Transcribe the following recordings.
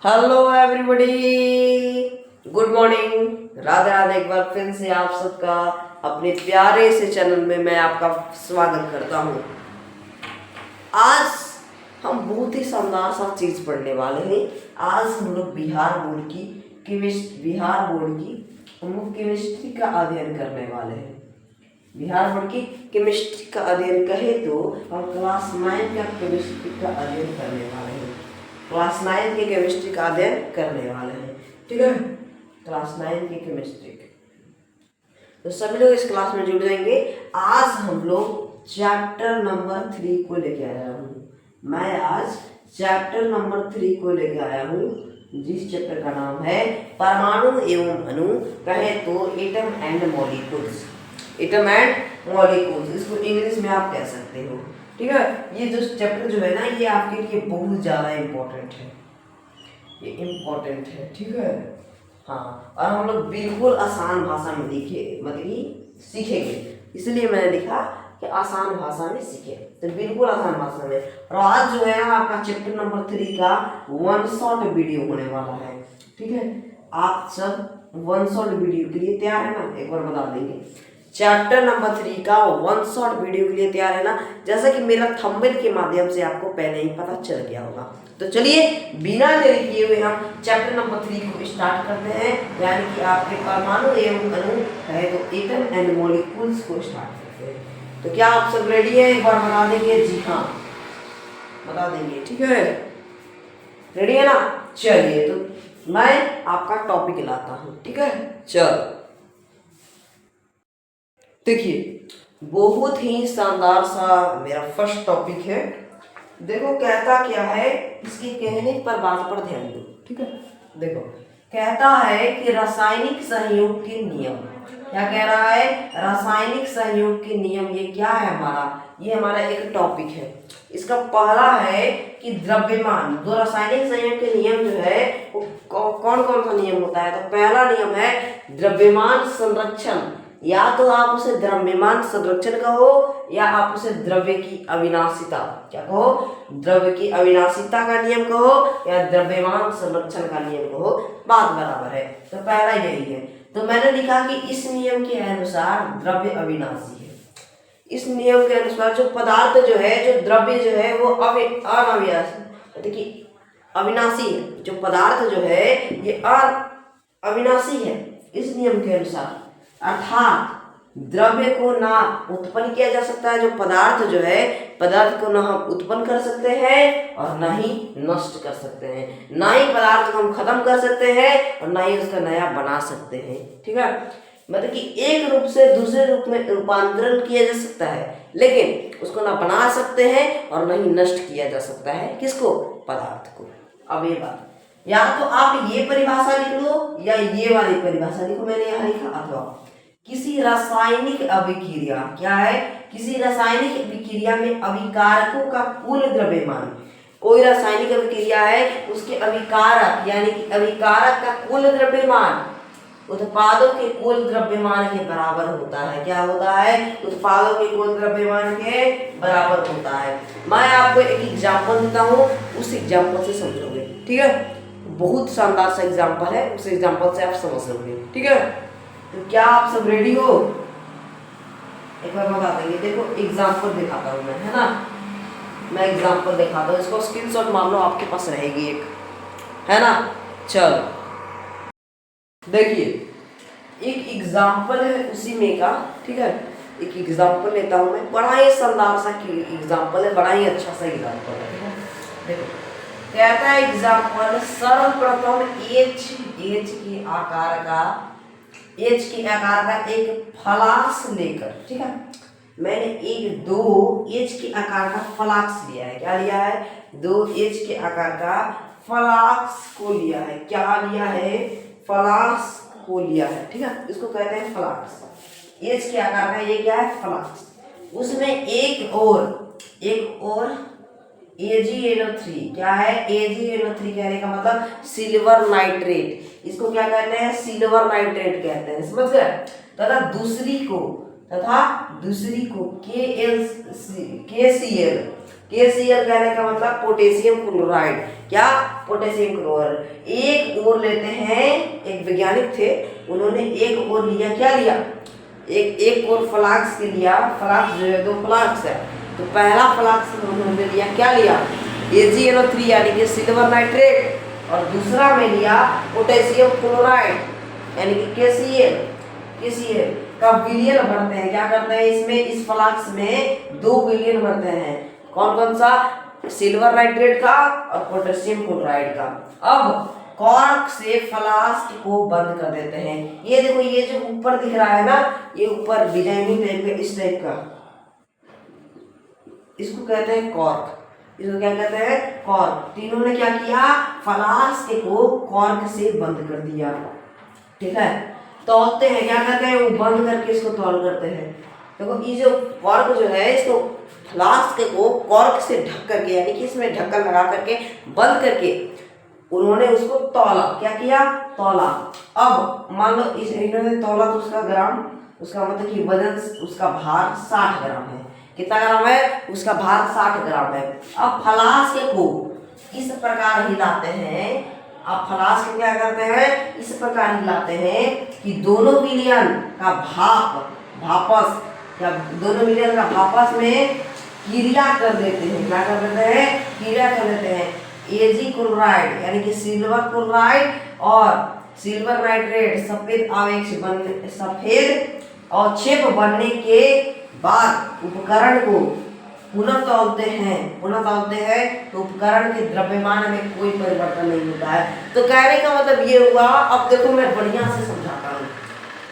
Hello everybody, good morning, Radhe Radhe. एक बार फिर से आप सबका अपने प्यारे से चैनल में मैं आपका स्वागत करता हूँ। आज हम बहुत ही शानदार सा चीज़ पढ़ने वाले हैं। आज हम लोग बिहार बोर्ड की हम लोग केमिस्ट्री का अध्ययन करने वाले हैं। बिहार बोर्ड की केमिस्ट्री का अध्ययन कहे तो हम क्लास 9 का केमिस्ट्री का अध्ययन करने वाले हैं। क्लास 9 की केमिस्ट्री का अध्ययन करने वाले हैं, ठीक है। क्लास 9 की केमिस्ट्री, तो सभी लोग इस क्लास में जुड़ जाएंगे। आज हम लोग चैप्टर नंबर 3 को लेके आया हूँ। मैं आज चैप्टर नंबर 3 को लेके आया हूँ, जिस चैप्टर का नाम है परमाणु एवं अणु, कहे तो atom and molecules. Atom and molecules, इसको इंग्लिश में आप कह सकते हो, ठीक है। ये जो चैप्टर जो है ना, ये आपके लिए बहुत ज़्यादा इम्पोर्टेंट है, ये इम्पोर्टेंट है, ठीक है। हाँ, और हम लोग बिल्कुल आसान भाषा में सीखेंगे, इसलिए मैंने लिखा कि आसान भाषा में सीखे, तो बिल्कुल आसान भाषा में। और आज जो है आपका चैप्टर नंबर 3 का 1 शॉट वीडियो होने वाला है, ठीक है। आप सब 1 शॉट वीडियो के लिए तैयार है ना? एक बार बता देंगे, चैप्टर नंबर 3 का 1 शॉट वीडियो के लिए तैयार है ना? जैसा कि मेरा थंबनेल के माध्यम से आपको पहले ही पता चल गया होगा। तो चलिए बिना देरी किए हुए हम चैप्टर नंबर 3 को स्टार्ट करते हैं, यानी कि आपके परमाणु एवं अणु है तो एटम एंड मॉलिक्यूल्स को स्टार्ट करते हैं। तो क्या आप सब रेडी हैं? एक बार बता देंगे। जी हाँ, बता देंगे, ठीक है। रेडी है ना? चलिए, तो मैं आपका टॉपिक लाता हूँ, ठीक है। चलो देखिए, बहुत ही शानदार सा मेरा फर्स्ट टॉपिक है। देखो कहता क्या है, इसके कहने पर बात पर ध्यान दो, ठीक है। देखो कहता है कि रासायनिक संयोग के नियम। क्या कह रहा है? रासायनिक संयोग के नियम। ये क्या है ये हमारा एक टॉपिक है। इसका पहला है कि द्रव्यमान, दो रासायनिक संयोग के नियम जो है वो कौन कौन सा नियम होता है? तो पहला नियम है द्रव्यमान संरक्षण, या तो आप उसे द्रव्यमान संरक्षण कहो या आप उसे द्रव्य की अविनाशिता, क्या कहो? द्रव्य की अविनाशिता का नियम कहो या द्रव्यमान संरक्षण का नियम कहो, बात बराबर है। तो पहला यही है। तो मैंने लिखा कि इस नियम के अनुसार द्रव्य अविनाशी है। इस नियम के अनुसार जो पदार्थ जो है, जो द्रव्य जो है वो अविनाशी, देखिए अविनाशी है। जो पदार्थ जो है ये अविनाशी है इस नियम के अनुसार, अर्थात द्रव्य को ना उत्पन्न किया जा सकता है। जो पदार्थ जो है, पदार्थ को ना हम उत्पन्न कर सकते हैं और ना ही नष्ट कर सकते हैं। ना ही पदार्थ को हम खत्म कर सकते हैं और ना ही उसका नया बना सकते हैं, ठीक है। मतलब कि एक रूप से दूसरे रूप में रूपांतरण किया जा सकता है, लेकिन उसको ना बना सकते हैं और ना ही नष्ट किया जा सकता है। किसको? पदार्थ को। अब ये बात, या तो आप ये परिभाषा लिख लो या ये वाली परिभाषा लिखो, मैंने यहाँ लिखा, अथवा किसी रासायनिक अभिक्रिया, क्या है? किसी रासायनिक अभिक्रिया में अभिकारकों का कुल द्रव्यमान। कोई रासायनिक अभिक्रिया है, उसके अभिकारक यानी कि अभिकारक का कुल द्रव्यमान उत्पादों के कुल द्रव्यमान के बराबर होता है। क्या होता है? उत्पादों के कुल द्रव्यमान के बराबर होता है। मैं आपको एक एग्जाम्पल देता हूँ, उस एग्जाम्पल से समझोगे, ठीक है। बहुत शानदार सा एग्जाम्पल है, उस एग्जाम्पल से आप समझ लोगे, ठीक है। तो क्या आप सब रेडी हो? एक बार बता देंगे। देखो एग्जाम्पल दिखाता हूँ मैं, है ना। मैं एग्जाम्पल दिखाता हूँ, इसको स्क्रीनशॉट मान लो, आपके पास रहेगी एक, है ना। चलो देखिए, एक एग्जाम्पल है उसी में का, ठीक है। एक एग्जाम्पल लेता हूँ मैं, बड़ा ही शानदार सा एग्जाम्पल है, बड़ा ही अच्छा सा एग्जाम्पल है, ठीक है। देखो कहता है एग्जाम्पल, सर्वप्रथम एच के आकार का एक फ्लास्क लेकर, ठीक है। मैंने एक 2 एच के आकार का फ्लास्क लिया है। क्या लिया है? 2 एच के आकार का फ्लास्क को लिया है। क्या लिया है? फ्लास्क को लिया है, ठीक है। इसको कहते हैं फ्लास्क। एच के आकार का ये क्या है? फ्लास्क। उसमें एक और AgNO3, क्या है? AgNO3 कहने का मतलब सिल्वर नाइट्रेट। इसको क्या कहते हैं? सिल्वर नाइट्रेट कहते हैं, समझ गए। तथा दूसरी को KCl KCl कहने का मतलब पोटेशियम क्लोराइड। क्या? Potassium chloride. एक और लेते हैं, एक वैज्ञानिक थे, उन्होंने एक और लिया, क्या लिया? एक और फ्लास्क लिया। फ्लास्क जो है, 2 फ्लास्क है, तो पहला फ्लास्क में उन्होंने लिया, क्या लिया? AgNO3 यानी कि सिल्वर नाइट्रेट, और दूसरा में लिया पोटेशियम क्लोराइड यानी कि KCl का विलयन भरते हैं। क्या करते हैं इसमें? इस फ्लास्क में 2 विलयन भरते हैं। कौन कौन सा? सिल्वर नाइट्रेट का और पोटेशियम क्लोराइड का। अब कॉर्क से फ्लास्क को बंद कर देते हैं। ये देखो, ये जो ऊपर दिख रहा है ना, ये ऊपर डिजाइनिंग टाइप का, इस टाइप का, इसको कहते हैं कॉर्क। इसको क्या कहते हैं? कॉर्क। तीनों ने क्या किया? फ्लास्क को कॉर्क से बंद कर दिया। ठीक है, तौलते हैं, क्या कहते हैं? वो बंद करके इसको तौल करते हैं। देखो, ये जो कॉर्क जो है, इसको फ्लास्क को कॉर्क से ढक करके, यानी कि इसमें ढक्कन लगा करके बंद करके उन्होंने उसको तौला। क्या किया? तौला। अब मान लो इन्होंने तौला, तो उसका ग्राम, उसका मतलब कि वजन, उसका भार 60 ग्राम है। कितना ग्राम है? उसका भार 60 ग्राम है। अब फ्लास्क को इस प्रकार हिलाते हैं। अब फ्लास्क को क्या करते हैं? इस प्रकार हिलाते हैं कि दोनों विलयन का भापस या दोनों विलयन का आपस में क्रिया कर देते हैं। क्या कर देते हैं? क्रिया कर देते हैं। Ag क्लोराइड यानी कि सिल्वर क्लोराइड और सिल्वर नाइट्रेट सफेद अवक्षेप बनने के बाद उपकरण को पुनः तौलते हैं तो उपकरण के द्रव्यमान में कोई परिवर्तन नहीं होता है। तो कहने का मतलब ये हुआ। अब देखो, मैं बढ़िया से समझाता हूँ।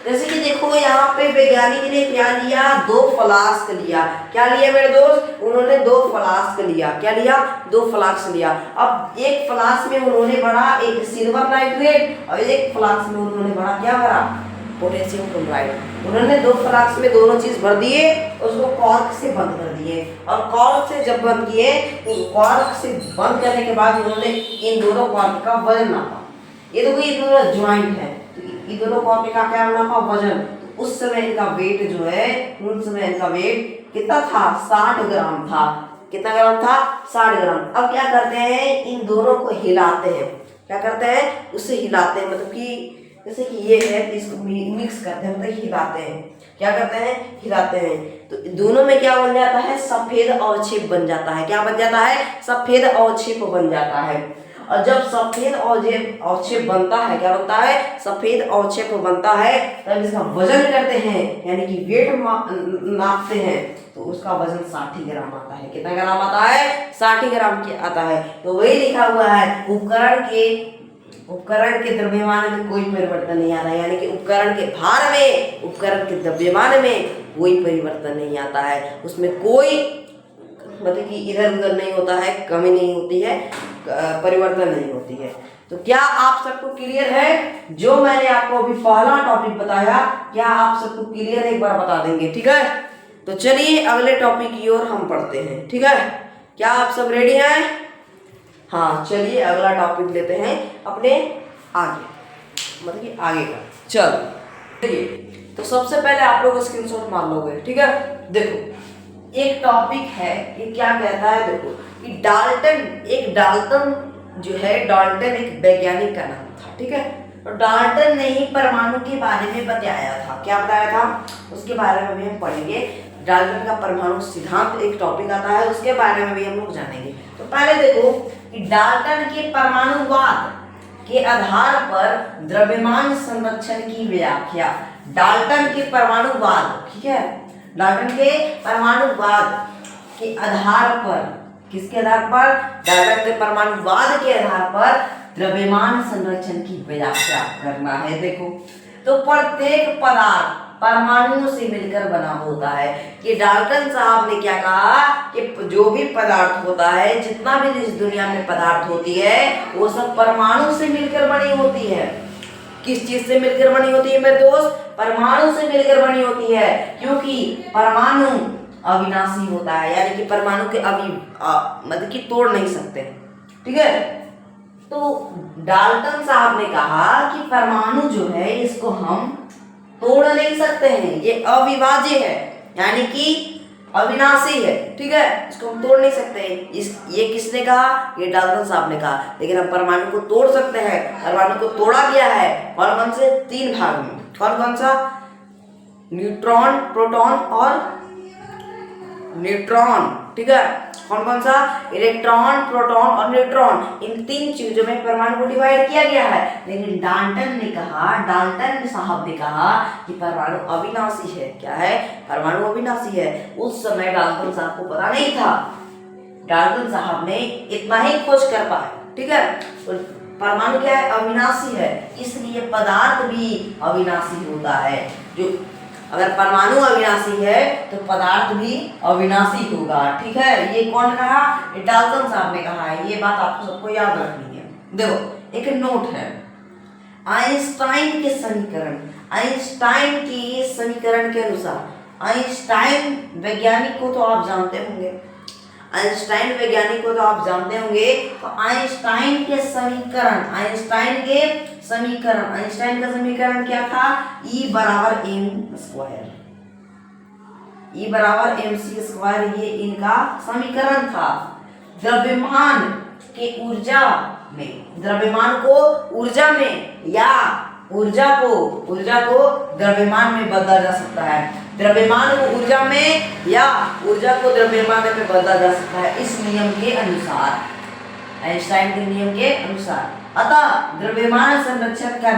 जैसे कि देखो, यहाँ पे वैज्ञानिक ने क्या लिया? 2 फ्लास्क लिया। क्या लिया मेरे दोस्त? उन्होंने 2 फ्लास्क लिया। क्या लिया? 2 फ्लास्क लिया। अब एक फ्लास्क में उन्होंने भरा एक सिल्वर नाइट्रेट और एक फ्लास्क में उन्होंने भरा, क्या भरा? Potassium chloride. उन्होंने 2 फ्लास्क में दोनों चीज भर दिए, उसको कॉर्क से बंद कर दिए। और कॉर्क से जब बंद किए, तो कॉर्क से बंद करने के बाद उन्होंने इन दोनों कॉर्क का वजन नापा। ये देखो, ये दोनों ज्वाइंट है, ये दोनों कॉर्क का क्या नापा? वजन। तो उस समय इनका वेट जो है, उन समय इनका वेट कितना था? 60 ग्राम था। कितना ग्राम था? 60 ग्राम। अब क्या करते हैं? इन दोनों को हिलाते हैं। क्या करते हैं? उससे हिलाते हैं, मतलब कि जैसे कि ये है, इसको मिक्स करते हैं, मतलब हिलाते हैं। क्या करते हैं? हिलाते हैं। तो दोनों में क्या बन जाता है? सफेद अवक्षेप बन जाता है। क्या बन जाता है? सफेद अवक्षेप बन जाता है। और जब सफेद अवक्षेप बनता है, क्या बनता है? सफेद अवक्षेप बनता है, तब इसका वजन करते हैं, यानी कि वेट नापते हैं, तो उसका वजन 60 ग्राम आता है। कितना ग्राम आता है? 60 ग्राम के आता है। तो वही लिखा हुआ है, उपकरण के द्रव्यमान में कोई परिवर्तन नहीं आता, यानी कि उपकरण के भार में, उपकरण के द्रव्यमान में कोई परिवर्तन नहीं आता है। उसमें कोई मतलब कि इधर उधर नहीं होता है, कमी नहीं होती है, परिवर्तन नहीं होती है। तो क्या आप सबको क्लियर है? जो मैंने आपको अभी पहला टॉपिक बताया, क्या आप सबको क्लियर है? एक बार बता देंगे, ठीक है? तो चलिए अगले टॉपिक की ओर हम पढ़ते हैं, ठीक है? क्या आप सब रेडी हैं? हाँ, चलिए अगला टॉपिक लेते हैं अपने आगे, मतलब कि आगे का। चलो, चलिए, तो सबसे पहले आप लोग स्क्रीनशॉट मार लोगे, ठीक है? देखो, एक टॉपिक है, ये क्या कहता है? देखो, कि डाल्टन जो है, डाल्टन एक वैज्ञानिक का नाम था, ठीक है? और डाल्टन ने ही परमाणु के बारे में बताया था। क्या बताया था? उसके बारे में भी हम पढ़ेंगे। डाल्टन का परमाणु सिद्धांत एक टॉपिक आता है, उसके बारे में भी हम लोग जानेंगे। तो पहले देखो कि डाल्टन के परमाणुवाद के आधार पर द्रव्यमान संरक्षण की व्याख्या। डाल्टन के परमाणुवाद, ठीक है? डाल्टन के परमाणुवाद के आधार पर, किसके आधार पर? डाल्टन के परमाणुवाद के आधार पर द्रव्यमान संरक्षण की व्याख्या करना है। देखो, तो प्रत्येक पदार्थ परमाणुओं से मिलकर बना होता है। कि डाल्टन साहब ने क्या कहा कि जो भी पदार्थ होता है, जितना भी इस दुनिया में पदार्थ होती है, वो सब परमाणु से मिलकर बनी होती है। किस चीज से मिलकर बनी होती है मेरे दोस्त? परमाणु से मिलकर बनी होती है, क्योंकि परमाणु अविनाशी होता है, यानी कि परमाणु के मतलब कि तोड़ नहीं सकते, ठीक है? तो डाल्टन साहब ने कहा कि परमाणु जो है, इसको हम तोड़ नहीं सकते हैं, ये अविभाज्य है, यानी कि अविनाशी है, ठीक है, इसको हम तोड़ नहीं सकते। ये किसने कहा? ये डाल्टन साहब ने कहा। लेकिन हम परमाणु को तोड़ सकते हैं। परमाणु को तोड़ा गया है कौन कौन से? 3 भाग में। कौन कौन सा? न्यूट्रॉन, प्रोटॉन और न्यूट्रॉन, ठीक है। कौन कौन सा? इलेक्ट्रॉन, प्रोटॉन और न्यूट्रॉन। इन 3 चीजों में परमाणु को डिवाइड किया गया है। लेकिन डाल्टन साहब ने कहा कि परमाणु अविनाशी है। क्या है? परमाणु अविनाशी है। उस समय डाल्टन साहब को पता नहीं था। डाल्टन साहब ने इतना ही खोज कर पाए, ठीक है। परमाणु क्या है? अविनाशी है, इसलिए पदार्थ भी अविनाशी होता है। जो अगर परमाणु अविनाशी है तो पदार्थ भी अविनाशी होगा, ठीक है। ये कौन कहा? ये डाल्टन साहब ने कहा है। ये बात आपको सबको याद रखनी है। देखो एक नोट है, आइंस्टाइन के समीकरण के अनुसार, आइंस्टाइन वैज्ञानिक को तो आप जानते होंगे, तो आइंस्टाइन के समीकरण, आइंस्टाइन का समीकरण क्या था? E बराबर mc², ये इनका समीकरण था। द्रव्यमान को ऊर्जा में या ऊर्जा को द्रव्यमान में बदला जा सकता है। द्रव्यमान को ऊर्जा में या ऊर्जा को द्रव्यमान में बदला जा सकता है, इस नियम के अनुसार, आइंस्टाइन के नियम के अनुसार। अतः द्रव्यमान संरक्षण का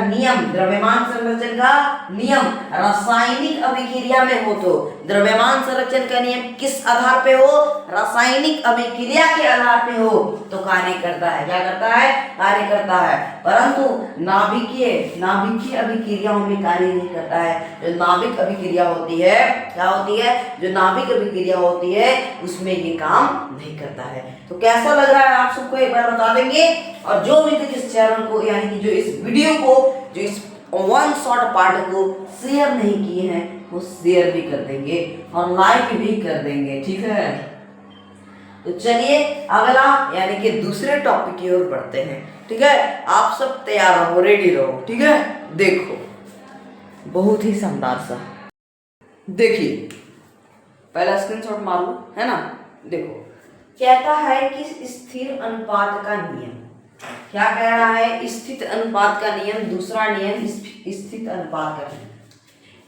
नियम रासायनिक अभिक्रिया में हो तो द्रव्यमान संरक्षण का नियम किस आधार पे हो? रासायनिक अभिक्रिया के आधार पे हो तो कार्य करता है। क्या करता है? कार्य करता है। परंतु नाभिकीय अभिक्रियाओं में कार्य नहीं करता है। जो नाभिक अभिक्रिया होती है, क्या होती है? जो नाभिक अभिक्रिया होती है उसमें ये काम नहीं करता है। तो कैसा लग रहा है आप सबको एक बार बता देंगे। और जो भी इस चैनल को, यानी कि जो इस वीडियो को, जो इस 1 शॉर्ट पार्ट को शेयर नहीं किए हैं वो शेयर भी कर देंगे और लाइक भी कर देंगे, ठीक है। तो चलिए अगला यानी कि दूसरे टॉपिक की ओर बढ़ते हैं, ठीक है। आप सब तैयार रहो, रेडी रहो, ठीक है। देखो बहुत ही शानदार सा, देखिए पहला स्क्रीनशॉट मार लो, है ना। देखो कहता है कि स्थिर अनुपात का नियम, क्या कह रहा है? स्थित अनुपात का नियम। दूसरा नियम स्थित अनुपात का नियम।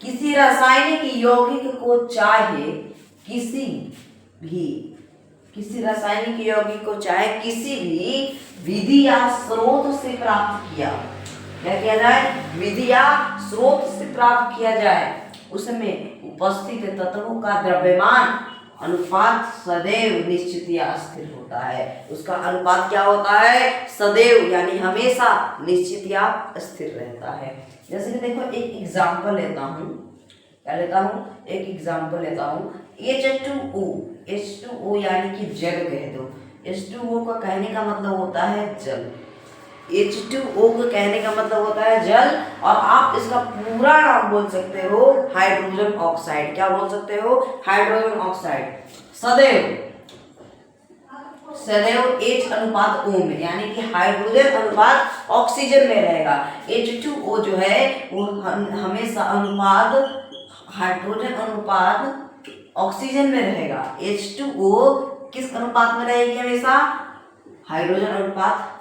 किसी रासायनिक यौगिक को चाहे किसी भी विधि या स्रोत से प्राप्त किया, क्या किया जाए? विधि या स्रोत से प्राप्त किया जाए, उसमें उपस्थित तत्वों का द्रव्यमान अनुपात सदैव निश्चित या स्थिर होता है। उसका अनुपात क्या होता है? सदैव यानी हमेशा निश्चित या स्थिर रहता है। जैसे कि देखो एक एग्जांपल लेता हूँ, एक एग्जांपल लेता हूँ। H2O यानी कि जल कह दो। H2O का कहने का मतलब होता है जल। H2O को कहने का मतलब होता है जल, और आप इसका पूरा नाम बोल सकते हो हाइड्रोजन ऑक्साइड। क्या बोल सकते हो? Hydrogen oxide. सदैव H/O में, यानी कि हाइड्रोजन अनुपात ऑक्सीजन में रहेगा। H2O जो है वो हमेशा अनुपात हाइड्रोजन अनुपात ऑक्सीजन में रहेगा। H2O किस अनुपात में रहेगी? हमेशा हाइड्रोजन अनुपात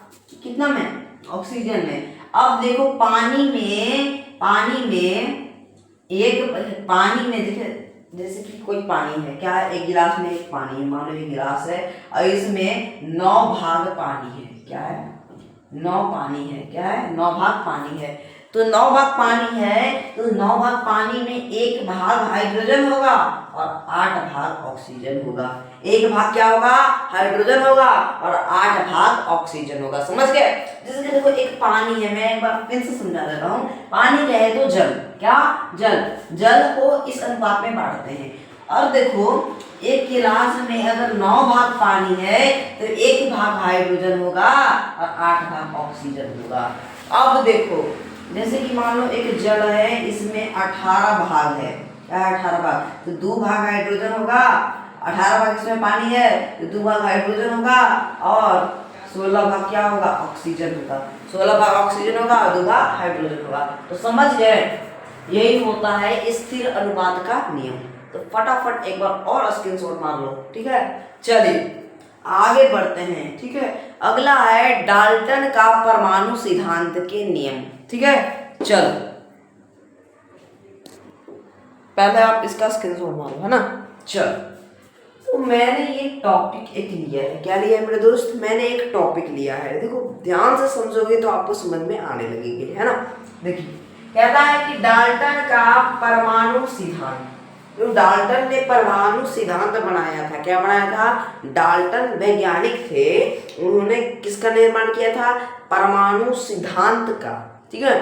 कितना में? ऑक्सीजन में। अब देखो पानी में देखिए, जैसे कि कोई पानी है, क्या है? एक गिलास में एक पानी है, मान लो एक गिलास है और इसमें 9 भाग पानी है। क्या है? 9 पानी है। क्या है? 9 भाग पानी है। तो 9 भाग पानी है, तो 9 भाग पानी में 1 भाग हाइड्रोजन होगा और 8 भाग ऑक्सीजन होगा। 1 भाग क्या होगा? हाइड्रोजन होगा और 8 भाग ऑक्सीजन होगा। समझ गए? जैसे कि देखो एक पानी है, मैं एक बार फिर से समझा देता हूँ। पानी कहे तो जल, क्या? जल को इस अनुपात में बांटते हैं। और देखो एक गिलास में अगर 9 भाग पानी है तो 1 भाग हाइड्रोजन होगा और 8 भाग ऑक्सीजन होगा। अब देखो जैसे कि मान लो एक जल है, इसमें 18 भाग है। क्या है? 18 भाग। तो 2 भाग हाइड्रोजन होगा, 18 भाग इसमें पानी है तो 2 भाग हाइड्रोजन होगा और 16 भाग क्या होगा? ऑक्सीजन होगा। 16 भाग ऑक्सीजन होगा और 2 भाग हाइड्रोजन होगा। तो समझ गए? यही होता है स्थिर अनुपात का नियम। तो फटाफट एक बार और स्क्रीनशॉट मार लो, ठीक है। चलिए आगे बढ़ते हैं, ठीक है। अगला है डाल्टन का परमाणु सिद्धांत के नियम, ठीक है। चलो पहले आप इसका स्क्रीनशॉट मारो, है ना। चलो तो मैंने ये टॉपिक एक लिया है, क्या लिया है मेरे दोस्त, मैंने एक टॉपिक लिया है। देखो ध्यान से समझोगे तो आपको समझ में आने लगेगी, है ना। देखिए कहता है कि डाल्टन का परमाणु सिद्धांत, जो डाल्टन ने परमाणु सिद्धांत बनाया था, क्या बनाया था, डाल्टन वैज्ञानिक थे, उन्होंने किसका निर्माण किया था, परमाणु सिद्धांत का, ठीक है।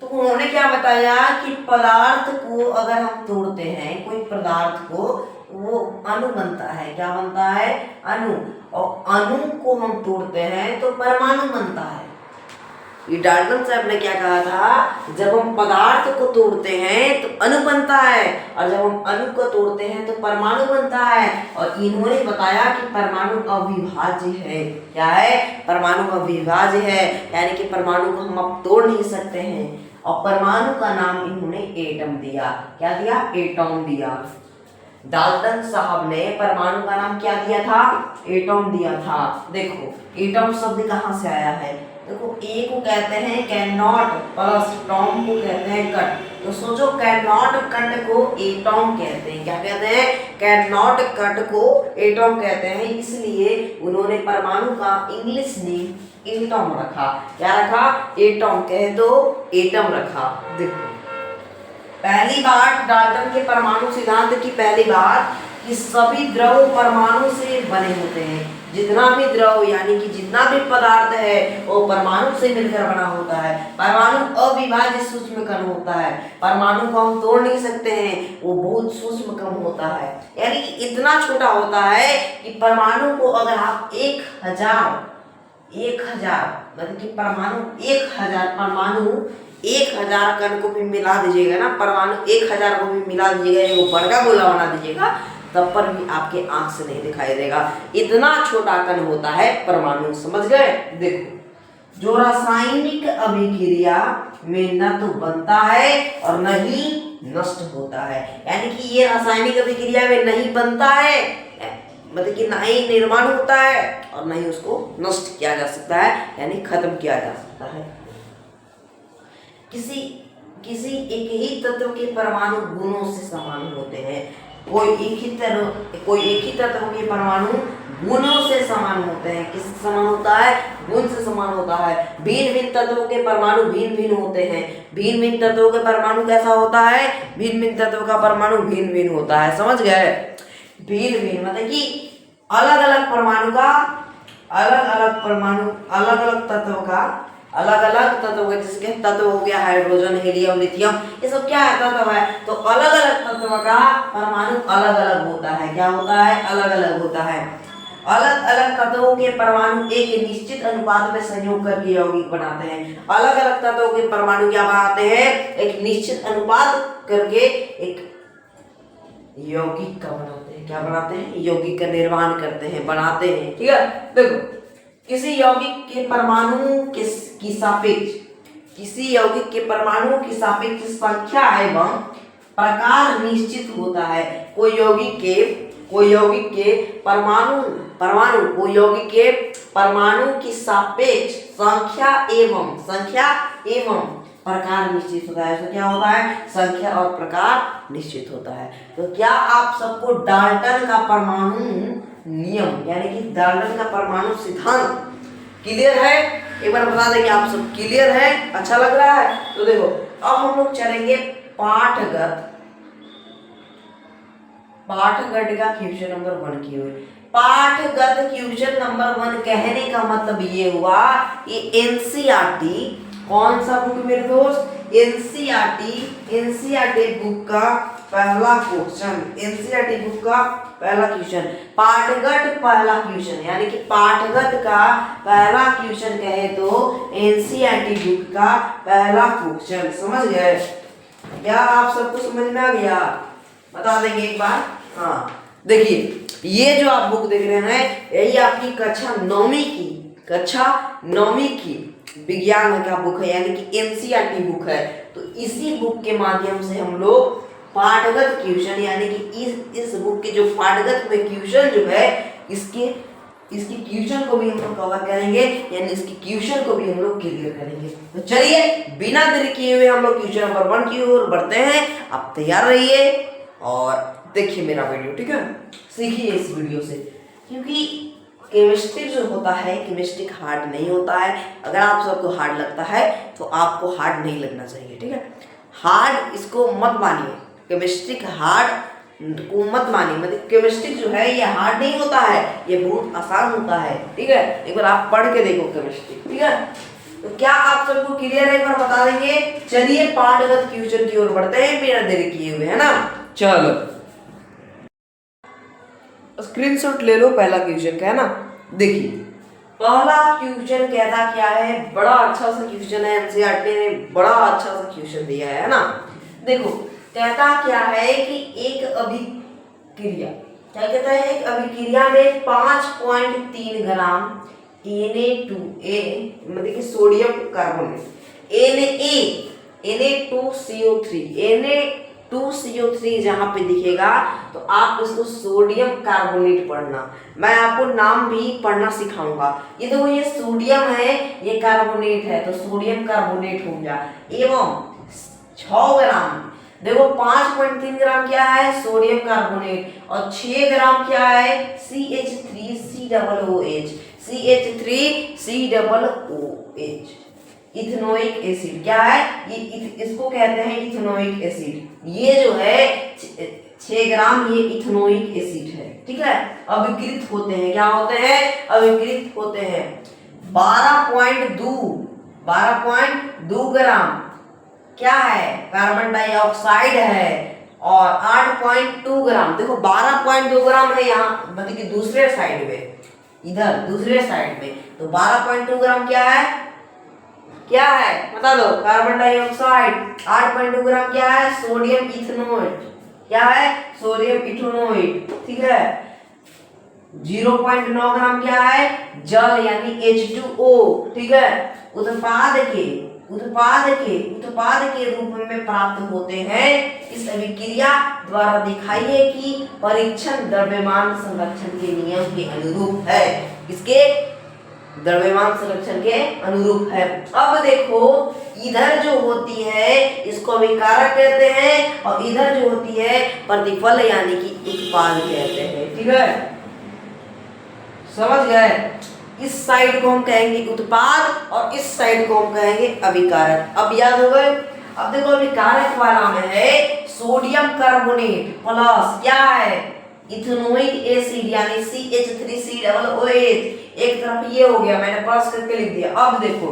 तो उन्होंने क्या बताया कि पदार्थ को अगर हम तोड़ते हैं, कोई पदार्थ को, वो अणु बनता है, क्या बनता है, अणु, और अणु को हम तोड़ते हैं तो परमाणु बनता है। ये डाल्टन साहब ने क्या कहा था, जब हम पदार्थ को तोड़ते हैं तो अणु बनता है, और जब हम अणु को तोड़ते हैं तो परमाणु बनता है। और इन्होंने बताया कि परमाणु अविभाज्य है, क्या है, परमाणु अविभाज्य है, यानी कि परमाणु को हम अब तोड़ नहीं सकते हैं। और परमाणु का नाम इन्होंने एटम दिया, क्या दिया, एटॉम दिया। डाल्टन साहब ने परमाणु का नाम क्या दिया था, एटॉम दिया था। देखो एटॉम शब्द कहाँ से आया है, देखो ए को कहते हैं कैन नॉट, प्लस टॉम को कहते हैं कट, तो सोचो कैन नॉट कट को एटॉम कहते हैं, क्या कहते हैं, कैन नॉट कट को एटॉम कहते हैं। इसलिए उन्होंने परमाणु का इंग्लिश नेम एटॉम रखा, क्या रखा, एटॉम, कहे तो एटम रखा। देखो पहली बात डाल्टन के परमाणु सिद्धांत की पहली बात कि सभी द्रव परमाणु से बने होते हैं। जितना भी द्रव यानी कि जितना भी पदार्थ है वो परमाणु से मिलकर बना होता है। परमाणु अविभाज्य सूक्ष्म कण होता है, परमाणु को हम तोड़ नहीं सकते हैं, वो बहुत सूक्ष्म कण होता है, यानी कि इतना छोटा होता है कि परमाणु को अगर आप 1000 मतलब कि परमाणु 1000 कण को भी मिला दीजिएगा ना, परमाणु 1000 को भी मिला दीजिएगा, एक बड़का गोला बना दीजिएगा, तब पर भी आपके आंख से नहीं दिखाई देगा, इतना छोटा कण होता है परमाणु, समझ गए। देखो जो रासायनिक अभिक्रिया में न तो बनता है और न ही नष्ट होता है, यानी कि ये रासायनिक अभिक्रिया में नहीं बनता है, मतलब कि ना ही निर्माण होता है और ना ही उसको नष्ट किया जा सकता है, यानी खत्म किया जा सकता है। किसी एक ही तत्व के परमाणु गुणों से समान होते हैं, कोई एक ही तत्व के परमाणु गुणों से समान होते हैं, किससे समान होता है, गुण से समान होता है। भिन्न भिन्न तत्वों के परमाणु भिन्न भिन्न होते हैं, भिन्न भिन्न तत्वों के परमाणु कैसा होता है, भिन्न भिन्न तत्वों का परमाणु भिन्न भिन्न होता है, समझ गए। भिन्न भिन्न मतलब कि अलग अलग परमाणु का अलग अलग तत्व का जिसके तत्व हो गया हाइड्रोजन, हीलियम, लिथियम, ये सब क्या है, तत्व है। तो अलग अलग तत्व का परमाणु अलग अलग होता है, क्या होता है, अलग अलग होता है। अलग अलग तत्वों के परमाणु एक निश्चित अनुपात में संयोग करके यौगिक बनाते हैं। अलग अलग तत्वों के परमाणु क्या बनाते हैं, एक निश्चित अनुपात करके एक यौगिक का बनाते हैं, क्या बनाते हैं, यौगिक का निर्माण करते हैं, बनाते हैं, ठीक है। देखो किसी यौगिक के परमाणु की सापेक्ष संख्या एवं प्रकार निश्चित होता है। कोई यौगिक के परमाणु की सापेक्ष संख्या एवं प्रकार निश्चित होता है। तो क्या होता है, संख्या और प्रकार निश्चित होता है। तो क्या आप सबको डाल्टन का परमाणु नियम यानी कि डाल्टन का परमाणु सिद्धांत क्लियर है? एक बार बता दें कि आप सब क्लियर है, अच्छा लग रहा है। तो देखो अब हम लोग चलेंगे पाठगत का क्वेश्चन नंबर 1 की ओर। पाठगत क्वेश्चन नंबर 1 कहने का मतलब ये हुआ, ये एनसीईआरटी कौन सा बुक मेरे दोस्त, एनसीईआरटी बुक का पहला क्वेश्चन, पाठगत पहला क्वेश्चन, यानी कि पाठगत का पहला क्वेश्चन कहे तो एनसीईआरटी बुक का पहला क्वेश्चन, समझ गए? क्या आप सबको समझ में आ गया? बता देंगे एक बार। हाँ देखिए ये जो आप बुक देख रहे हैं यही आपकी कक्षा 9वीं की विज्ञान का बुक है, यानी कि एनसीईआरटी बुक है। तो इसी बुक के माध्यम से हम लोग पाठगत क्वेश्चन यानी कि इस बुक के जो पाठगत में क्वेश्चन जो है इसकी क्वेश्चन को भी हम लोग कवर करेंगे, यानी इसकी क्वेश्चन को भी हम लोग क्लियर करेंगे। तो चलिए बिना देरी किए हुए हम लोग क्वेश्चन नंबर 1 की ओर बढ़ते हैं। आप तैयार रहिए और देखिए मेरा वीडियो, ठीक है, सीखिए इस वीडियो से, क्योंकि केमिस्ट्री जो होता है केमिस्ट्री हार्ड नहीं होता है। अगर आप सबको हार्ड लगता है तो आपको हार्ड नहीं लगना चाहिए, ठीक है। हार्ड इसको मत मानिए, केमिस्ट्री हार्ड को मत मानिए, मतलब केमिस्ट्री जो है ये हार्ड नहीं होता है, ये बहुत आसान होता है, ठीक है। एक बार आप पढ़ के देखो केमिस्ट्री, ठीक है। तो क्या आप सबको क्लियर है, एक बार बता देंगे। चलिए पाठगत क्वेश्चन की ओर बढ़ते हैं बिना देरी किए हुए, है ना। चलो स्क्रीनशॉट ले लो पहला क्वेश्चन का, है ना। देखिए पहला क्वेश्चन कहता क्या है, बड़ा अच्छा सा क्वेश्चन है, एनसीईआरटी ने बड़ा अच्छा सा क्वेश्चन दिया है ना। देखो कहता क्या है कि एक अभिक्रिया, क्या कहता है, एक अभिक्रिया में 5.3 ग्राम Na2A मतलब कि सोडियम कार्बोनेट Na2CO3 जहां पे दिखेगा तो आप इसको सोडियम कार्बोनेट पढ़ना। मैं आपको नाम भी पढ़ना सिखाऊंगा। ये देखो ये सोडियम है, ये कार्बोनेट है, तो सोडियम कार्बोनेट हो गया। एवं 6 ग्राम, देखो 5.3 ग्राम क्या है, सोडियम कार्बोनेट, और 6 ग्राम क्या है, CH3COOH, इथेनोइक एसिड। क्या है ये, इसको कहते हैं इथेनोइक एसिड। ये जो है 6 ग्राम ये इथेनोइक एसिड है, ठीक है। अभिकृत होते हैं, क्या होते हैं, अभिकृत होते हैं। 12.2 ग्राम क्या है, कार्बन डाइऑक्साइड है, और 8.2 ग्राम, देखो 12.2 ग्राम है यहाँ, मतलब कि दूसरे साइड में, इधर दूसरे साइड में, तो 12.2 ग्राम क्या है, क्या है बता दो, कार्बन डाइऑक्साइड। 8.2 ग्राम क्या है, सोडियम इथेनोएट, क्या है, सोडियम इथेनोएट, ठीक है। 0.9 ग्राम क्या है, जल यानी H2O, ठीक है। उत्पाद के रूप में प्राप्त होते हैं। इस अभिक्रिया द्वारा दिखाइए कि परीक्षण द्रव्यमान संरक्षण के नियम के अनुरूप है। इसके द्रव्यमान संरक्षण के अनुरूप है। अब देखो इधर जो होती है इसको अभिकारक कहते हैं, और इधर जो होती है प्रतिफल यानी कि उत्पाद कहते हैं, ठीक है, समझ गए। इस साइड को हम कहेंगे उत्पाद और इस साइड को हम कहेंगे अभिकारक। अब याद हो गए। अब देखो अभिकारक वाला में है सोडियम कार्बोनेट प्लस क्या है, इथेनोइक एसिड यानी CH3COOH। एक तरफ ये हो गया, मैंने प्लस करके लिख दिया। अब देखो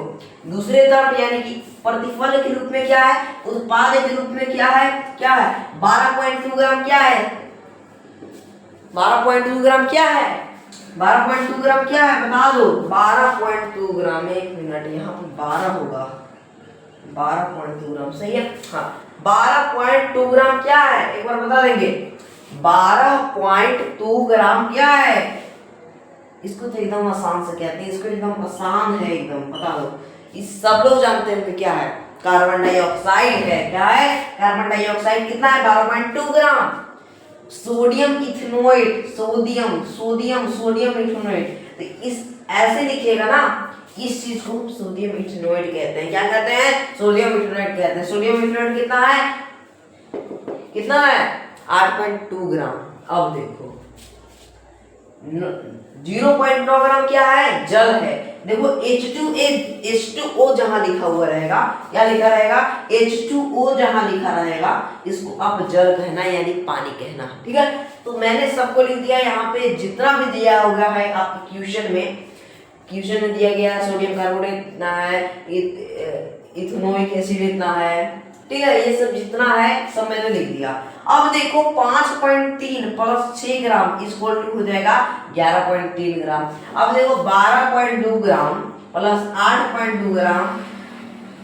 दूसरे तरफ यानी कि प्रतिफल के रूप में क्या है, उत्पाद के रूप में क्या है, 12.2 ग्राम क्या है, 12.2 ग्राम क्या है, 12.2 ग्राम क्या है बता दो। 12.2 ग्राम, एक मिनट, यहाँ पे 12 होगा, 12.2 ग्राम सही है, हाँ 12.2 ग्राम क्या है, एक बार बता देंगे। 12.2 ग्राम क्या है, इसको तो एकदम आसान से कहते हैं, इसको एकदम आसान है, एकदम बता दो। इस सब लोग जानते हैं कि क्या है, कार्बन डाइऑक्साइड है। क्या है, कार्बन डाइऑक्साइड कितना है, 12.2 ग्राम। सोडियम इथेनोएट, सोडियम इथेनोएट, तो इस ऐसे लिखिएगा ना, इस चीज को सोडियम इथेनोएट कहते हैं। क्या कहते हैं, सोडियम इथेनोएट कहते हैं। सोडियम इथेनोएट कितना है, 8.2 ग्राम। अब देखो 0.9 ग्राम क्या है, जल है। देखो H2O जहां लिखा हुआ रहेगा, क्या लिखा रहेगा, H2O जहां लिखा रहेगा, इसको आप जल कहना यानी पानी कहना, ठीक है। तो मैंने सबको लिख दिया। यहाँ पे जितना भी दिया हुआ है आपके क्वेश्चन में दिया गया है, सोडियम कार्बोनेट इतना है, इथेनोइक एसिड इतना है, ठीक है, ये सब जितना है सब मैंने लिख दिया। अब देखो 5.3 प्लस 6 ग्राम इक्वल टू हो जाएगा 11.3 ग्राम। अब देखो 12.2 gram plus 8.2 gram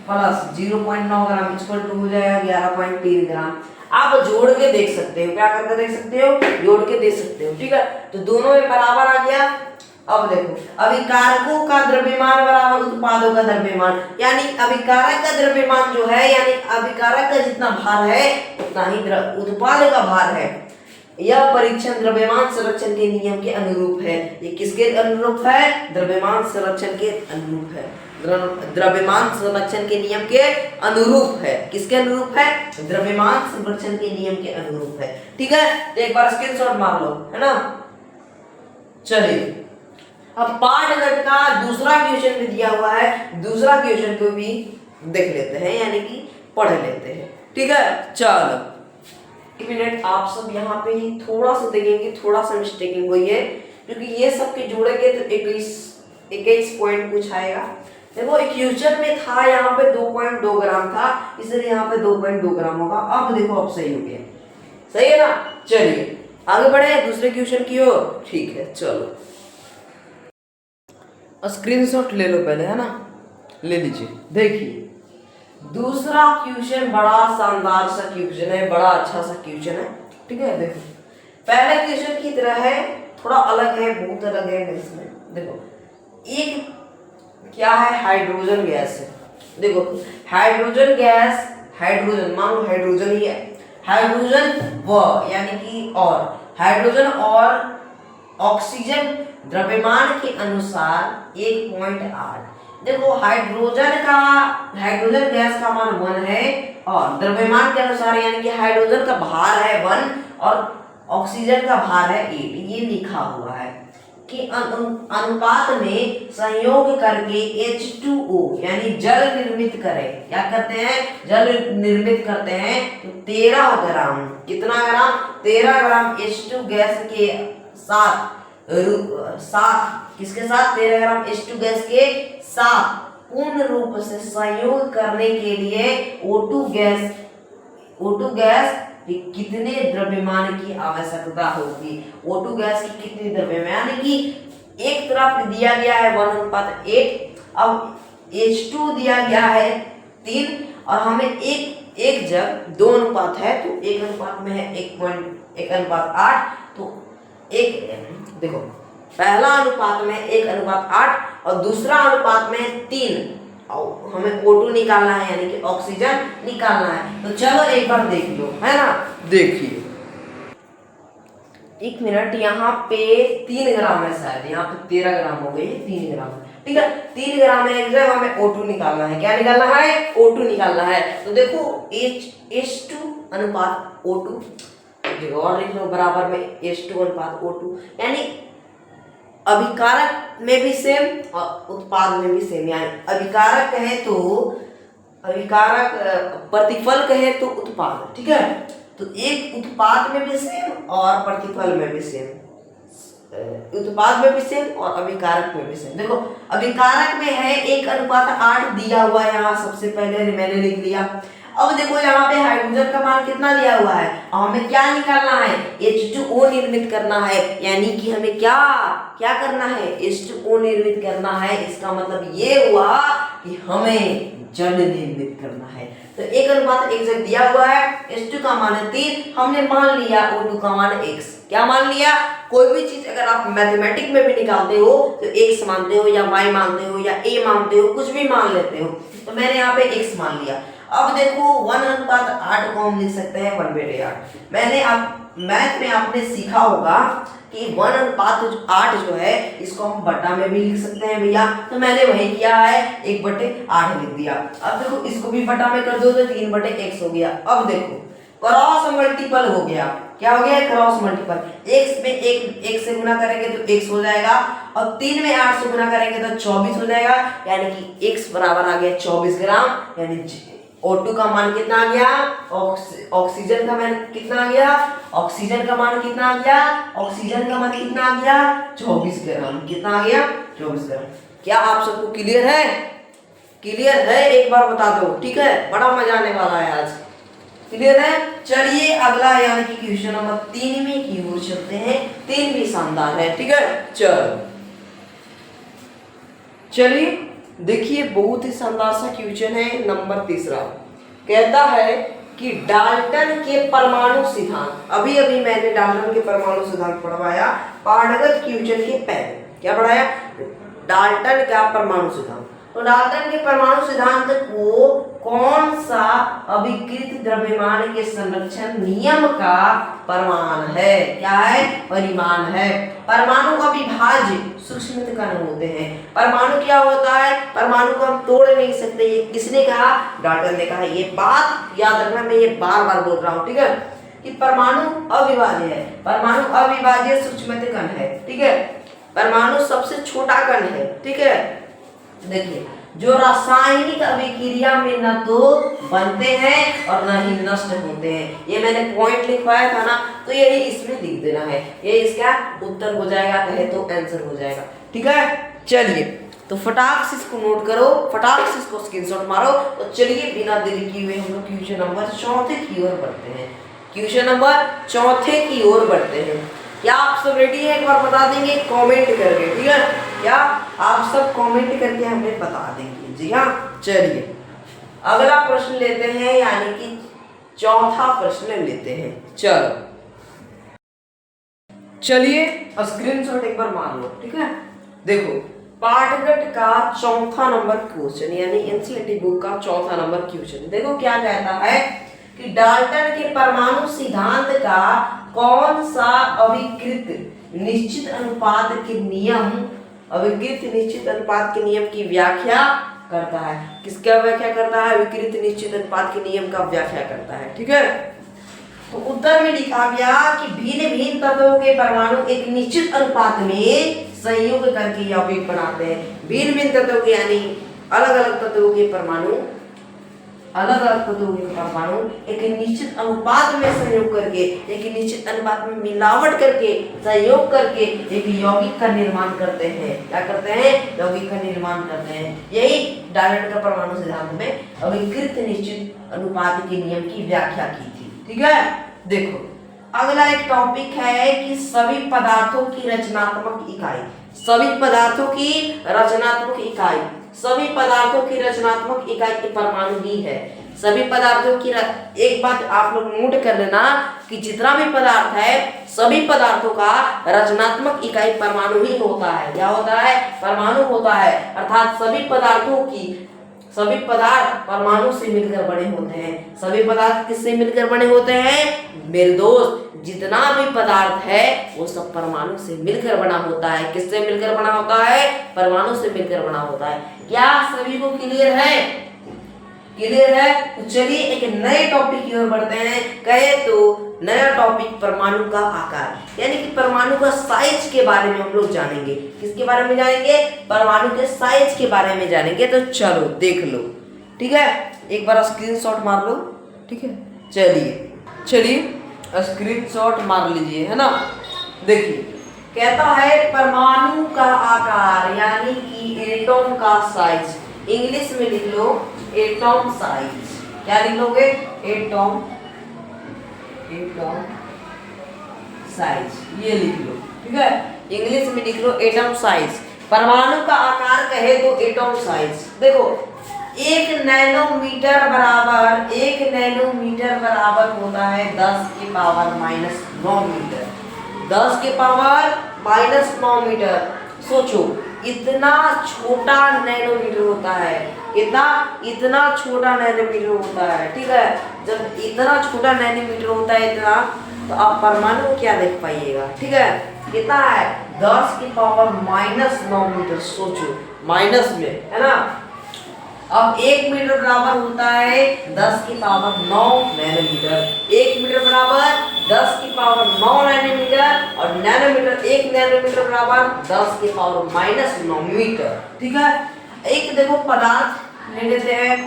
plus 0.9 gram equal to हो जाएगा 11.3 ग्राम। आप जोड़ के देख सकते हो, क्या करके देख सकते हो, जोड़ के देख सकते हो, ठीक है। तो दोनों में बराबर आ गया, अब देखो, अभिकारकों का द्रव्यमान बराबर उत्पादों का द्रव्यमान, यानी अभिकारक का द्रव्यमान जो है, यानी अभिकारक का जितना भार है उतना ही उत्पाद का भार है। यह परीक्षण द्रव्यमान संरक्षण के नियम के अनुरूप है। ये किसके अनुरूप है? द्रव्यमान संरक्षण के अनुरूप है। द्रव्यमान संरक्षण के नियम के अनुरूप है। किसके अनुरूप है? द्रव्यमान संरक्षण के नियम के अनुरूप है। ठीक है, तो एक बार स्क्रीनशॉट मार लो, है ना। चलिए, अब पाठगत का दूसरा क्वेश्चन भी दिया हुआ है, दूसरा क्वेश्चन को भी देख लेते हैं, यानी कि पढ़ लेते हैं। ठीक है, चलो एक मिनट, आप सब यहाँ पे ही थोड़ा सा देखेंगे, थोड़ा सा मिस्टेकिंग हुई है, क्योंकि ये सबके जोड़ेंगे तो 21 पॉइंट कुछ आएगा। देखो, एक क्वेश्चन में था यहाँ पे 2.2 ग्राम था, इसलिए यहाँ पे 2.2 ग्राम होगा। अब देखो, अब सही हो गया, सही है ना। चलिए आगे बढ़े दूसरे क्वेश्चन की ओर। ठीक है, चलो स्क्रीनशॉट ले लो पहले, है ना, ले लीजिए। देखिए, दूसरा क्वेश्चन बड़ा शानदार सा क्वेश्चन है, बड़ा अच्छा सा क्वेश्चन है। ठीक है, देखो पहले क्वेश्चन की तरह है, थोड़ा अलग है, बहुत अलग है इसमें। देखो, एक क्या है, हाइड्रोजन गैस है। देखो, हाइड्रोजन गैस, हाइड्रोजन मान लो हाइड्रोजन ही है, हाइड्रोजन व यानी कि और हाइड्रोजन और ऑक्सीजन द्रव्यमान के अनुसार 1.8। देखो, हाइड्रोजन गैस का मान 1 है और द्रव्यमान के अनुसार यानी कि हाइड्रोजन का भार है 1 और ऑक्सीजन का भार है 8। ये लिखा हुआ है कि अनुपात में संयोग करके H2O यानी जल निर्मित करें। क्या करते हैं? जल निर्मित करते हैं। तो 13 ग्राम, कितना ग्राम? 13 ग्राम H2 गैस के साथ किसके साथ? 13 ग्राम H2 गैस के साथ पूर्ण रूप से संयोग करने के लिए O2 गैस कितने द्रव्यमान की आवश्यकता होगी? O2 गैस की कितनी द्रव्यमान की? एक तरफ दिया गया है 1:8, अब H2 दिया गया है 3 और हमें एक जब 2 अनुपात है तो 1 अनुपात में है 1:8। तो एक देखो, पहला अनुपात में 1:8 और दूसरा अनुपात में 3 और हमें O2 निकालना है यानी कि ऑक्सीजन निकालना है। तो चलो एक बार देख लो, है ना। देखिए, एक मिनट, यहाँ पे 3 ग्राम है शायद, यहाँ पे 13 ग्राम हो गई, 3 ग्राम। ठीक है, 3 ग्राम है, एक जगह हमें O2 निकालना है। क्या निकालना है? O2 निकालना है। तो देखो, H2 अनुपात O2 और लिख लो बराबर में H2 अनुपात O2, यानी अभिकारक में भी सेम और उत्पाद में भी सेम। यानी अभिकारक कहे तो अभिकारक, प्रतिफल कहे तो उत्पाद। ठीक है, तो एक उत्पाद में भी सेम और प्रतिफल में भी सेम, उत्पाद में भी सेम और अभिकारक में भी सेम। देखो, अभिकारक में है 1:8 दिया हुआ है, यहाँ सबसे पहले मैंने लिख लिया। अब देखो, यहाँ पे हाइड्रोजन का मान कितना दिया हुआ है और हमें क्या निकालना है? H2O निर्मित करना है, यानी कि हमें क्या करना है? H2O निर्मित करना है। इसका मतलब ये हुआ कि हमें जल निर्मित करना है। तो 1:1 जब दिया हुआ है, H2 का मान है 3, हमने मान लिया O2 का मान x। क्या मान लिया? कोई भी चीज अगर आप मैथमेटिक्स में भी निकालते हो तो x मानते हो या y मानते हो या a मानते हो, कुछ भी मान लेते हो। तो मैंने यहाँ पे x मान लिया। अब देखो, 1:8 को हम लिख सकते हैं 1/8। मैंने आप मैथ में आपने सीखा होगा कि 1:8 जो है इसको हम बटा में भी लिख सकते हैं भैया। तो मैंने वही किया है, 1/8 लिख दिया। अब देखो, इसको भी बटा में कर दो तो 3/x हो गया। अब देखो, क्रॉस मल्टीपल हो गया। क्या हो गया? Cross multiple. x में 1 से गुना करेंगे तो x हो जाएगा और 3 में 8 से गुना करेंगे तो 24 हो जाएगा, यानी कि x बराबर आ गया 24 ग्राम। यानी O2 का मान कितना आ गया? ऑक्सीजन का मान कितना आ गया? ऑक्सीजन का मान कितना आ गया? ऑक्सीजन का मान कितना आ गया? 24 ग्राम। कितना आ गया? 24 ग्राम। क्या आप सबको क्लियर है? क्लियर है? एक बार बता दो। ठीक है, बड़ा मजा आने वाला है आज। क्लियर है? चलिए अगला यानी कि क्वेश्चन नंबर 3 में की ओर चलते हैं। 3 भी शानदार है। ठीक है, चलिए देखिए, बहुत ही शानदार सा क्वेश्चन है। नंबर 3 कहता है कि डाल्टन के परमाणु सिद्धांत, अभी मैंने डाल्टन के परमाणु सिद्धांत पढ़वाया पाठगत क्वेश्चन के पहले। क्या पढ़ाया? डाल्टन का परमाणु सिद्धांत। तो डाल्टन के परमाणु सिद्धांत को कौन सा अभिकृत द्रव्यमान के संरक्षण नियम का प्रमाण है? क्या है? परिमाण है। परमाणु अविभाज्य सूक्ष्म कण होते हैं। परमाणु क्या होता है? परमाणु को हम तोड़ नहीं सकते। ये किसने कहा? डाल्टन ने कहा। ये बात याद रखना, मैं ये बार बार बोल रहा हूँ, ठीक है, कि परमाणु अविभाज्य है। परमाणु अविभाज्य सूक्ष्म कण है, ठीक है। परमाणु सबसे छोटा कण है, ठीक है। देखिए, जो रासायनिक अभिक्रिया में न तो बनते हैं और न ही नष्ट होते हैं। ये मैंने पॉइंट लिखवाया था ना, तो यही इसमें लिख देना है। ये इसका उत्तर हो जाएगा, कहे तो आंसर हो जाएगा, ठीक है। चलिए, तो फटाक से इसको नोट करो, फटाक से इसको स्क्रीनशॉट मारो। तो चलिए बिना देरी किए हुए हम लोग क्वेश्चन नंबर 4 की ओर बढ़ते हैं। क्वेश्चन नंबर 4 की ओर बढ़ते हैं। क्या आप सब रेडी हैं? एक बार बता देंगे कमेंट करके, ठीक है? क्या आप सब कमेंट करके हमें बता देंगे? जी हाँ। चलिए अगला प्रश्न लेते हैं, यानी कि चौथा प्रश्न लेते हैं। चलिए स्क्रीनशॉट एक बार मार लो, ठीक है। देखो, पाठगट का चौथा नंबर क्वेश्चन, यानी एनसीईआरटी बुक का चौथा नंबर क्वेश्चन। देखो क्या कहता है कि डाल्टन के परमाणु सिद्धांत का कौन सा अभिकृत निश्चित अनुपात के नियम, अभिकृत निश्चित अनुपात के नियम की व्याख्या करता है? किसका व्याख्या करता है? अभिकृत निश्चित अनुपात के नियम का व्याख्या करता है, ठीक है। तो उत्तर में लिखा गया कि भिन्न भिन्न तत्वों के परमाणु एक निश्चित अनुपात में संयोग करके यौगिक बनाते हैं। भिन्न भिन्न तत्वों के, यानी अलग अलग तत्वों के परमाणु, अलग अलग तत्वों के परमाणु एक निश्चित अनुपात में संयोग करके, एक निश्चित अनुपात में मिलावट करके, संयोग करके एक यौगिक का निर्माण करते हैं। क्या करते हैं? यौगिक का निर्माण करते हैं। यही डाल्टन का परमाणु सिद्धांत में अभिकृत निश्चित अनुपात के नियम की व्याख्या की थी, ठीक है। देखो अगला एक टॉपिक है कि सभी पदार्थों की रचनात्मक इकाई। सभी पदार्थों की रचनात्मक इकाई, सभी पदार्थों की रचनात्मक इकाई के परमाणु ही है। सभी पदार्थों की एक बात आप लोग नोट कर लेना कि जितना भी पदार्थ है, सभी पदार्थों का रचनात्मक इकाई परमाणु ही होता है। क्या होता है? परमाणु होता है। अर्थात सभी पदार्थों की, सभी पदार्थ परमाणु से मिलकर बने होते हैं। सभी पदार्थ किससे मिलकर बने होते हैं? मेरे दोस्त, जितना भी पदार्थ है वो सब परमाणु से मिलकर बना होता है। किससे मिलकर बना होता है? परमाणु से मिलकर बना होता है। क्या सभी को क्लियर है? क्लियर है? तो चलिए एक नए टॉपिक की ओर बढ़ते हैं। कहे तो नया टॉपिक परमाणु का आकार, यानी कि परमाणु का साइज के बारे में हम लोग जानेंगे। किसके बारे में जानेंगे? परमाणु के साइज के बारे में जानेंगे। तो चलो देख लो, ठीक है। एक बार स्क्रीनशॉट मार लो, ठीक है। चलिए स्क्रीनशॉट मार लीजिए, है ना। देखिए कहता है परमाणु का आकार, यानी कि एटॉम का साइज। इंग्लिश में लिख लो एटॉम साइज। क्या लिख लोगे? एटॉम साइज, ये लिख लो, ठीक है। इंग्लिश में लिख लो एटॉम साइज। परमाणु का आकार कहे तो एटॉम साइज। देखो 1 नैनोमीटर बराबर, 1 नैनोमीटर बराबर होता है 10 की पावर -9 मीटर। 10 की पावर -9 मीटर। सोचो इतना छोटा नैनोमीटर होता है। इतना छोटा नैनोमीटर होता है, ठीक है। जब इतना छोटा नैनोमीटर होता है इतना, तो आप परमाणु को क्या देख पाइएगा, ठीक है। कितना है? 10 की पावर -9 मीटर। सोचो माइनस में, है ना। अब 1 मीटर बराबर होता है 10 की पावर 9 नैनोमीटर। 1 मीटर बराबर 10 की पावर 9 नैनोमीटर, और नैनोमीटर 1 नैनोमीटर बराबर 10 की पावर -9 मीटर, ठीक है। एक देखो पदार्थ ले लेते हैं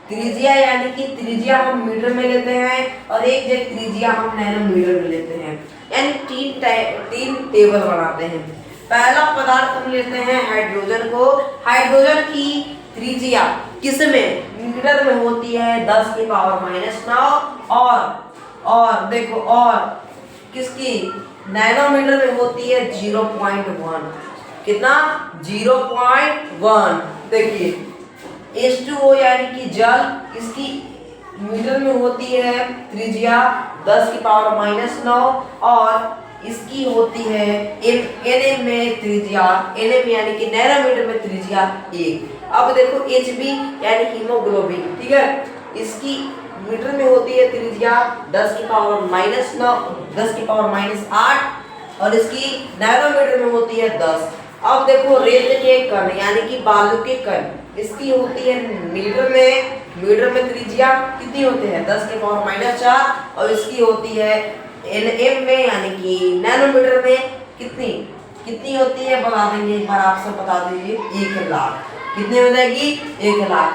त्रिज्या, यानी कि त्रिज्या हम मीटर में लेते हैं, और एक जगह त्रिज्या हम नैनोमीटर में लेते हैं, यानी तीन टेबल बनाते हैं। पहला पदार्थ हम लेते हैं हाइड्रोजन को। हाइड्रोजन की त्रिज्या किसमें? मीटर में होती है 10 की पावर -9, और देखो और किसकी? नैनोमीटर में होती है 0.1। कितना? 0.1। देखिए H2O यानी कि जल, इसकी मीटर में होती है त्रिज्या 10 की पावर -9, और इसकी होती है एनएम में त्रिज्या, एनएम यानी कि नैनोमीटर में त्रिज्या 1। अब देखो Hb यानी हीमोग्लोबिन, ठीक है, इसकी मीटर में होती है त्रिज्या 10 की पावर -9, 10 की पावर -8 और इसकी नैनोमीटर में होती है 10। अब देखो रेत के कण यानी कि बालू के कण, इसकी होती है मीटर में त्रिज्या कितनी होती है 10 की पावर -4 और इसकी होती है एनएम में यानी कि नैनोमीटर में कितनी होती है बता देंगे एक बार, आप सब बता दीजिए। 1 लाख। कितनी हो जाएगी 1 लाख।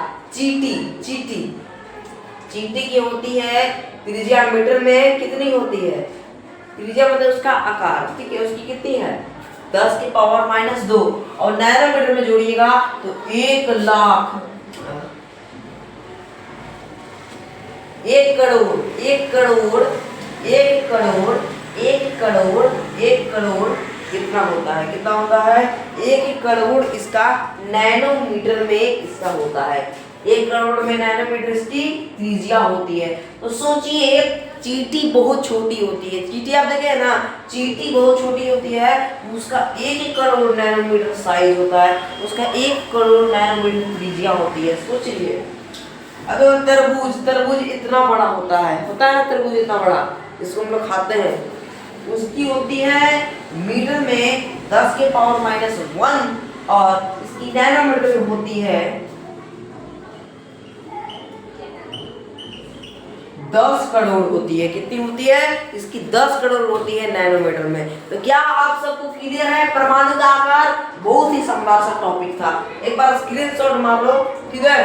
चींटी की होती है त्रिज्या मीटर में कितनी होती है, त्रिज्या मतलब उसका आकार, ठीक है, उसकी कितनी है 10 की पावर -2 और नैनोमीटर में जोड़िएगा तो 1 लाख, 1 करोड़, 1 करोड़, 1 करोड़, 1 करोड़, 1 करोड़ कितना होता है, कितना होता है 1 करोड़ इसका नैनोमीटर में इसका होता है। 1 करोड़ में नैनोमीटर इसकी त्रिज्या होती है। तो सोचिए चींटी बहुत छोटी होती है, चींटी आप देखे ना, चींटी बहुत छोटी होती है, उसका 1 करोड़ नैनोमीटर साइज होता है, उसका 1 करोड़ नैनोमीटर त्रिज्या होती है। सोचिए अगर तरबूज इतना बड़ा होता है ना, तरबूज इतना बड़ा, इसको हम लोग खाते हैं, उसकी होती है मीटर में 10 के पावर -1 और इसकी नैनोमीटर में होती है 10 करोड़ होती है। कितनी होती है, इसकी 10 करोड़ होती है नैनोमीटर में। तो क्या आप सबको क्लियर है? परमाणु का आकार बहुत ही शानदार सा टॉपिक था, एक बार स्क्रीनशॉट मार लो, ठीक है,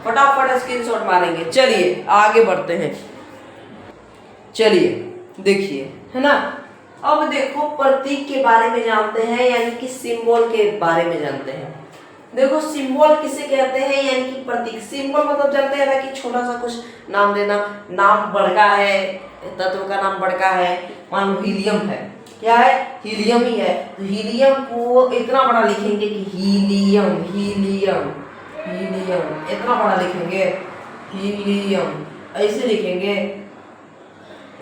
फटाफट स्क्रीनशॉट मारेंगे। चलिए आगे बढ़ते हैं, चलिए देखिए, है ना। अब देखो प्रतीक के बारे में जानते हैं, यानी कि सिंबल के बारे में जानते हैं। देखो सिंबल किसे कहते हैं, यानी कि प्रतीक। सिंबल मतलब जानते हैं ना कि छोटा सा कुछ नाम देना, नाम बड़का है, तत्व का नाम बड़का है, मान लो हीलियम है, क्या है, हीलियम ही है, तो हीलियम को इतना बड़ा लिखेंगे कि हीलियम, हीलियम, हीलियम, इतना बड़ा लिखेंगे हीलियम, ऐसे लिखेंगे,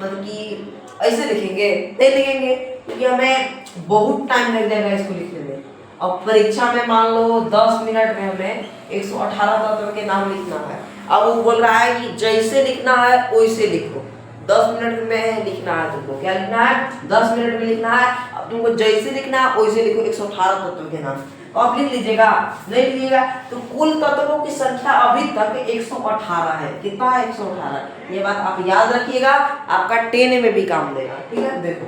मतलब कि ऐसे लिखेंगे, नहीं लिखेंगे क्योंकि हमें बहुत टाइम लग जाएगा इसको लिखने में। अब परीक्षा में मान लो 10 मिनट में हमें 118 तत्व के नाम लिखना है। अब वो बोल रहा है कि जैसे लिखना है वैसे लिखो, 10 मिनट में लिखना है तुमको, क्या लिखना है 10 मिनट में लिखना है। अब तुमको जैसे लिखना है वैसे लिखो 118 तत्व के नाम। आप लिख लीजिएगा, नहीं लिखिएगा तो कुल तत्वों की संख्या अभी तक 118 है। कितना है 118, ये बात आप याद रखिएगा, आपका 10 में भी काम देगा, ठीक है। देखो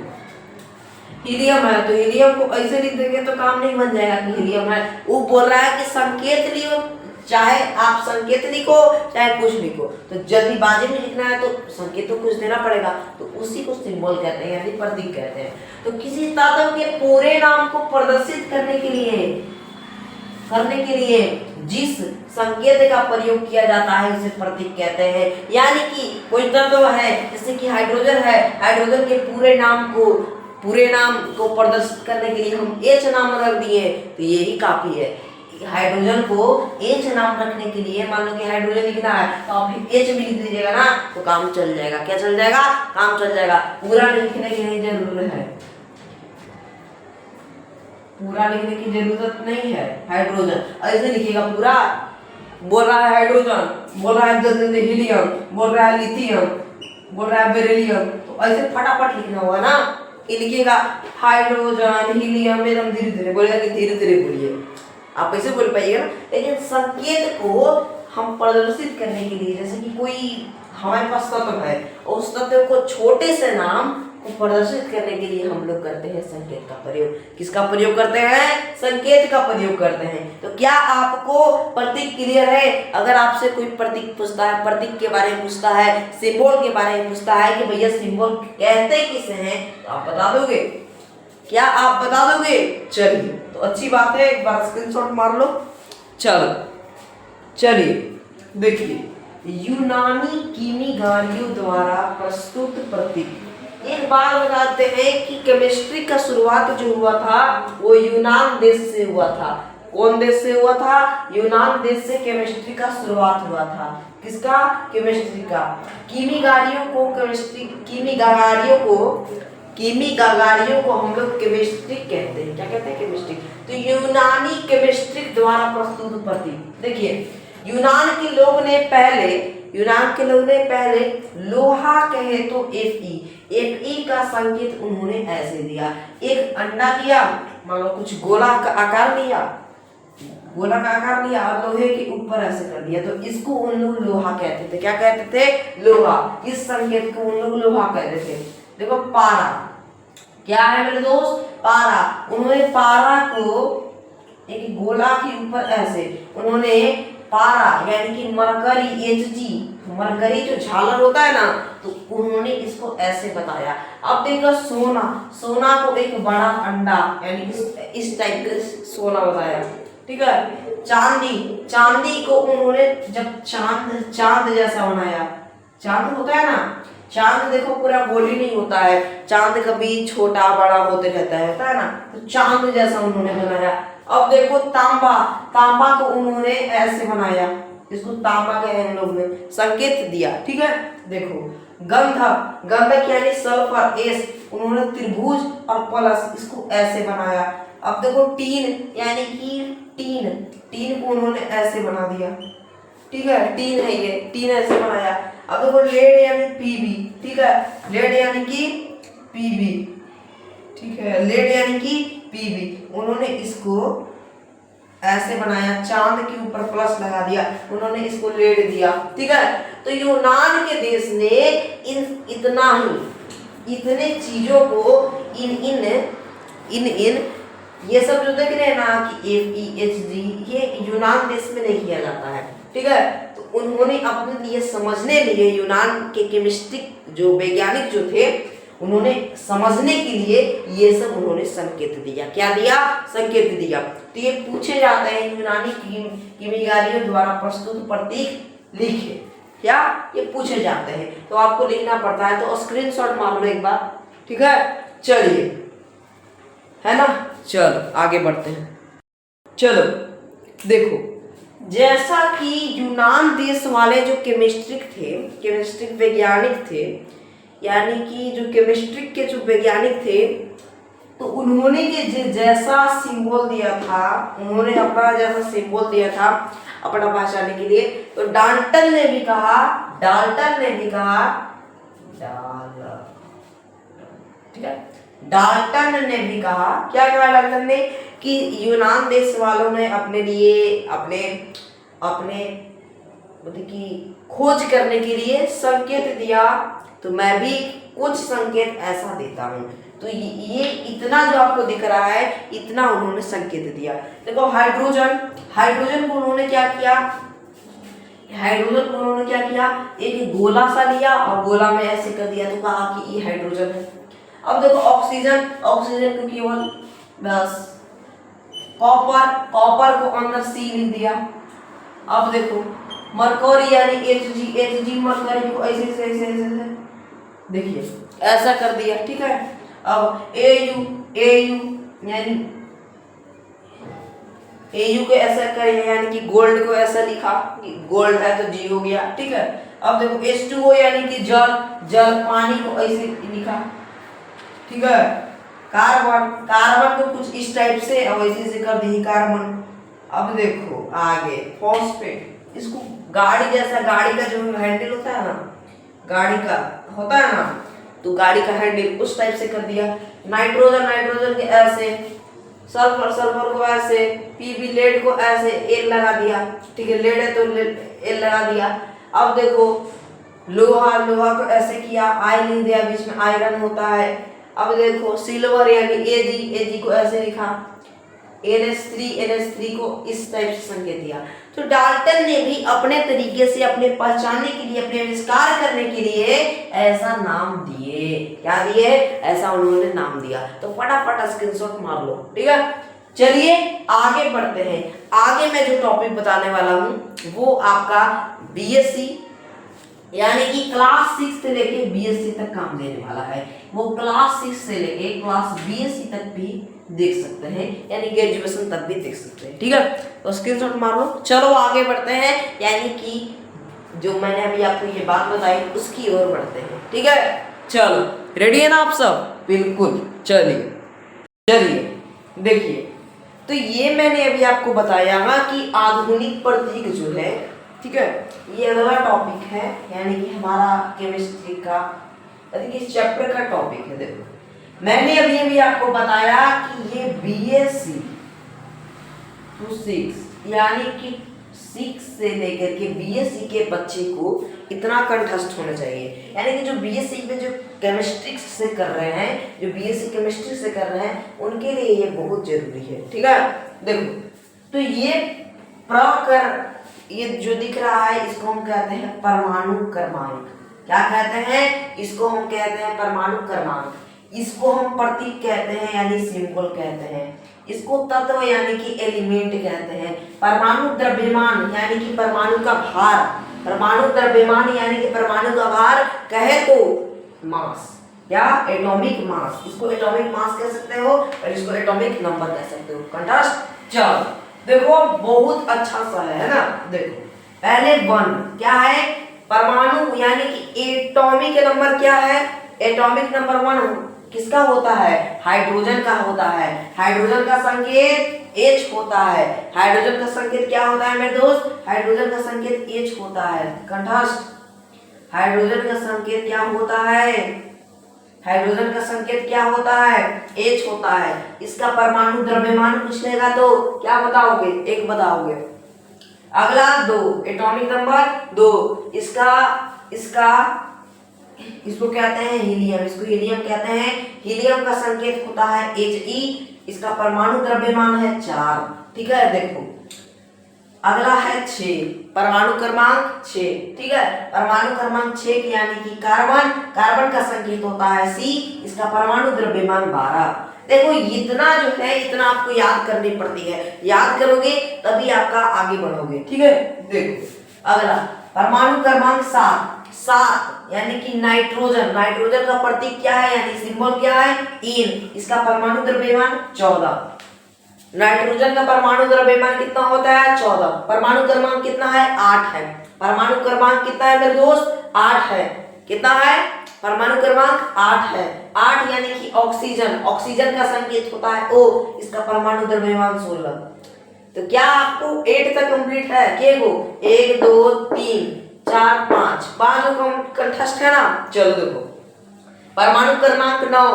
हीलियम है तो हीलियम को ऐसे लिख देंगे तो काम नहीं बन जाएगा कि हीलियम है। वो बोल रहा है कि संकेत लियो, चाहे आप संकेत लिखो चाहे कुछ लिखो, तो जल्दीबाजी में लिखना है तो संकेत तो कुछ देना पड़ेगा, तो उसी को सिंबल कहते हैं, यानी प्रतीक कहते हैं। तो किसी तत्व के पूरे नाम को प्रदर्शित करने के लिए जिस संकेत का प्रयोग किया जाता है उसे प्रतीक कहते हैं। यानी कि कोई तत्व है जैसे कि हाइड्रोजन है, हाइड्रोजन के पूरे नाम को प्रदर्शित करने के लिए हम H नाम रख दिए, तो यही काफी है। हाइड्रोजन को H नाम रखने के लिए, मान लो कि हाइड्रोजन लिखना है तो आप H भी लिख दीजिएगा ना, तो काम चल जाएगा। क्या चल जाएगा? काम चल जाएगा। पूरा लिखने की नहीं जरूरत है, पूरा लिखने की जरूरत नहीं है। हाइड्रोजन ऐसे लिखिएगा पूरा, बोल रहा है हाइड्रोजन, बोल रहा है हीलियम, बोल रहा है लिथियम, बोल रहा है बेरिलियम, तो ऐसे फटाफट लिखना होगा ना। ये लिखिएगा हाइड्रोजन, हीलियम, एकदम धीरे धीरे बोलिएगा, कि धीरे धीरे बोलिए, आप ऐसे बोल पाइएगा। लेकिन संकेत को हम प्रदर्शित करने के लिए, जैसे कि कोई हमारे पास तत्व है, उस तत्व को छोटे से नाम को प्रदर्शित करने के लिए हम लोग करते हैं संकेत का प्रयोग। किसका प्रयोग करते हैं? संकेत का प्रयोग करते हैं। तो क्या आपको प्रतीक क्लियर है? अगर आपसे कोई प्रतीक पूछता है, प्रतीक के बारे में पूछता है, सिंबल के बारे में पूछता है कि भैया सिंबल कहते किसे हैं, तो आप बता दोगे? क्या आप बता दोगे? चलिए तो अच्छी बात है, एक बार स्क्रीनशॉट मार लो। चलिए देखिए, यूनानी कीमिगारियों द्वारा प्रस्तुत प्रतीक। एक बात बताते हैं कि केमिस्ट्री का शुरुआत जो हुआ था वो यूनान देश से हुआ था। कौन देश से हुआ था? यूनान देश से केमिस्ट्री का शुरुआत हुआ था। किसका? केमिस्ट्री का। कीमिगारियों को कीमी गागारियों को हम लोग केमिस्ट्रिक कहते हैं। क्या कहते हैं? केमिस्ट्रिक। तो यूनानी केमिस्ट्रिक द्वारा प्रस्तुत प्रतीक। देखिए यूनान के लोग ने पहले लोहा कहे तो Fe का संकेत उन्होंने ऐसे दिया। एक अंडा लिया, मान लो कुछ गोला का आकार लिया और लोहे के ऊपर ऐसे कर दिया, तो इसको उन लोग लोहा कहते थे। क्या कहते थे? लोहा। इस संकेत को उन लोग लोहा कहते थे। देखो पारा क्या है मेरे दोस्त? पारा। उन्होंने पारा को एक गोला के ऊपर ऐसे उन्होंने पारा यानी कि मरकरी जो झालर होता है ना, तो उन्होंने इसको ऐसे बताया। अब देखो सोना को एक बड़ा अंडा यानी इस टाइप का सोना बताया। ठीक है। चांदी को उन्होंने जब चांद जैसा बनाया। चांद होता है ना, चांद देखो पूरा गोल ही नहीं होता है, चांद कभी छोटा बड़ा होते रहता है ना, तो चांद जैसा उन्होंने बनाया। अब देखो तांबा को उन्होंने ऐसे बनाया, इसको तांबा के हम लोग ने संकेत दिया। ठीक है। देखो गंधक यानी सल्फर एस, उन्होंने त्रिभुज और प्लस इसको ऐसे बनाया। अब देखो टीन यानी कि टीन को उन्होंने ऐसे बना दिया। ठीक है, टीन है ये, टीन ऐसे बनाया। अब देखो लेड यानी पीबी। ठीक है, लेड यानी कि पीबी। ठीक है, लेड यानी कि पीबी, उन्होंने इसको ऐसे बनाया, चांद के ऊपर प्लस लगा दिया, उन्होंने इसको लेड दिया। ठीक है। तो यूनान के देश ने इतने चीजों को इन ये सब जो देख रहे हैं ना कि FEHG, ये यूनान देश में नहीं किया जाता है। ठीक है। तो उन्होंने अपने लिए समझने लिए यूनान के केमिस्ट्रिक जो वैज्ञानिक जो थे, उन्होंने समझने के लिए ये सब उन्होंने संकेत दिया। क्या दिया? संकेत दिया। तो ये पूछे जाते हैं यूनानी कीमियागियों द्वारा प्रस्तुत प्रतीक लिखे। क्या ये पूछे जाते हैं? तो आपको लिखना पड़ता है, तो स्क्रीनशॉट मार लो एक बार। ठीक है, चलिए, है ना। चलो आगे बढ़ते हैं। चलो देखो, जैसा कि यूनान देश वाले जो केमिस्ट्रिक वैज्ञानिक थे, यानी कि जो केमिस्ट्रिक के जो वैज्ञानिक थे, तो उन्होंने ये जैसा सिंबल दिया था, उन्होंने अपना जैसा सिंबल दिया था अपना पहचानने के लिए, तो डाल्टन ने भी कहा ठीक है, डाल्टन ने भी कहा, क्या कहा डाल्टन ने? कि यूनान देश वालों ने अपने लिए अपने मतलब कि खोज करने के लिए संकेत दिया, तो मैं भी कुछ संकेत ऐसा देता हूँ। तो ये इतना जो आपको दिख रहा है, इतना उन्होंने संकेत दिया। देखो हाइड्रोजन को उन्होंने क्या किया? एक गोला सा लिया और गोला में ऐसे कर दिया, तो कहा कि ये हाइड्रोजन है। अब देखो ऑक्सीजन को केवल बस कॉपर को अंदर C लिख दिया। अब देखो मरकरी यानी Hg मरकरी को ऐसे देखिए ऐसा कर दिया। ठीक है। अब Au यानी Au को ऐसा करें, यानी कि गोल्ड को ऐसा लिखा, गोल्ड है तो G हो गया। ठीक है। अब देखो H2O यानी कि जल पानी को ऐसे लिखा। ठीक है। कार्बन को कुछ इस टाइप से अब ऐसे कर दी कार्बन। अब देखो आगे फॉस्फेट, इसको गाड़ी का जो हैंडल होता है ना, गाड़ी का होता है ना, तो गाड़ी का हैंडल उस टाइप से कर दिया। नाइट्रोजन के ऐसे, सल्फर को ऐसे, पीबी लेड को ऐसे एल लगा दिया। ठीक है, लेड है तो एल लगा दिया। अब देखो लोहा को ऐसे किया, आई लिख दिया, बीच में आयरन होता है। अब देखो सिल्वर यानी Ag को ऐसे लिखा, NH3 को इस टाइप से संकेत दिया। तो डाल्टन ने भी अपने तरीके से अपने पहचानने के लिए, अपने आविष्कार करने के लिए ऐसा नाम दिए। क्या दिए? ऐसा उन्होंने नाम दिया। तो फटाफट स्क्रीनशॉट मार लो। ठीक है, चलिए आगे बढ़ते हैं। आगे मैं जो टॉपिक बताने वाला हूँ वो आपका BSc यानी कि क्लास 6 से लेके BSc तक काम देने वाला है। वो क्लास 6 से लेके क्लास BSc तक भी देख सकते हैं, यानी ग्रेजुएशन तक भी देख सकते हैं। ठीक है, तो स्क्रीनशॉट मार लो। चलो आगे बढ़ते हैं, यानी कि जो मैंने अभी आपको ये बात बताई उसकी ओर बढ़ते हैं। ठीक है, चलो रेडी है ना आप सब? बिल्कुल। चलिए चलिए देखिए, तो ये मैंने अभी आपको बताया ना कि आधुनिक प्रतीक जो है, ठीक है, ये अगला टॉपिक है, यानी कि हमारा केमिस्ट्री का इस चैप्टर का टॉपिक है। देखो मैंने अभी अभी आपको बताया कि ये बीएससी टू 6 यानी कि 6 से लेकर के बीएससी के बच्चे को इतना कंठस्थ होना चाहिए, यानी कि जो बीएससी में जो केमिस्ट्री से कर रहे हैं, जो बीएससी केमिस्ट्री से कर रहे हैं, उनके लिए ये बहुत जरूरी है। ठीक है, देखो तो ये प्रकर, ये जो दिख रहा है इसको हम कहते हैं परमाणु क्रमांक। क्या कहते हैं? इसको हम कहते हैं परमाणु क्रमांक। इसको हम प्रतीक कहते हैं यानी सिंबल कहते हैं। इसको तत्व यानी कि एलिमेंट कहते हैं। परमाणु द्रव्यमान यानी कि परमाणु का भार, परमाणु द्रव्यमान यानी कि परमाणु का भार कहे तो मास या एटॉमिक मास, इसको एटॉमिक मास कह सकते हो और इसको एटॉमिक नंबर कह सकते हो। कंठस्थ। चलो देखो बहुत अच्छा सा है ना। देखो पहले 1 क्या है? परमाणु यानी कि एटॉमिक नंबर क्या है? एटॉमिक नंबर 1 किसका होता है? हाइड्रोजन का होता है। हाइड्रोजन का संकेत H होता है। हाइड्रोजन का संकेत क्या होता है मेरे दोस्त? हाइड्रोजन का संकेत H होता है। कंठस्थ। हाइड्रोजन का संकेत क्या होता है? हाइड्रोजन का संकेत क्या होता है? H होता है। इसका परमाणु द्रव्यमान पूछेगा तो क्या बताओगे? 1 बताओगे। अगला 2 एटॉमिक नंबर 2, इसको कहते हैं हीलियम, इसको हीलियम कहते हैं। हीलियम का संकेत होता है He, इसका परमाणु द्रव्यमान है 4। ठीक है, देखो अगला है 6, परमाणु क्रमांक 6। ठीक है, परमाणु क्रमांक 6 यानी कि कार्बन, कार्बन का संकेत होता है C, इसका परमाणु द्रव्यमान 12। देखो इतना जो है, इतना आपको याद करनी पड़ती है, याद करोगे तभी आपका आगे बढ़ोगे। ठीक है, देखो अगला परमाणु क्रमांक 7 यानी कि नाइट्रोजन। नाइट्रोजन का प्रतीक क्या है यानी सिंबल क्या है? इन, इसका परमाणु द्रव्यमान 14। नाइट्रोजन का परमाणु द्रव्यमान कितना होता है? 14। परमाणु क्रमांक कितना है? 8 है। परमाणु क्रमांक कितना है मेरे दोस्त? 8 है। कितना है? परमाणु क्रमांक 8 है। 8 यानी कि ऑक्सीजन, ऑक्सीजन का संकेत होता है O, इसका परमाणु द्रव्यमान 16। तो क्या आपको 8 तक कंप्लीट है? के गो 1 2 3 4 5 कंठस्थ है ना। चलो देखो परमाणु क्रमांक 9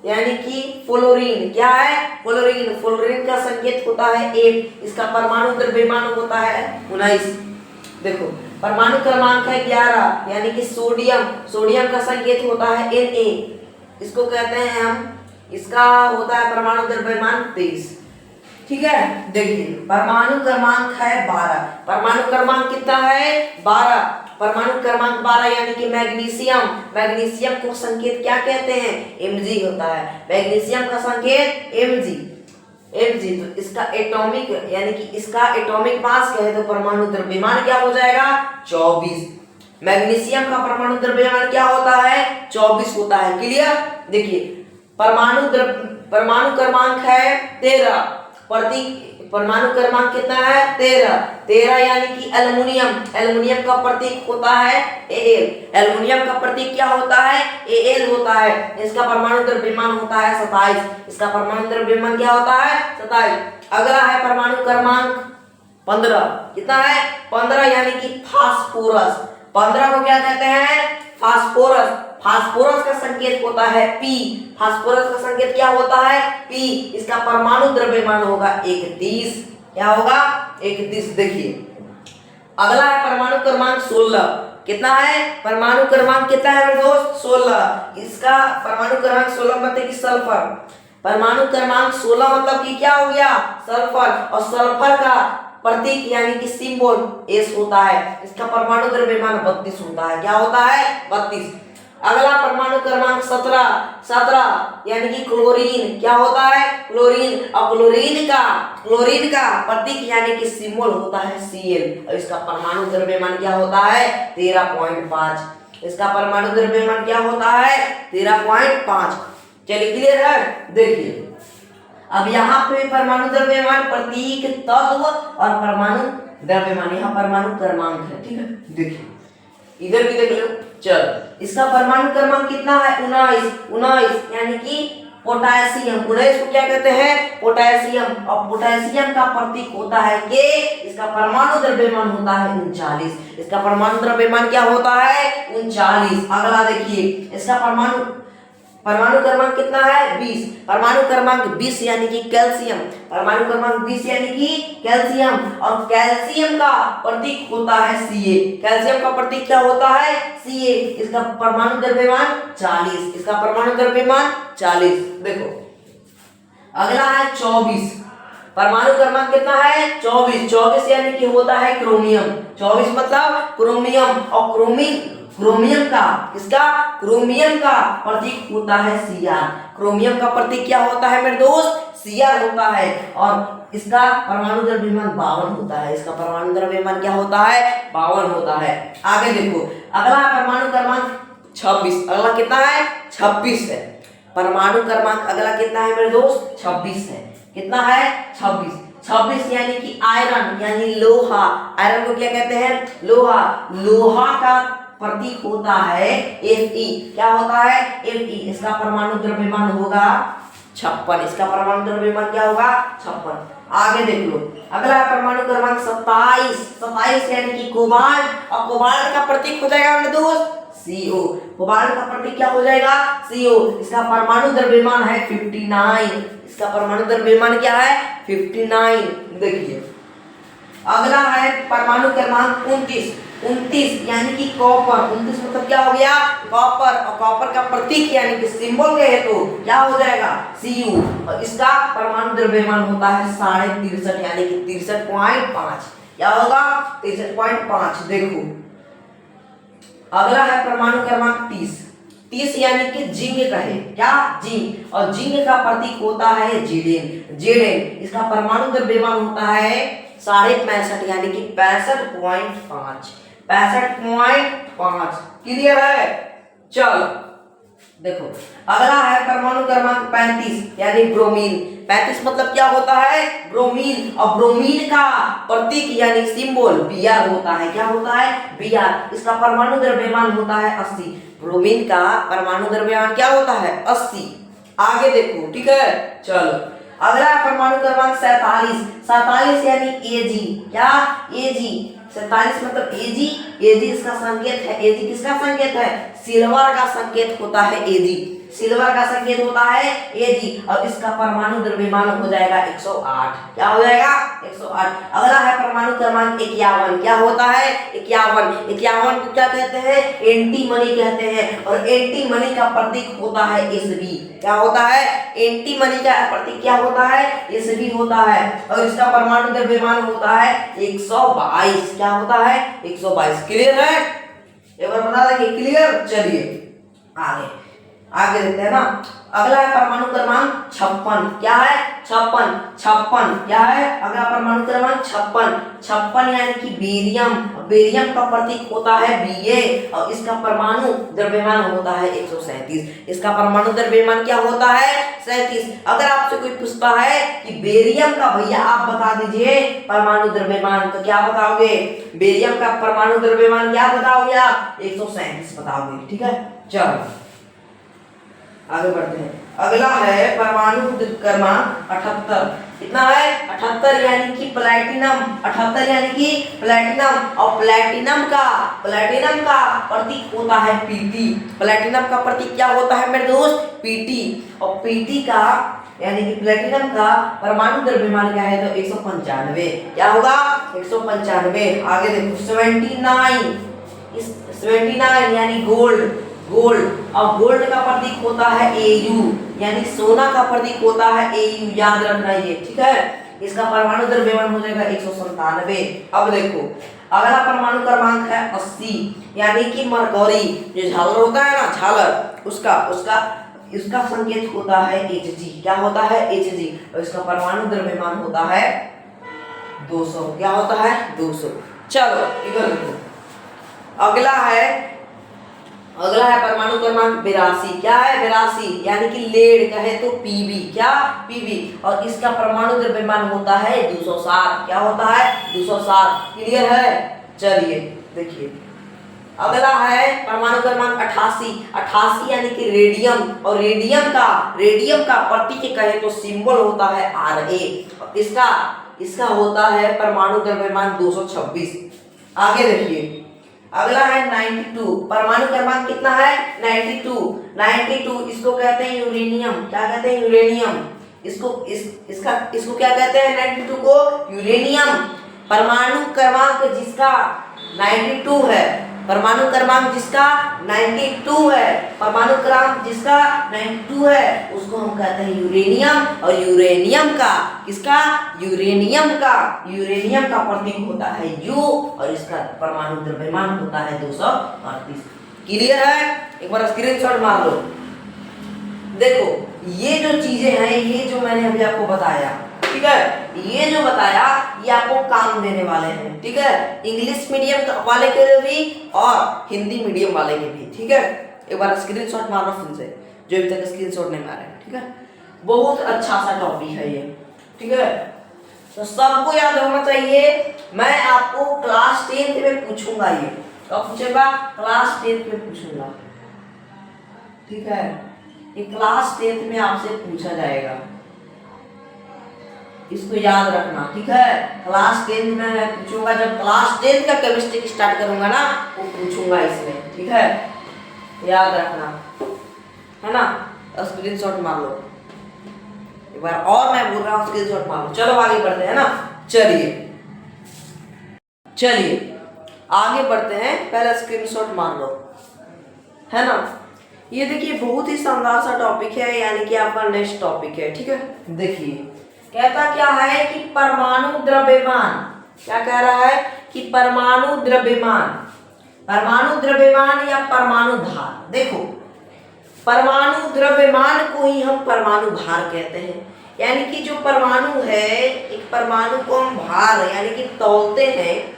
यानी कि फ्लोरीन। क्या है? फ्लोरीन, फ्लोरीन का संकेत होता है 1, इसका परमाणु द्रव्यमान होता है 19। देखो परमाणु क्रमांक है 11 यानी कि सोडियम, सोडियम का संकेत होता है Na, इसको कहते हैं हम, इसका होता है परमाणु द्रव्यमान 23। ठीक है, देखिए परमाणु क्रमांक है 12। परमाणु क्रमांक कितना है? 12। परमाणु क्रमांक 12 यानी कि मैग्नीशियम, मैग्नीशियम को संकेत क्या कहते हैं? Mg होता है। मैग्नीशियम का संकेत Mg, तो इसका एटॉमिक यानी कि इसका एटॉमिक मास कहे तो परमाणु द्रव्यमान क्या हो जाएगा? 24। मैग्नीशियम का परमाणु द्रव्यमान क्या होता है? 24 होता है। क्लियर? देखिए परमाणु क्रमांक है 13, प्रतीक परमाणु क्रमांक कितना है? 13 यानी कि एल्युमिनियम, एल्युमिनियम का प्रतीक होता है Al, एल्युमिनियम का प्रतीक क्या होता है? Al होता है। इसका परमाणु द्रव्यमान होता है 27, इसका परमाणु द्रव्यमान क्या होता है? 27। अगला है परमाणु क्रमांक 15। कितना है? 15 यानी कि फास्फोरस। 15 को क्या कहते हैं? फास्फोरस। फास्फोरस का संकेत होता है P, फास्फोरस का संकेत क्या होता है? P, इसका परमाणु द्रव्यमान होगा 31। क्या होगा? 31। देखिए अगला है परमाणु क्रमांक 16। कितना है? परमाणु क्रमांक कितना है मेरे दोस्त? 16। इसका परमाणु क्रमांक 16 मतलब कि सल्फर। परमाणु क्रमांक 16 मतलब कि क्या हो गया? सल्फर। और सल्फर का प्रतीक यानी कि सिंबल S होता है। इसका परमाणु द्रव्यमान 32 होता है। क्या होता है? 32। अगला परमाणु क्रमांक 17 यानी कि क्लोरीन। क्या होता है? क्लोरीन। और क्लोरीन का प्रतीक यानी कि सिंबल होता है Cl, और इसका परमाणु द्रव्यमान क्या होता है? 13.5। इसका परमाणु द्रव्यमान क्या होता है? 13.5। चलिए क्लियर है? देखिए अब यहाँ पे परमाणु द्रव्यमान, प्रतीक, तत्व और परमाणु द्रव्यमान, यहाँ परमाणु क्रमांक है। ठीक है, देखिए इधर भी देख लो। चलो इसका परमाणु क्रमांक कितना है? 19। 19 यानी कि पोटेशियम। 19 को क्या कहते हैं? पोटेशियम। और पोटेशियम का प्रतीक होता है के। इसका परमाणु द्रव्यमान होता है 39। इसका परमाणु द्रव्यमान क्या होता है? 39। अगला देखिए, इसका परमाणु क्रमांक कितना है? 20। परमाणु क्रमांक 20 यानी कि कैल्शियम। परमाणु क्रमांक 20 यानी कि कैल्शियम। और कैल्शियम का प्रतीक होता है Ca। कैल्शियम का प्रतीक क्या होता है? Ca। इसका परमाणु द्रव्यमान 40। इसका परमाणु द्रव्यमान 40। देखो अगला है 24। परमाणु क्रमांक कितना है? 24। 24 यानी कि होता है क्रोमियम। 24 मतलब क्रोमियम। और क्रोमियम का प्रतीक होता है Cr। क्रोमियम का प्रतीक क्या होता है मेरे दोस्त? Cr होता है। और इसका परमाणु द्रव्यमान 52 होता है। इसका परमाणु द्रव्यमान क्या होता है? 52 होता है। आगे देखो, अगला परमाणु क्रमांक 26। अगला कितना है? 26 है। परमाणु क्रमांक अगला कितना है मेरे दोस्त? 26 है। कितना है? 26। 26 यानी कि आयरन यानी लोहा। आयरन को क्या कहते हैं? लोहा। लोहा का प्रतीक होता है Fe। क्या होता है? Fe। इसका परमाणु द्रव्यमान होगा 56। इसका परमाणु द्रव्यमान क्या होगा? 56। आगे देख लो, अगला परमाणु क्रमांक 27। 27 यानी कि कोबाल्ट। और कोबाल्ट का प्रतीक हो जाएगा मेरे दोस्त CO। कोबाल्ट का प्रतीक क्या हो जाएगा? CO। इसका परमाणु द्रव्यमान है 59। इसका परमाणु द्रव्यमान क्या है? 59। देखिए अगला है परमाणु क्रमांक 29। 29 यानी कि कॉपर। 29 मतलब क्या हो गया? कॉपर। और कॉपर का प्रतीक यानी कि सिंबल कहे तो क्या हो जाएगा? Cu। और इसका परमाणु द्रव्यमान होता है 63.5 यानी कि 63.5। क्या होगा? 63.5। देखो अगला है परमाणु क्रमांक 30। 30 यानी कि जिंक कहे। क्या? जिंक। और जिंक का प्रतीक होता है Zn। Zn। इसका परमाणु द्रव्यमान होता है 65.5 यानी कि 65.5। 65.5। क्लियर है? चलो देखो अगला है परमाणु क्रमांक 35 यानी ब्रोमीन। 35 मतलब क्या होता है? ब्रोमीन। और ब्रोमीन का प्रतीक यानी सिंबल Br होता है। क्या होता है? Br। इसका परमाणु द्रव्यमान होता है 80। ब्रोमीन का परमाणु द्रव्यमान क्या होता है? 80। आगे देखो, ठीक है? चलो अगला परमाणु क्रमांक 47। 47 यानी Ag। क्या? Ag। 47 मतलब Ag। Ag इसका संकेत है। Ag किसका संकेत है? सिल्वर का संकेत होता है Ag। सिल्वर का संकेत होता है Ag। और इसका परमाणु द्रव्यमान हो जाएगा 108। क्या हो जाएगा? 108। अगला है परमाणु क्रमांक 51। क्या होता है? 51। 51 को क्या कहते हैं? एंटीमनी कहते हैं। और एंटीमनी का प्रतीक होता है Sb। क्या होता है? एंटीमनी का प्रतीक क्या होता है? Sb होता है। और इसका परमाणु द्रव्यमान होता है 122। क्या होता है? 122। क्लियर है? एक बार बता देंगे। क्लियर? चलिए आगे देखते हैं ना। अगला है परमाणु क्रमांक 56। क्या है? 56। क्या है? अगला परमाणु क्रमांक 56। 56 यानी कि बेरियम। बेरियम का प्रतीक होता है Ba। और इसका परमाणु द्रव्यमान होता है 137। इसका परमाणु द्रव्यमान क्या होता है? 37। अगर आपसे कोई पूछता है कि बेरियम का भैया आप बता दीजिए परमाणु द्रव्यमान, तो क्या बताओगे? बेरियम का परमाणु द्रव्यमान क्या बताओगे आप? 137 बताओगे। ठीक है? चलो आगे बढ़ते हैं। अगला है परमाणु क्रमांक 78। कितना है? 78 यानी कि प्लैटिनम। 78 यानी कि प्लैटिनम। और प्लैटिनम का प्रतीक होता है Pt। प्लैटिनम का प्रतीक क्या होता है मेरे दोस्त? Pt। और Pt का यानी कि प्लैटिनम का परमाणु द्रव्यमान क्या है? तो 195। क्या होगा? 195। आगे देखो 79। 79 यानी गोल्ड। और गोल्ड का प्रतीक होता है Au यानी सोना का प्रतीक होता है Au। याद रखना ये, ठीक है? इसका परमाणु द्रव्यमान हो जाएगा 197। अब देखो अगला परमाणु क्रमांक है 80 यानी कि मरकरी। जो झालर होता है ना, झालर, इसका संकेत होता है Hg। क्या होता है? Hg। और इसका परमाणु द्रव्यमान होता है 200। क्या होता है? 200। चलो इधर देखो अगला है परमाणु क्रमांक 82। क्या है? 82 यानी कि लेड कहे तो Pb। क्या? Pb। और इसका परमाणु द्रव्यमान होता है 207। क्या होता है? 207। क्लियर है? चलिए देखिए अगला है परमाणु क्रमांक 88। 88 यानी कि रेडियम, और रेडियम का प्रतीक कहे तो सिंबल होता है Ra। इसका होता है परमाणु द्रव्यमान 226। आगे देखिए, अगला है 92। परमाणु क्रमांक कितना है? 92। इसको कहते हैं यूरेनियम। क्या कहते हैं? यूरेनियम। इसको क्या कहते हैं? 92 को यूरेनियम। परमाणु क्रमांक जिसका 92 है, परमाणु क्रमांक जिसका 92 है, परमाणु क्रमांक जिसका 92 है, उसको हम कहते हैं यूरेनियम। और यूरेनियम का किसका? यूरेनियम का प्रतीक होता है U, और इसका परमाणु द्रव्यमान होता है 238। क्लियर है? एक बार स्क्रीनशॉट मार लो। देखो ये जो चीजें हैं, ये जो मैंने अभी आपको बताया, ठीक है, ये जो बताया ये आपको काम देने वाले हैं, ठीक है, इंग्लिश मीडियम वाले के लिए भी और हिंदी मीडियम वाले के भी, ठीक है। एक बार स्क्रीनशॉट मारो फिर से, जो अभी तक स्क्रीनशॉट नहीं मारे, ठीक है। बहुत अच्छा सा टॉपिक है ये, ठीक है, तो सबको याद होना चाहिए। मैं आपको क्लास 10th में पूछूंगा, ये कब पूछेगा? क्लास 10th में पूछूंगा, ठीक है, ये क्लास 10th में आपसे पूछा जाएगा, इसको याद रखना, ठीक है। क्लास 10th में मैं पूछूंगा, जब क्लास 10th का केमिस्ट्री स्टार्ट करूंगा ना, वो पूछूंगा इसमें, ठीक है, याद रखना, है ना। स्क्रीनशॉट मार लो एक बार, और मैं बोल रहा हूँ स्क्रीनशॉट मार लो। चलो आगे बढ़ते हैं ना, चलिए आगे बढ़ते हैं, पहले स्क्रीनशॉट मार लो, है ना। ये देखिए बहुत ही शानदार सा टॉपिक है, यानी कि आपका नेक्स्ट टॉपिक है, ठीक है। देखिए कहता क्या है कि परमाणु द्रव्यमान, क्या कह रहा है कि परमाणु द्रव्यमान या परमाणु भार। देखो परमाणु द्रव्यमान को ही हम परमाणु भार कहते हैं, यानी कि जो परमाणु है, एक परमाणु को हम भार यानी कि तौलते हैं,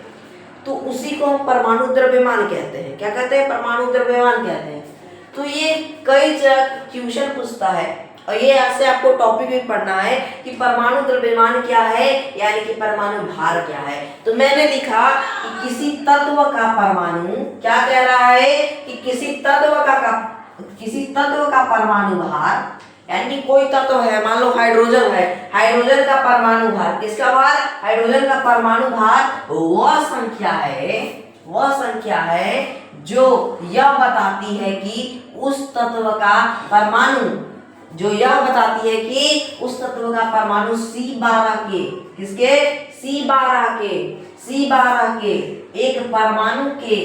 तो उसी को हम परमाणु द्रव्यमान कहते हैं। क्या कहते हैं? परमाणु द्रव्यमान कहते हैं। तो ये कई जगह ट्यूशन पूछता है, और ये ऐसे आपको टॉपिक भी पढ़ना है कि परमाणु द्रव्यमान क्या है, यानी कि परमाणु भार क्या है। तो मैंने लिखा कि किसी तत्व का परमाणु, क्या कह रहा है कि किसी तत्व का परमाणु भार, यानी कि कोई तत्व है, मान लो हाइड्रोजन है, हाइड्रोजन का परमाणु भार, किसका भार? हाइड्रोजन का परमाणु भार वह संख्या है जो यह बताती है कि उस तत्व का परमाणु, C12 के, किसके? C12 के एक परमाणु के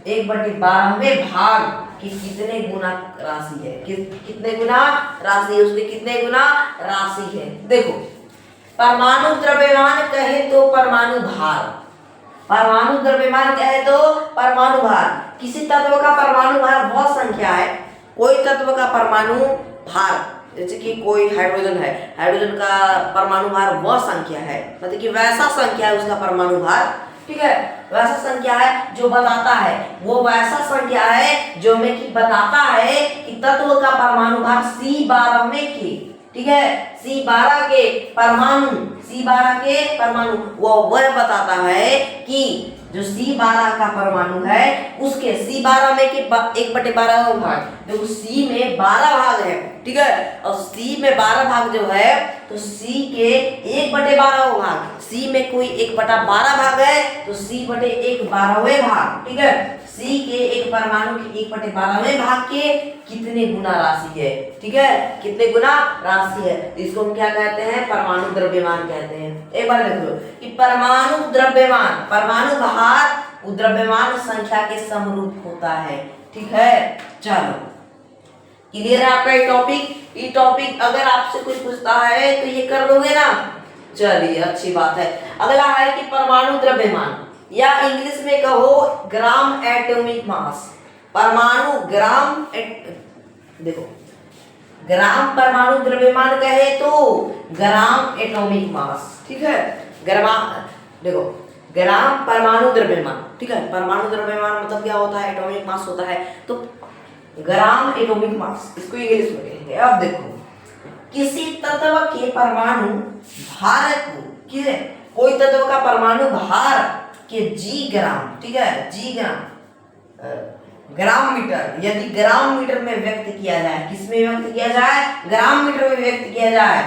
1/12वें भाग की कितने गुना राशि है, कितने गुना राशि है, उसके कितने गुना राशि है। देखो परमाणु द्रव्यमान कहे तो परमाणु भार, किसी तत्व का परमाणु भार वह संख्या है, कोई तत्व का परमाणु भार, जैसे कि कोई हाइड्रोजन है, हाइड्रोजन का परमाणु भार वह संख्या है, मतलब कि वैसा संख्या है उसका परमाणु भार, ठीक है, वैसा संख्या है जो बताता है, वो वैसा संख्या है जो में कि बताता है कि तत्व का परमाणु भार C12 के, ठीक है, C12 के परमाणु वह बताता है कि जो C12 का परमाणु है उसके C12 में के 1/12 भाग, देखो C में 12 भाग है, ठीक है, और C में 12 भाग जो है, तो C के 1/12 भाग, C में कोई 1/12 भाग है, तो C/1/12वें भाग, ठीक है, C के एक परमाणु के 1/12वें भाग के कितने गुना राशि है, ठीक है, कितने गुना राशि है, इसको हम क्या कहते हैं? परमाणु द्रव्यमान कहते हैं। एक बार देख लो कि परमाणु भार द्रव्यमान संख्या के समरूप होता है, ठीक है। चलो क्लियर है आपका ये टॉपिक अगर आपसे कुछ पूछता है तो ये कर लोगे ना, चलिए अच्छी बात है। अगला है कि परमाणु द्रव्यमान, या इंग्लिश में कहो ग्राम एटॉमिक मास, देखो ग्राम परमाणु द्रव्यमान कहे तो ग्राम एटॉमिक मास, ठीक है, देखो ग्राम परमाणु द्रव्यमान, ठीक है, परमाणु द्रव्यमान मतलब क्या होता है? एटॉमिक मास होता है, तो ग्राम एटॉमिक मास इसको इंग्लिश में कहेंगे। अब देखो किसी तत्व के परमाणु भार को, कोई तत्व का परमाणु भार के G ग्राम, ठीक है, G ग्राम ग्राम मीटर, यदि ग्राम मीटर में व्यक्त किया जाए, किसमें व्यक्त किया जाए, ग्राम मीटर में व्यक्त किया जाए,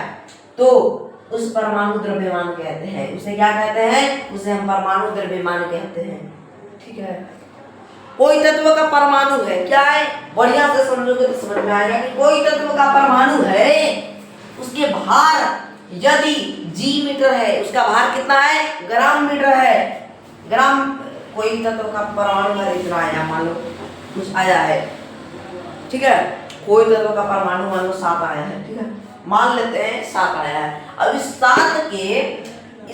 तो उस परमाणु द्रव्यमान कहते हैं। उसे क्या कहते हैं, उसे हम परमाणु द्रव्यमान कहते हैं। ठीक है, कोई तत्व का परमाणु है, क्या है, बढ़िया से समझोगे तो समझ में आएगा कि कोई तत्व का परमाणु है, उसके भार यदि जी मीटर है, उसका भार कितना है, ग्राम मीटर है। ग्राम, कोई तत्व का परमाणु भार इतना आया, मान लो कुछ आया है, ठीक है, कोई तत्व का परमाणु मान लो 7 आया है, ठीक है, मान लेते हैं 7 आया है। अब इस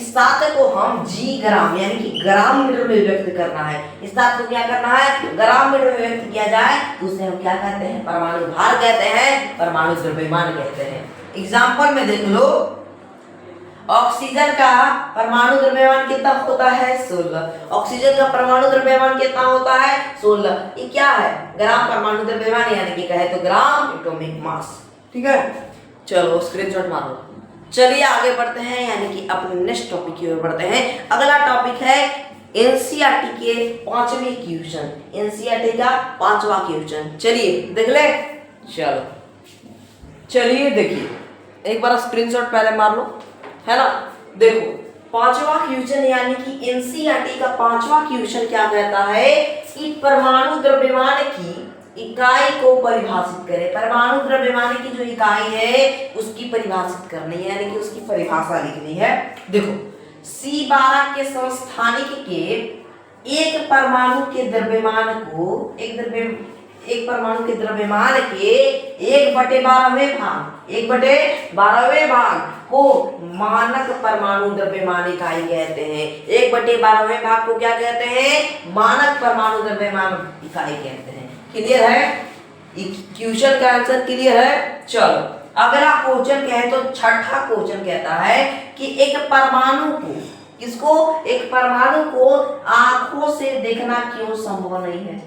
7 को हम जी ग्राम यानी कि ग्राम मीटर में व्यक्त करना है। इस 7 को क्या करना है, ग्राम मीटर में व्यक्त किया जाए तो उसे हम क्या कहते हैं, परमाणु भार कहते हैं, परमाणु द्रव्यमान कहते हैं। एग्जाम्पल में देख लो, ऑक्सीजन का परमाणु द्रव्यमान कितना होता है, 16। ऑक्सीजन का परमाणु द्रव्यमान कितना होता है, 16। ये क्या है, ग्राम परमाणु द्रव्यमान यानी कि कहे तो ग्राम एटॉमिक मास। ठीक है, चलो स्क्रीनशॉट मारो। चलिए आगे बढ़ते हैं, यानी कि अपने नेक्स्ट टॉपिक की ओर बढ़ते हैं। अगला टॉपिक है एनसीईआरटी के 5वें क्वेश्चन, एनसीईआरटी का 5वां क्वेश्चन। चलिए देख ले, चलो चलिए देखिए, एक बार स्क्रीनशॉट पहले मार लो, है ना। देखो 5वां क्वेश्चन यानी कि एनसीईआरटी का 5वां क्वेश्चन क्या कहता है कि परमाणु द्रव्यमान की इकाई को परिभाषित करें। परमाणु द्रव्यमान की जो इकाई है उसकी परिभाषित करनी है, यानी कि उसकी परिभाषा लिखनी है। देखो C12 के समस्थानिक के एक परमाणु के द्रव्यमान को एक परमाणु के द्रव्यमान के 1/12वें भाग 1/12वें भाग को मानक परमाणु द्रव्यमान इकाई कहते हैं। 1/12वें भाग को क्या कहते हैं, मानक परमाणु द्रव्यमान इकाई कहते हैं। क्लियर है, क्वेश्चन का आंसर क्लियर है। चलो अगला क्वेश्चन कहे तो छठा क्वेश्चन कहता है कि एक परमाणु को, किसको, एक परमाणु को आंखों से देखना क्यों संभव नहीं है।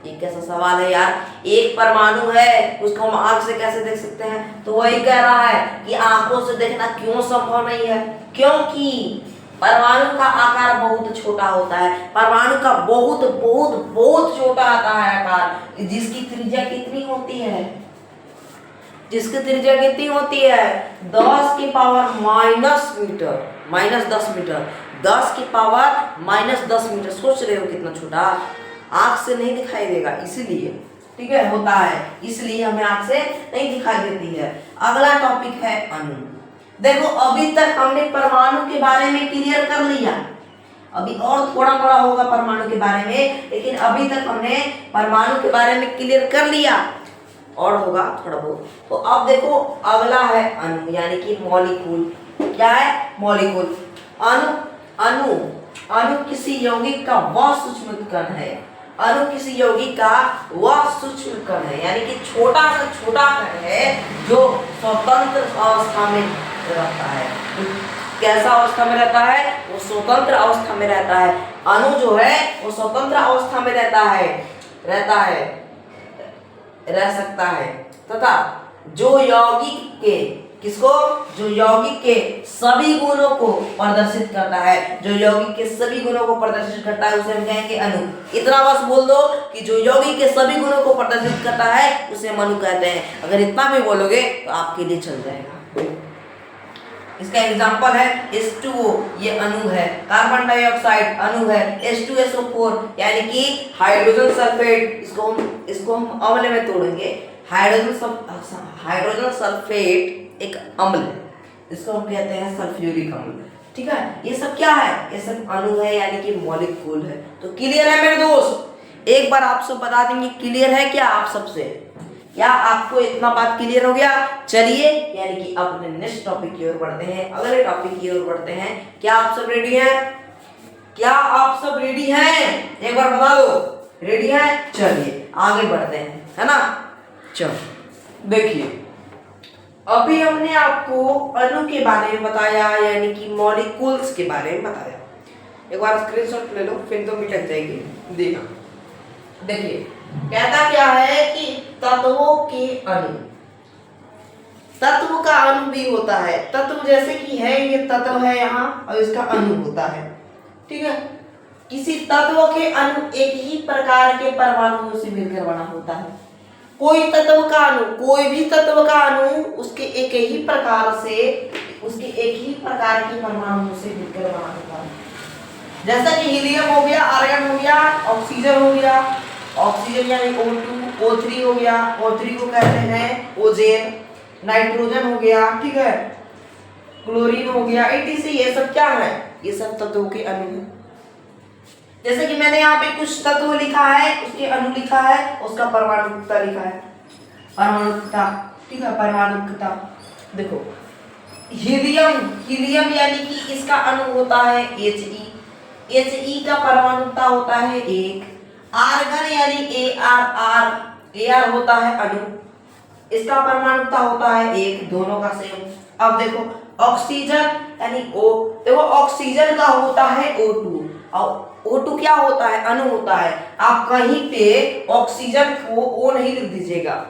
ये कैसा सवाल है यार, एक परमाणु है उसको हम आंख से कैसे देख सकते हैं, तो वही कह रहा है कि आंखों से देखना क्यों संभव नहीं है, क्योंकि परमाणु का आकार बहुत छोटा होता है। परमाणु का बहुत बहुत बहुत छोटा आता है आकार, जिसकी त्रिज्या कितनी होती है, जिसकी त्रिज्या कितनी होती है 10 की पावर माइनस मीटर, -10 मीटर, 10 की पावर -10 मीटर। सोच रहे हो कितना छोटा, आंख से नहीं दिखाई देगा इसीलिए, ठीक है, होता है इसलिए हमें आंख से नहीं दिखाई देती है। अगला टॉपिक है अणु। देखो अभी तक हमने परमाणु के बारे में क्लियर कर लिया, अभी और थोड़ा थोड़ा होगा परमाणु के बारे में, लेकिन अभी तक हमने परमाणु के बारे में क्लियर कर लिया, और होगा थोड़ा बहुत। तो अब देखो अगला है अणु, यानी कि मॉलिक्यूल। क्या है, मॉलिक्यूल। अणु किसी यौगिक का वह सूक्ष्म कण है, अणु किसी यौगिक का वह सूक्ष्म कण है, यानी कि छोटा से छोटा कण है जो स्वतंत्र अवस्था में रहता है। कैसा अवस्था में रहता है, वो स्वतंत्र अवस्था में रहता है। अणु जो है वो स्वतंत्र अवस्था में रह सकता है तथा जो यौगिक के, किसको, जो यौगिक के सभी गुणों को प्रदर्शित करता है, जो यौगिक के सभी गुणों को प्रदर्शित करता है उसे हम कहेंगे अणु। इतना बस बोल दो कि जो यौगिक के सभी गुणों को प्रदर्शित करता है उसे हम अणु कहते हैं। अगर इतना भी बोलोगे तो आपके लिए चल जाएगा। इसका एग्जांपल है H2O, ये अणु है। कार्बन डाइऑक्साइड अणु है। H2SO4 यानी कि हाइड्रोजन सल्फेट, इसको हम अम्ल में तोड़ेंगे। हाइड्रोजन सल्फेट एक अम्ल है, इसको हम कहते हैं सल्फ्यूरिक अम्ल। ठीक है, ये सब क्या है, ये सब अणु है, यानी कि मॉलिक्यूल है। तो क्लियर है मेरे दोस्त, एक बार आप सब बता देंगे क्लियर है क्या आप सबसे, क्या आपको इतना बात क्लियर हो गया। चलिए यानी कि अपने नेक्स्ट टॉपिक की ओर बढ़ते हैं, अगले टॉपिक की ओर बढ़ते हैं। क्या आप सब रेडी हैं, क्या आप सब रेडी हैं, एक बार बता दो रेडी हैं। चलिए आगे बढ़ते हैं, है ना। चलो देखिए, अभी हमने आपको अणु के बारे में बताया, यानी कि मॉलिक्यूल्स के बारे में बताया। एक बार स्क्रीनशॉट ले लो, फिर तो मिटक जाएगी। देखिए कहता क्या है कि तत्वों के अणु, तत्व का अणु भी होता है। तत्व जैसे कि है, ये तत्व है यहाँ और इसका अणु होता है। ठीक है, किसी तत्व के अणु एक ही प्रकार के परमाणुओं से मिलकर बना होता है। कोई तत्व का अणु, कोई भी तत्व का अणु उसके एक ही प्रकार के परमाणुओं से मिलकर बना होता है। जैसा कि हीलियम हो गया, आर्गन हो गया, ऑक्सीजन हो गया, ऑक्सीजन यानी O2, O3 हो गया, O3 को कहते हैं ओजेन, नाइट्रोजन हो गया, ठीक है, क्लोरीन हो गया, etc। ये सब क्या है? ये सब तत्वों के अणु हैं। जैसे कि मैंने यहाँ पे कुछ तत्व लिखा है, उसके अणु लिखा है, उसका परमाणुकता लिखा है, परमाणुकता, ठीक है, परमाणुकता। देखो हीलियम यानी कि इसका अणु होता है He का परमाणुकता होता है 1। आर्गन यानी Ar होता है अणु, इसका परमाणुकता होता है 1, दोनों का सेम। अब देखो ऑक्सीजन यानी O, देखो ऑक्सीजन का होता है O2, और O2 क्या होता है? अणु होता है। आप कहीं पे ऑक्सीजन को O नहीं लिख दीजिएगा,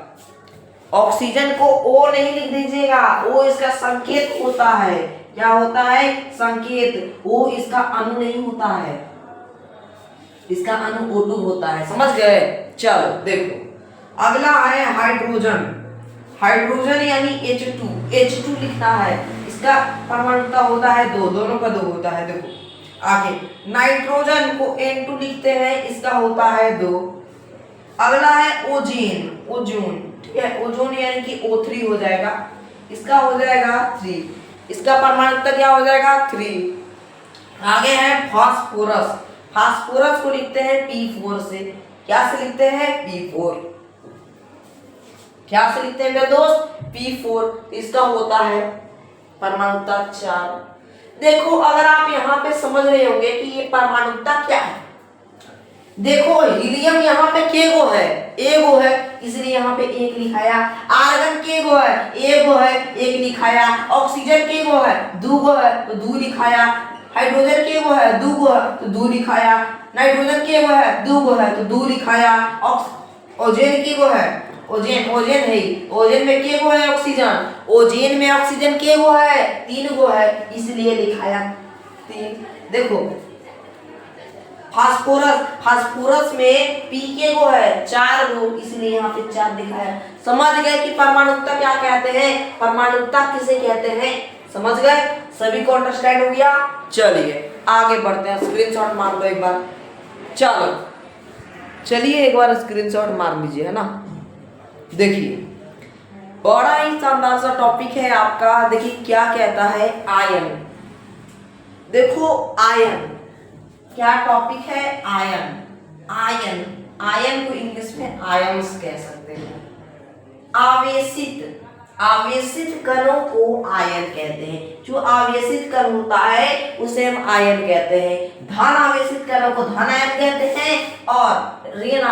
ऑक्सीजन को O नहीं लिख दीजिएगा, O इसका संकेत होता है। क्या होता है? संकेत। O इसका अणु नहीं होता है, इसका अणु O2 होता है। समझ गए? चलो देखो अगला है हाइड्रोजन। हाइड्रोजन यानी H2 लिखना है, इसका परमाणुकता होता है 2, दोनों का 2 होता है। देखो आगे नाइट्रोजन को N2 लिखते हैं, इसका होता है 2। अगला है ओजोन, ठीक है, ओजोन यानी कि O3 हो जाएगा, इसका हो जाएगा 3, इसका परमाणुकता क्या हो जाएगा? 3। आगे है फास्फोरस। फास्फोरस को लिखते हैं P4 से। क्या से लिखते हैं? P4। क्या से लिखते हैं मेरे दोस्त? P4। इसका होता है परमाणुकता 4। देखो अगर आप यहाँ पे समझ रहे होंगे कि ये परमाणुकता क्या है, देखो हीलियम यहाँ पे के गो है? एगो है, इसलिए यहाँ पे 1 लिखाया। आर्गन के गो है? एगो है, 1 लिखाया। ऑक्सीजन के गो है? 2 गो है, तो 2 लिखाया। हाइड्रोजन के गो है? 2 गो है, तो 2 लिखाया। नाइट्रोजन के गो है? 2 गो है, तो 2 लिखाया। ओजोन के गो है? ओजोन है, ओजोन में के गो है? ऑक्सीजन, ओजोन में ऑक्सीजन के गो है? 3 गो है, इसलिए लिखाया 3। देखो फास्फोरस में P के गो है? 4 गो, इसलिए यहाँ पे 4 दिखाया। समझ गए कि परमाणुकता क्या कहते हैं, परमाणुकता किसे कहते हैं? समझ गए? सभी को अंडरस्टैंड हो गया? चलिए आगे बढ़ते हैं। स्क्रीनशॉट मार लो एक बार। चलिए एक बार स्क्रीनशॉट मार लीजिए, है ना। देखिए बड़ा ही शानदार सा टॉपिक है आपका। देखिए क्या कहता है? आयन। देखो आयन क्या टॉपिक है? आयन को इंग्लिश में आयन्स कह सकते हैं। आवेशित कणों को आयन कहते हैं। जो आवेशित कण होता है उसे हम आयन कहते हैं। धन आवेशित कणों को धन आयन कहते हैं, और ऋण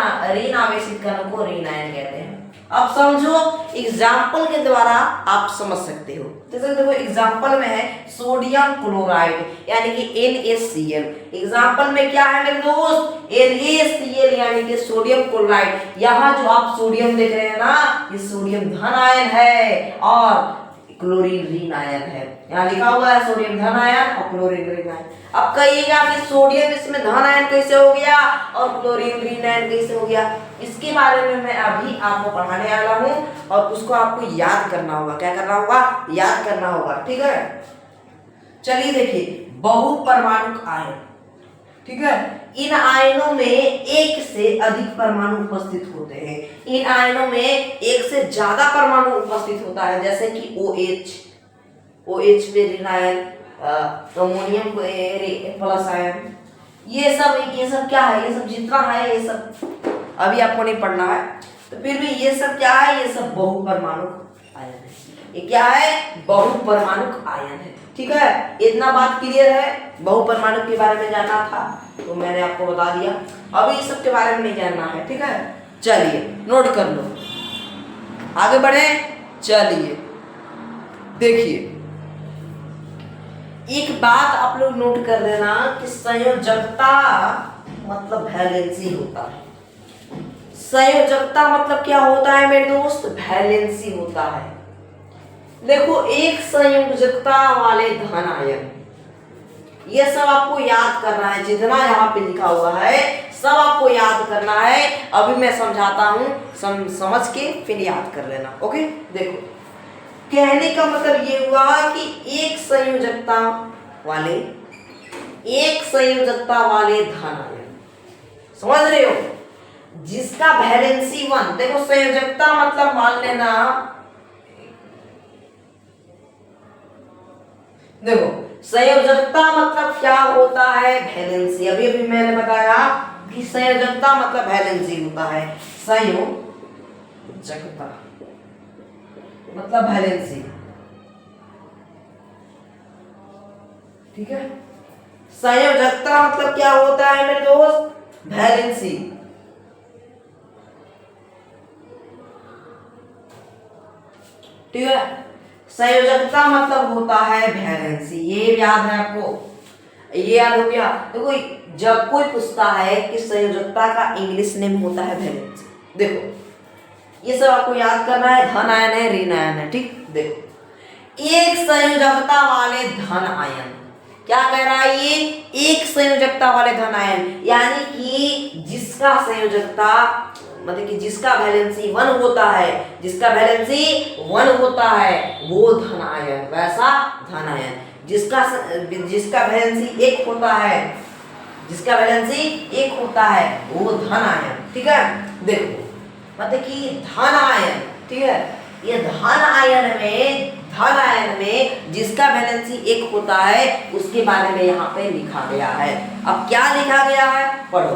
आवेशित कणों को ऋण आयन कहते हैं। अब समझो, एग्जाम्पल के द्वारा आप समझ सकते हो। जैसे देखो एग्जाम्पल में है सोडियम क्लोराइड यानी कि NaCl। एग्जाम्पल में क्या है मेरे दोस्त? NaCl यानी कि सोडियम क्लोराइड। यहाँ जो आप सोडियम देख रहे हैं ना, ये सोडियम धन आयन है और क्लोरीन ऋण आयन है। यहाँ लिखा हुआ है सोडियम धन आयन और क्लोरीन ऋण आयन। अब कहिएगा कि सोडियम इसमें धन आयन कैसे हो गया और क्लोरीन ऋण आयन कैसे हो गया? इसके बारे में मैं अभी आपको पढ़ाने वाला हूँ, और उसको आपको याद करना होगा। क्या करना होगा? याद करना होगा, ठीक है। चलिए देखिए बहुपरमाणुक आयन, ठीक है। इन आयनों में एक से अधिक परमाणु उपस्थित होते हैं। इन आयनों में एक से ज्यादा परमाणु उपस्थित होता है, जैसे कि OH पे ऋण आयन, अमोनियम प्लस आयन। ये सब क्या है? ये सब जितना है ये सब अभी आपको नहीं पढ़ना है, तो फिर भी ये सब क्या है? ये सब बहुपरमाणुक आयन है। ये क्या है? बहुपरमाणुक आयन है, ठीक है। इतना बात क्लियर है? बहुपरमाणु के बारे में जानना था तो मैंने आपको बता दिया। अभी इस सब के बारे में नहीं जानना है, ठीक है। चलिए नोट कर लो, आगे बढ़े। चलिए देखिए एक बात आप लोग नोट कर देना कि संयोजकता मतलब वैलेंसी होता है। संयोजकता मतलब क्या होता है मेरे दोस्त? वैलेंसी होता है। देखो एक संयोजकता वाले धन आयन ये सब आपको याद करना है, जितना यहाँ पे लिखा हुआ है सब आपको याद करना है। अभी मैं समझाता हूँ, समझ के फिर याद कर लेना। ओके, देखो कहने का मतलब ये हुआ कि एक संयोजकता वाले धन आयन, समझ रहे हो, जिसका वैलेंसी 1, देखो संयोजकता मतलब मान लेना, देखो संयोजकता मतलब क्या होता है, वैलेंसी। अभी अभी मैंने बताया कि संयोजकता मतलब वैलेंसी होता है, संयोजकता मतलब वैलेंसी, ठीक है। संयोजकता मतलब क्या होता है मेरे दोस्त, वैलेंसी। ठीक है, संयोजकता मतलब होता है वैलेंसी, ये याद है आपको, ये याद हो गया। देखो जब कोई पूछता है कि संयोजकता का इंग्लिश नेम होता है वैलेंसी, देखो ये सब आपको याद करना है, धन आयन है, ऋण आयन है, ठीक। देखो एक संयोजकता वाले धन आयन, क्या कह रहा है ये, एक संयोजकता वाले धन आयन, यानी कि जिसका संयोजकता मतलब कि जिसका वैलेंसी 1 होता है, जिसका वैलेंसी 1 होता है वो धन आयन, वैसा धन आयन। जिसका वैलेंसी 1 होता है, जिसका वैलेंसी 1 होता है वो धन आयन, ठीक है। देखो मतलब कि धन आयन, ठीक है, ये धन आयन में जिसका वैलेंसी 1 होता है उसके बारे में यहाँ पे लिखा गया है। अब क्या लिखा गया है पढ़ो,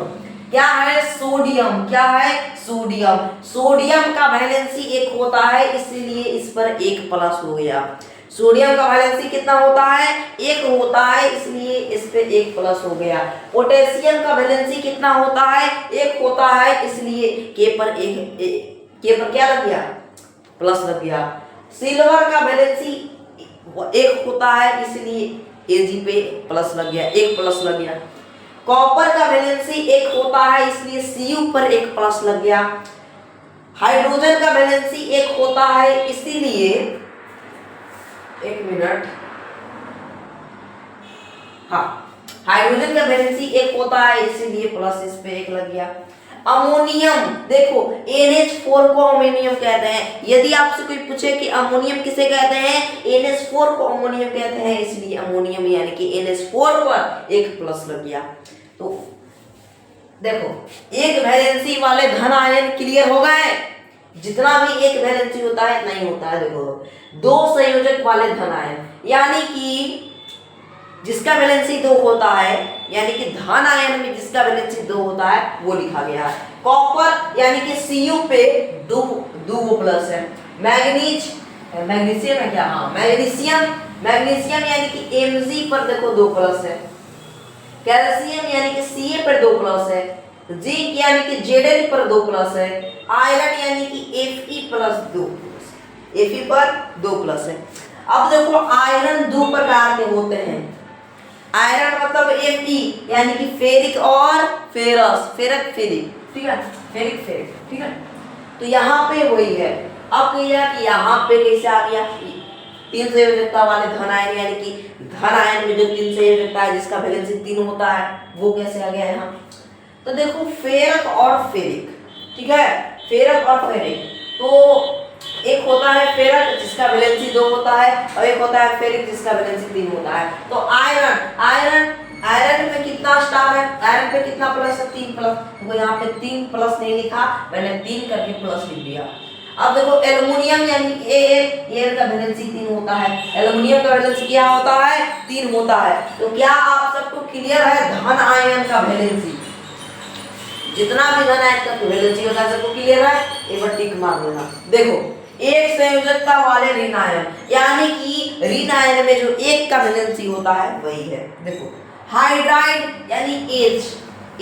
क्या है, सोडियम, क्या है, सोडियम। सोडियम का वैलेंसी 1 होता है, इसलिए इस पर 1 प्लस हो गया। सोडियम का वैलेंसी कितना होता है, 1 होता है, इसलिए इस पे 1 प्लस हो गया। पोटेशियम का वैलेंसी कितना होता है, 1 होता है, इसलिए के पर क्या लग गया, प्लस लग गया। सिल्वर का वैलेंसी 1 होता है, इसलिए Ag पे प्लस लग गया, 1 प्लस लग गया। कॉपर का वैलेंसी 1 होता है, इसलिए Cu पर 1 प्लस लग गया। हाइड्रोजन का वैलेंसी 1 होता है, इसीलिए 1 मिनट, हाँ, हाइड्रोजन का वैलेंसी 1 होता है, इसीलिए प्लस इस पे 1 लग गया। अमोनियम, देखो NH4 को अमोनियम कहते हैं। यदि आपसे कोई पूछे कि अमोनियम किसे कहते हैं, NH4 को अमोनियम कहते हैं, इसलिए अमोनियम यानी कि NH4 पर 1 प्लस लग गया। तो देखो एक वैलेंसी वाले धन आयन क्लियर हो गए, जितना भी एक वैलेंसी होता है इतना ही होता है। देखो 2 संयोजक वाले धन आयन, यानी कि जिसका वैलेंसी 2 होता है, यानी कि धन आयन में जिसका वैलेंसी 2 होता है वो लिखा गया है। कॉपर यानी कि Cu पे 2 प्लस है। मैग्नीशियम है क्या, हाँ मैग्नीशियम यानी कि Mg पर देखो 2 प्लस है। कैल्शियम यानी कि Ca पर 2 प्लस है। जिंक यानी कि Zn पर 2 प्लस है। आयरन यानी कि Fe प्लस 2 प्लस, Fe पर 2 प्लस है। अब देखो आयरन 2 प्रकार के होते हैं। आयरन मतलब Fe यानी कि फेरिक और फेरस, फेरिक, ठीक है, फेरिक, ठीक है। तो यहाँ पे वही है। अब कहिए कि यहाँ पे कैसे आ गया, 3 संयोजकता वाले धन आयन, यानी कि धन आयन में जो 3 संयोजकता है जिसका वैलेंसी 3 होता है वो कैसे आ गया यहाँ। तो देखो फेरक और फेरिक, ठीक है, फेरक और फेरिक। तो एक होता है फेरक जिसका वैलेंसी 2 होता है, और एक होता है फेरिक जिसका वैलेंसी 3 होता है। तो आयरन में कितना स्टार है, आयरन पे कितना प्लस है, 3 प्लस। तो यहाँ पे 3 प्लस नहीं लिखा, मैंने 3 करके प्लस लिख दिया। अब देखो एल्युमिनियम यानी Al का वैलेंसी 3 होता है, एल्युमिनियम का वैलेंसी क्या होता है, 3 होता है। तो क्या आप सबको क्लियर है धन आयन का वैलेंसी, जितना भी धन आयन का वैलेंसी होता है सबको क्लियर है, एक बार टिक मार देना। देखो एक संयोजकता वाले ऋण आयन, यानी कि ऋण आयन में जो 1 का वैलेंसी होता है वही है। देखो हाइड्राइड यानी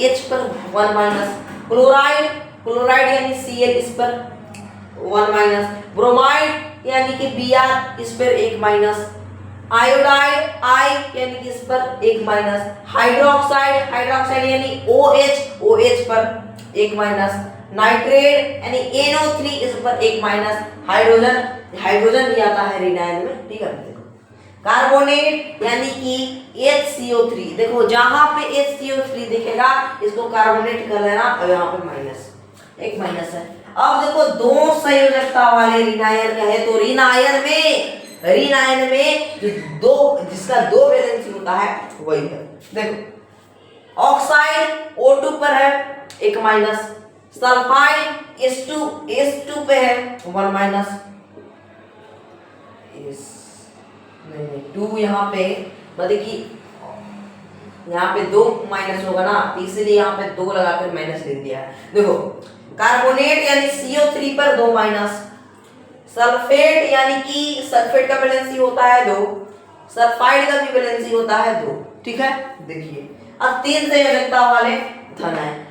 H पर 1 माइनस, क्लोराइड यानी Cl इस पर 1 माइनस, ब्रोमाइड यानी कि Br इस पर 1 माइनस, आयोडाइड I यानी कि इस पर 1 माइनस, हाइड्रोक्साइड यानी OH पर 1 माइनस, नाइट्रेट यानी NO3 इस पर 1 माइनस, हाइड्रोजन भी आता है ऋण आयन में, ठीक है। देखो कार्बोनेट यानी कि HCO3, देखो जहां पे HCO3 दिखेगा इसको कार्बोनेट कर लेना और यहाँ पे माइनस, एक माइनस है। अब देखो दो संयोजकता वाले ऋण आयन का है, तो ऋण आयन में जो जिसका दो वैलेंसी होता है वही है। देखो ऑक्साइड O2 पर है एक माइनस, सल्फाइड H2 पे है 1 माइनस, नहीं 2 यहाँ पे मतलब कि यहाँ पे 2 माइनस होगा ना, इसलिए यहाँ पे 2 लगाकर माइनस लिख दिया है। देखो कार्बोनेट यानी CO3 पर 2 माइनस, सल्फेट यानी कि सल्फेट का वैलेंसी होता है 2, सल्फाइड का भी वैलेंसी होता है 2, ठीक है। देखिए अब 3 संयोजकता वाले धन आयन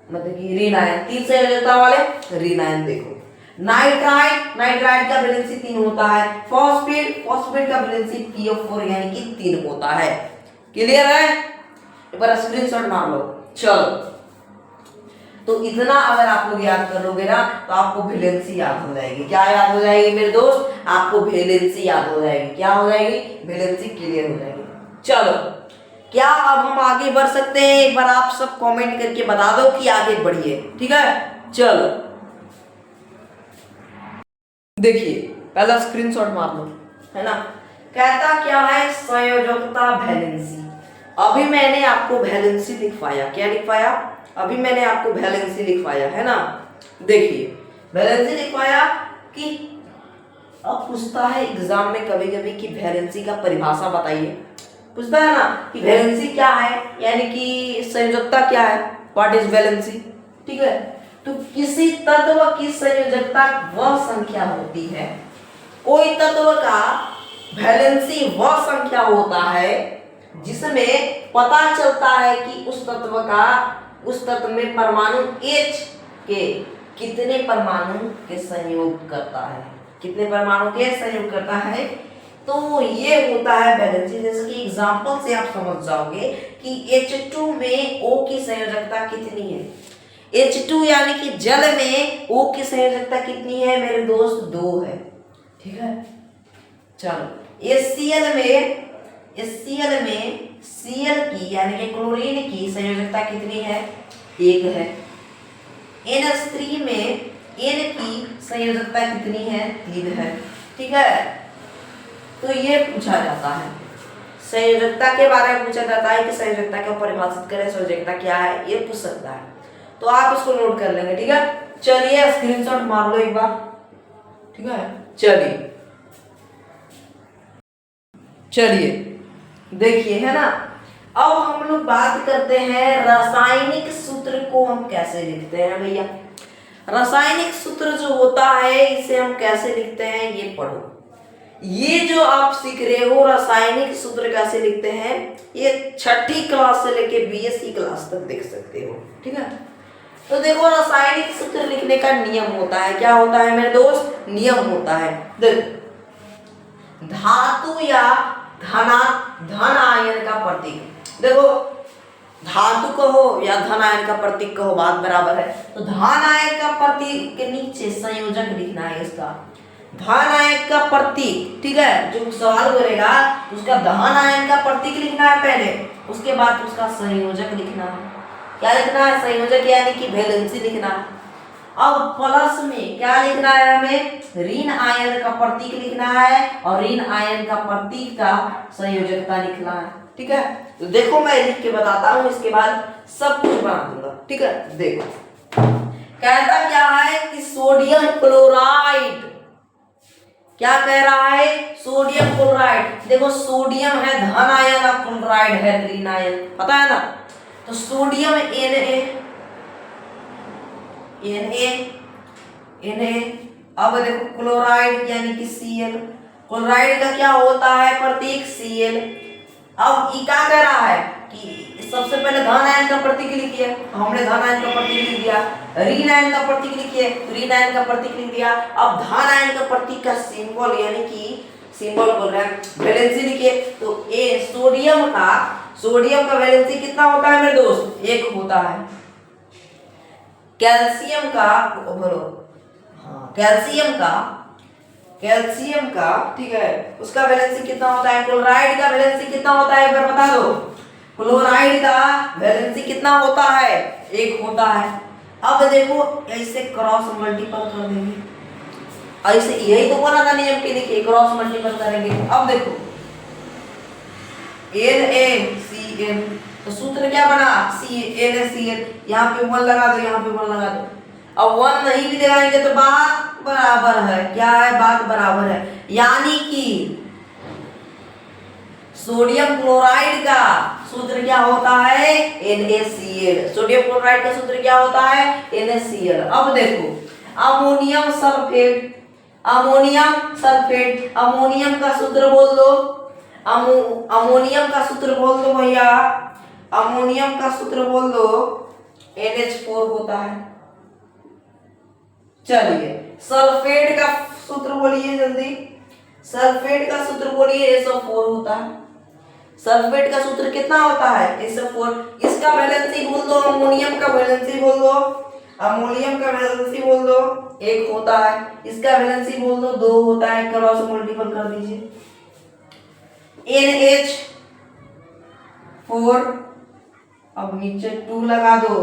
मतलब कि ऋण आयन, 3 संयोजकता वाले ऋण आयन। देखो नाइट्राइड का वैलेंसी 3 होता है, फॉस्फेट का वैलेंसी PO4 यानी कि 3 होता है। क्लियर है, एक बार स्क्रीनशॉट मार लो। चलो तो इतना अगर आप लोग याद कर लोगे ना तो आपको वैलेंसी याद हो जाएगी। क्या याद हो जाएगी मेरे दोस्त? आपको वैलेंसी याद हो जाएगी। क्या हो जाएगी? वैलेंसी क्लियर हो जाएगी। चलो क्या अब हम आगे बढ़ सकते हैं? एक बार आप सब कमेंट करके बता दो कि आगे बढ़िए, ठीक है। चलो देखिए पहला स्क्रीनशॉट मार लो, है ना। कहता क्या है? संयोजकता वैलेंसी। अभी मैंने आपको वैलेंसी लिखवाया, क्या लिखवाया? अभी मैंने आपको वैलेंसी लिखवाया, है ना। देखिए वैलेंसी लिखवाया कि अब पूछता है एग्जाम में कभी कभी कि वैलेंसी का परिभाषा बताइए, पूछता है ना कि वैलेंसी क्या है, यानी कि संयोजकता क्या है, व्हाट इज वैलेंसी, ठीक है। तो किसी तत्व की संयोजकता वह संख्या होती है, कोई तत्व का वैलेंसी वह संख्या होता है जिसमें पता चलता है कि उस तत्व में परमाणु H के कितने परमाणु के संयोग करता है, कितने परमाणु के संयोग करता है। तो ये होता है वैलेंसी। जैसे कि एग्जांपल से आप समझ जाओगे कि H2 में O की संयोजकता कितनी है। H2 यानी कि जल में O की संयोजकता कितनी है मेरे दोस्त? 2 है, ठीक है। चलो HCl में Cl की यानी कि क्लोरीन की संयोजकता कितनी है? 1 है। NH3 में N की संयोजकता कितनी है? 3 है, ठीक है। तो ये पूछा जाता है, संयोजकता के बारे में पूछा जाता है कि संयोजकता को परिभाषित करें, संयोजकता क्या है, ये पूछ सकता है। तो आप इसको नोट कर लेंगे, ठीक है। चलिए स्क्रीनशॉट मार लो एक बार, ठीक है। चलिए देखिए, है ना। अब हम लोग बात करते हैं रासायनिक सूत्र को हम कैसे लिखते हैं भैया। रासायनिक सूत्र जो होता है इसे हम कैसे लिखते हैं ये पढ़ो। ये जो आप सीख रहे हो रासायनिक सूत्र कैसे लिखते हैं, ये 6ठी क्लास से लेके BSc क्लास तक देख सकते हो, ठीक है। तो देखो रासायनिक सूत्र लिखने का नियम होता है, क्या होता है मेरे दोस्त? नियम होता है। देखो धातु या धन आयन का प्रतीक, देखो धातु कहो या धन आयन का प्रतीक कहो बात बराबर है। तो धन आयन का प्रतीक के नीचे संयोजक लिखना है इसका, धन आयन का प्रतीक, ठीक है। जो सवाल करेगा उसका धन आयन का प्रतीक लिखना है पहले, उसके बाद उसका संयोजक लिखना है। क्या लिखना है? संयोजक यानी कि वैलेंसी लिखना है। अब प्लस में क्या लिखना है? हमें ऋण आयन का प्रतीक लिखना है और ऋण आयन का प्रतीक का संयोजकता लिखना है, ठीक है। तो देखो मैं लिख के बताता हूँ, इसके बाद सब कुछ बना दूंगा, ठीक है। देखो कहता क्या है कि सोडियम क्लोराइड, क्या कह रहा है? Sodium chloride. देखो सोडियम है धन आयन और क्लोराइड है ऋण आयन, पता है ना। तो सोडियम Na, अब देखो क्लोराइड यानी कि Cl, क्लोराइड का क्या होता है प्रतीक? Cl। अब ये क्या कह रहा है कि सबसे पहले धन आयन का प्रतीक लिखिए, हमने धन आयन का प्रतीक लिख दिया। ऋण आयन का प्रतीक लिखिए, ऋण आयन का प्रतीक लिख दिया। अब धन आयन का प्रतीक का सिंबल यानी कि सिंबल बोल रहे हैं वैलेंसी लिखिए। तो सोडियम का वैलेंसी कितना होता है मेरे दोस्त? 1 होता है। कैल्शियम का बोलो, हाँ कैल्शियम का कैल्शियम का, ठीक है, उसका वैलेंसी कितना होता है, क्लोराइड का वैलेंसी कितना होता है, एक बार बता दो। क्लोराइड का वैलेंसी कितना होता है, 1 होता है। अब देखो ऐसे क्रॉस मल्टीपल कर देंगे, ऐसे यही तो बोला था नियम के लिए, क्रॉस मल्टीपल करेंगे। अब देखो NaCl, तो सूत्र क्या बना, NaCl, यहाँ पे 1 लगा दो, यहाँ पे 1 लगा दो। अब 1 नहीं भी लगाएंगे तो बात बराबर है, क्या है, बात बराबर है, यानी कि सोडियम क्लोराइड का सूत्र क्या होता है, NaCl। सोडियम क्लोराइड का सूत्र क्या होता है, NaCl। अब देखो ammonium sulphate, ammonium sulphate, ammonium का सूत्र बोल दो, अमोनियम का सूत्र बोल दो भैया, अमोनियम का सूत्र बोल दो, NH4 होता है। चलिए सल्फेट का सूत्र बोलिए जल्दी, सल्फेट का सूत्र बोलिए, SO4 होता है। सल्फेट का सूत्र कितना होता है, SO4। इसका वैलेंसी बोल दो, अमोनियम का वैलेंसी बोल दो, अमोनियम का वैलेंसी बोल दो, 1 होता है। इसका वैलेंसी बोल दो, 2 होता है, क्रॉस मल्टीपल कर दीजिए। NH4, अब नीचे 2 लगा दो,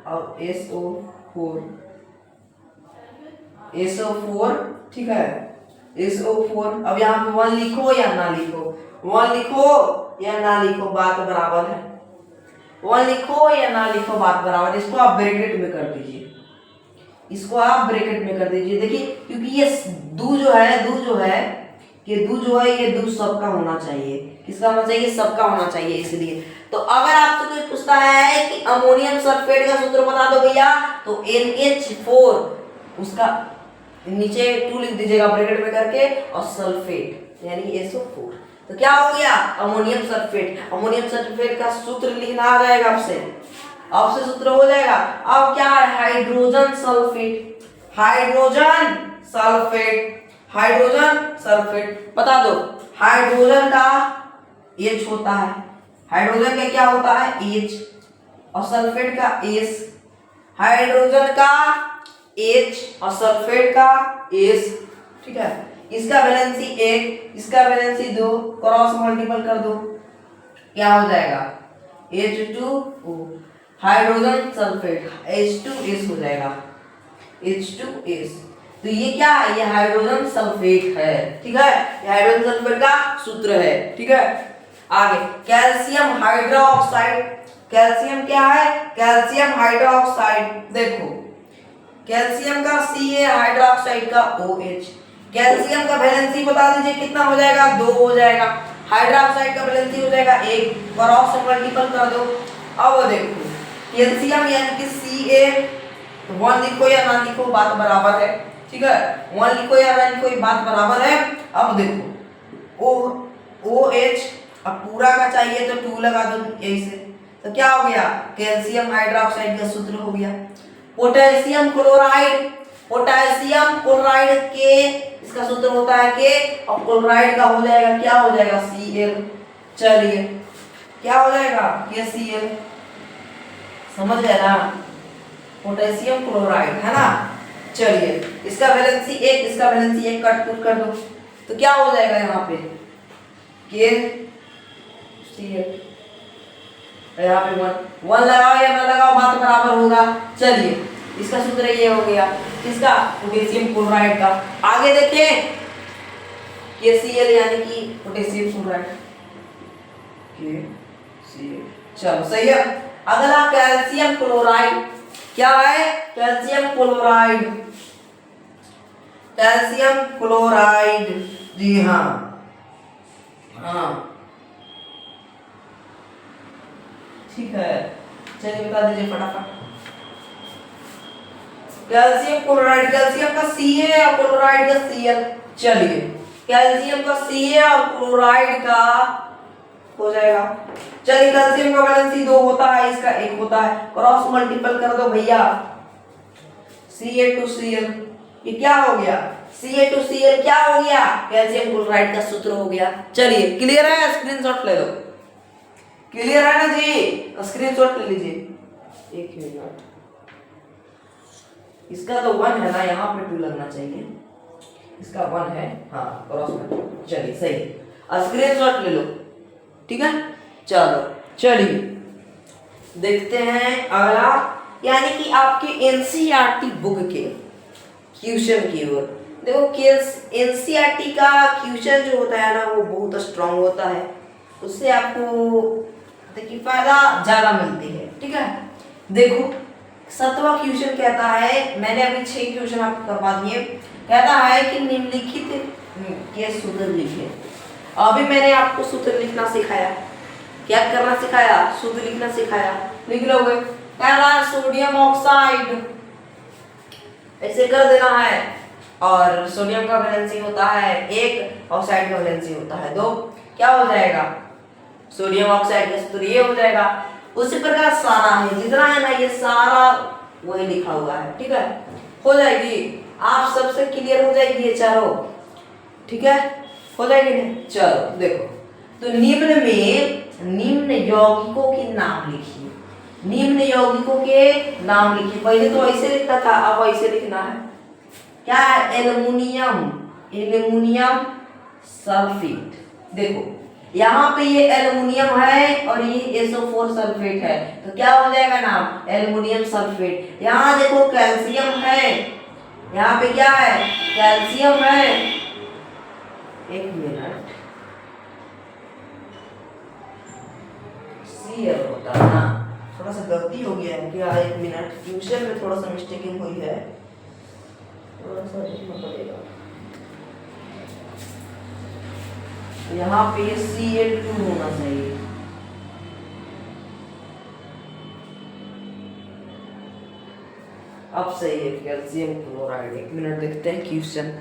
और SO4, SO4, ठीक है, SO4। अब यहाँ पे 1 लिखो या ना लिखो, 1 लिखो या ना लिखो, बात बराबर है। 1 लिखो या ना लिखो, बात बराबर है। इसको आप ब्रैकेट में कर दीजिए, इसको आप ब्रैकेट में कर दीजिए। देखिए क्योंकि ये दू जो है, दू जो है, ये दू जो है, ये दू सबका होना चाहिए। किसका होना चाहिए, सबका होना चाहिए। इसलिए तो अगर आपसे कोई पूछता है कि अमोनियम सल्फेट का सूत्र बता दो भैया, तो NH4, उसका नीचे 2 लिख दीजिएगा ब्रैकेट में करके, और सल्फेट यानी SO4। तो क्या हो गया, अमोनियम सल्फेट। अमोनियम सल्फेट का सूत्र लिखना आ जाएगा आपसे, आपसे सूत्र हो जाएगा। अब क्या है, hydrogen sulphate, hydrogen sulphate, hydrogen sulphate बता दो। हाइड्रोजन का H होता है, हाइड्रोजन का क्या होता है, H, और सल्फेट का S। हाइड्रोजन का H और सल्फेट का S, ठीक है। इसका वैलेंसी 1, इसका वैलेंसी 2, क्रॉस मल्टीपल कर दो, क्या हो जाएगा, H2O, हाइड्रोजन सल्फेट, H2S हो जाएगा, H2S। तो ये क्या है, ये हाइड्रोजन सल्फेट है, ठीक है, ये हाइड्रोजन सल्फेट का सूत्र है, ठीक है। आगे कैल्शियम हाइड्रोक्साइड, कैल्शियम क्या है, कैल्शियम हाइड्रोक्साइड। देखो कैल्शियम का Ca, हाइड्रोक्साइड का OH। कैल्शियम का वैलेंसी बता दीजिए कितना हो जाएगा, 2 हो जाएगा। हाइड्रोक्साइड का वैलेंसी हो जाएगा 1, क्रॉस मल्टीपल कर दो। अब देखो कैल्शियम यानी कि Ca, 1 लिखो या ना लिखो, बात बराबर है, ठीक है, 1 लिखो या ना लिखो, बात बराबर है। अब देखो OH, अब पूरा का चाहिए तो 2 लगा दो यही से, तो क्या हो गया, कैल्शियम हाइड्रोक्साइड का सूत्र हो गया। पोटेशियम क्लोराइड, पोटेशियम क्लोराइड के, इसका सूत्र होता है के, और क्लोराइड का हो जाएगा, क्या हो जाएगा, Cl। चलिए क्या हो जाएगा, KCl, समझ गए ना, पोटेशियम क्लोराइड है ना। चलिए इसका वैलेंसी 1, इसका वैलेंसी 1, कट कर दो, तो क्या हो जाएगा यहाँ पे, KCl, यहाँ पे 1 लगाओ या ना लगाओ, बात बराबर होगा। चलिए इसका सूत्र ये हो गया, किसका, पोटेशियम क्लोराइड का। आगे देखें KCl यानी कि पोटेशियम क्लोराइड, KCl, चलो सही है। अगला कैल्शियम क्लोराइड, क्या है, कैल्शियम क्लोराइड, कैल्शियम क्लोराइड, जी हाँ, हाँ ठीक है। चलिए बता दीजिए फटाफट, कैल्शियम क्लोराइड, कैल्शियम का Ca और क्लोराइड का Cl। चलिए कैल्शियम का Ca और क्लोराइड का हो जाएगा। चलिए कैल्शियम का वैलेंसी 2 होता है, इसका 1 होता है, क्रॉस मल्टीपल कर दो भैया, Ca2Cl, ये क्या हो गया, Ca2Cl क्या हो गया, कैल्शियम क्लोराइड का सूत्र हो गया। चलिए क्लियर है, स्क्रीनशॉट ले लो, क्लियर है ना जी, स्क्रीनशॉट ले लीजिए। एक मिनट, इसका तो 1 है ना, यहाँ पे 2 लगना चाहिए, इसका 1 है, हाँ क्रॉस में। चलिए सही, स्क्रीनशॉट ले लो, ठीक है। चलो चलिए देखते हैं अगला, यानी कि आपके एनसीईआरटी बुक के क्वेश्चन की ओर। देखो एनसीईआरटी का क्वेश्चन जो होता है ना वो बहुत स्ट्रांग होता है, उससे आपको देखिए फायदा ज्यादा मिलती है, ठीक है। देखो 7वां क्वेश्चन कहता है, मैंने अभी 6 क्वेश्चन आपको करवा दिए। कहता है कि निम्नलिखित के सूत्र लिखे। अभी मैंने आपको सूत्र लिखना सिखाया, क्या करना सिखाया, सूत्र लिखना सिखाया, लिख लोगे। कह रहा है सोडियम ऑक्साइड, ऐसे कर देना है, और सोडियम का वैलेंसी होता है 1, ऑक्साइड का वैलेंसी होता है 2, क्या हो जाएगा, सोडियम ऑक्साइड का सूत्र ये हो जाएगा। उसी प्रकार सारा है, जितना है ना ये सारा वही लिखा हुआ है, ठीक है। हो जाएगी, आप सबसे क्लियर हो जाएगी ये चारों, ठीक है, हो जाएगी ना। चलो देखो, तो निम्न में निम्न यौगिकों के नाम लिखिए, निम्न यौगिकों के नाम लिखिए। पहले तो ऐसे लिखता था, अब ऐसे लिखना है। क्या है, एल्युमिनियम, एल्युमिनियम सल्फेट। देखो यहाँ पे ये एल्युमिनियम है और ये SO4 सल्फेट है, तो क्या हो जाएगा नाम, एल्युमिनियम सल्फेट। यहाँ देखो कैल्शियम है, यहाँ पे क्या है, कैल्शियम है। एक मिनट, Cl होता है ना, थोड़ा सा गलती हो गया है क्या, एक मिनट, क्वेश्चन में थोड़ा सा मिस्टेकिंग हुई है, थोड़ा सा देखना पड़ेगा। यहाँ पे Cl2 होना चाहिए, अब सही है, कैल्शियम क्लोराइड। एक मिनट देखते हैं क्वेश्चन,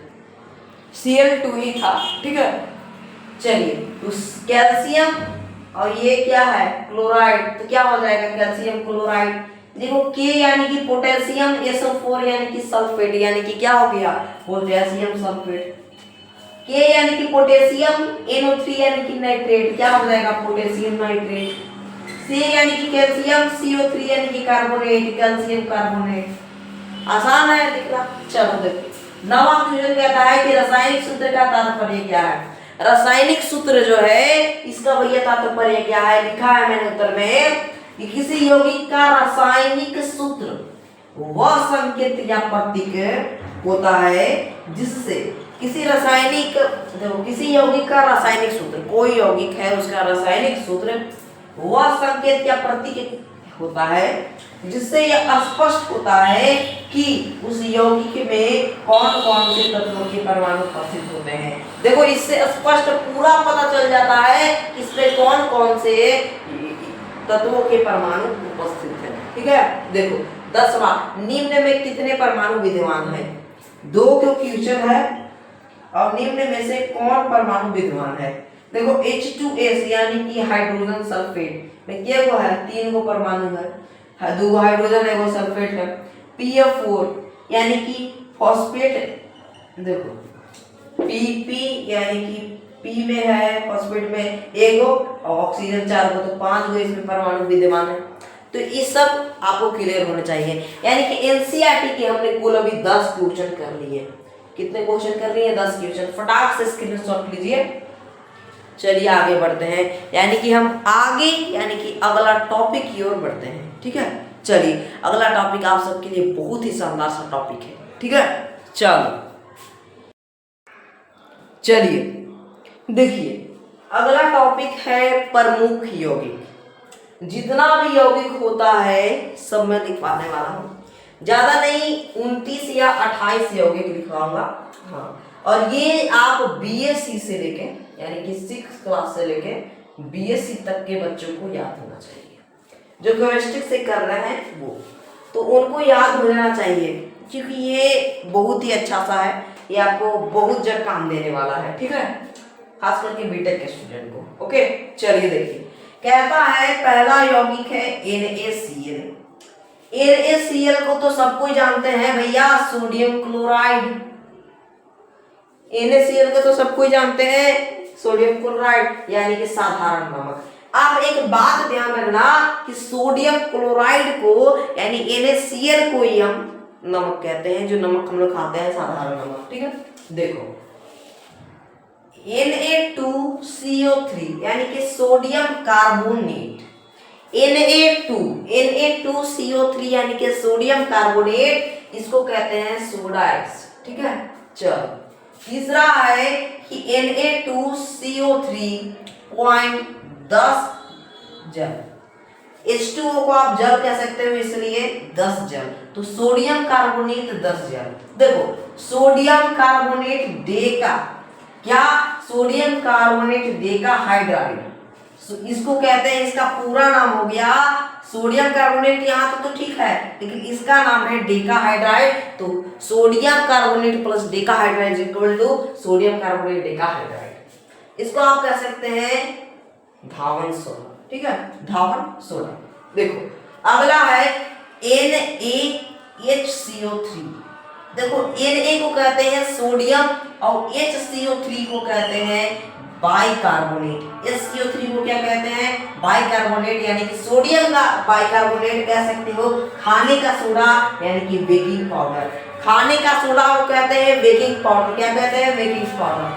Cl2 ही था, ठीक है। चलिए तो कैल्शियम और ये क्या है, क्लोराइड, तो क्या हो जाएगा, कैल्शियम क्लोराइड। देखो K यानी कि पोटेशियम, SO4 यानी कि सल्फेट, यानी कि क्या हो गया, पोटेशियम सल्फेट। K यानी कि पोटेशियम, NO3 यानी कि नाइट्रेट, क्या हो जाएगा, पोटेशियम नाइट्रेट। C यानी कि कैल्शियम, CO3 यानी कि कार्बोनेट, कैल्शियम कार्बोनेट। आसान है दिखना। चलो देखिए 9वां क्वेश्चन कहता है कि रासायनिक सूत्र का तात्पर्य क्या है। रासायनिक सूत्र जो है इसका भैया तात्पर्य क्या है, लिखा है मैंने उत्तर में कि किसी यौगिक का रासायनिक सूत्र वह संकेत या प्रतीक होता है जिससे किसी रासायनिक, देखो किसी यौगिक का रासायनिक सूत्र, कोई यौगिक है उसका रासायनिक सूत्र वह संकेत या प्रतीक होता है जिससे यह स्पष्ट होता है कि उस यौगिक में कौन कौन से तत्वों के परमाणु उपस्थित होते हैं। देखो इससे स्पष्ट पूरा पता चल जाता है कि इसमें कौन कौन से तत्वों के परमाणु उपस्थित हैं, ठीक है। देखो 10वां, निम्न में कितने परमाणु विद्यमान है, 2 क्यों क्वेश्चन है, और निम्न में से कौन परमाणु विद्यमान है। देखो H2S यानी कि हाइड्रोजन सल्फेट में क्या हुआ है, 3 गो परमाणु है, 2 हाइड्रोजन है, वो सल्फेट है। PF4 यानी कि फॉस्फेट, देखो PP यानी कि P में है, फॉस्फेट में 1 गो, और ऑक्सीजन 4 गो, तो 5 गो इसमें परमाणु विद्यमान है। तो ये सब आपको क्लियर होना चाहिए, यानी कि एनसीईआरटी के हमने कुल अभी 10 क्वेश्चन कर लिए। कितने क्वेश्चन कर लिए, 10 क्वेश्चन। फटाक से स्क्रीनशॉट लीजिए। चलिए आगे बढ़ते हैं, यानी कि हम आगे यानी कि अगला टॉपिक की ओर बढ़ते हैं, ठीक है। चलिए अगला टॉपिक आप सबके लिए बहुत ही शानदार सा टॉपिक है, ठीक है। चलो चलिए देखिए अगला टॉपिक है प्रमुख यौगिक। जितना भी यौगिक होता है सब मैं लिखवाने वाला हूँ, ज्यादा नहीं, 29 या 28 यौगिक लिखवाऊंगा, हाँ। और ये आप BSc से लेके यानी कि 6th क्लास से लेके BSc तक के बच्चों को याद होना चाहिए। जो केमिस्ट्री से कर रहे हैं वो, तो उनको याद हो जाना चाहिए, क्योंकि ये बहुत ही अच्छा सा है, ये आपको बहुत जगह काम देने वाला है, ठीक है, खास करके बीटेक के स्टूडेंट को। ओके चलिए देखिए, कहता है पहला यौगिक है NaCl। NaCl को तो सब कोई जानते हैं भैया, सोडियम क्लोराइड। NaCl को तो सब कोई जानते हैं, सोडियम क्लोराइड यानी कि साधारण नमक। आप एक बात ध्यान रखना कि सोडियम क्लोराइड को यानी NaCl को ही हम नमक कहते हैं, जो नमक हम लोग खाते हैं साधारण नमक, ठीक है। देखो Na2CO3 यानी कि सोडियम कार्बोनेट, Na2CO3 यानी कि सोडियम कार्बोनेट, इसको कहते हैं सोडा एक्स, ठीक है। चलो तीसरा है कि Na2CO3.10 जल, H2O को आप जल कह सकते हो, इसलिए 10 जल, तो सोडियम कार्बोनेट 10 जल। देखो सोडियम कार्बोनेट डेका, क्या सोडियम कार्बोनेट डेका हाइड्राइड, इसको कहते हैं, इसका पूरा नाम हो गया सोडियम कार्बोनेट, यहाँ तक तो ठीक है, लेकिन इसका नाम है डेका हाइड्राइड। तो sodium carbonate plus deca hydride equal to sodium carbonate deca hydride. इसको आप कह सकते हैं धावन सोडा, ठीक है, धावन सोडा। देखो अगला है NaHCO3। देखो Na को कहते हैं सोडियम और HCO3 को कहते हैं बाइकार्बोनेट। HCO3 को क्या कहते हैं? बाइकार्बोनेट, यानी कि सोडियम का बाइकार्बोनेट कह सकते हो, खाने का सोडा यानी कि बेकिंग पाउडर, खाने का सोडा को कहते हैं बेकिंग पाउडर, क्या कहते हैं? Baking powder.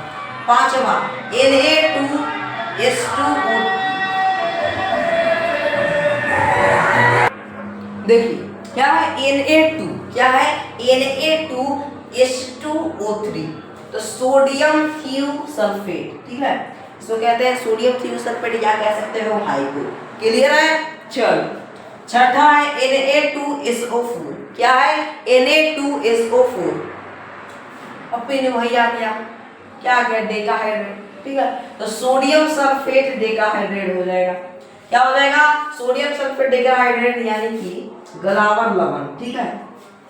पांचवा Na2H2O। देखिए क्या है Na2, क्या है Na2H2O3, तो सोडियम थियोसल्फेट, ठीक है, इसको कहते हैं सोडियम थियोसल्फेट, या कह सकते हो हाइपो। क्लियर है? चलो छठा है Na2SO4। क्या है? Na2SO4। अपने भैया क्या गया? डेकाहाइड्रेट, ठीक है, तो सोडियम सल्फेट डेकाहाइड्रेट हो जाएगा। क्या हो जाएगा? सोडियम सल्फेट डेकाहाइड्रेट, यानी कि गलावन लवण, ठीक है,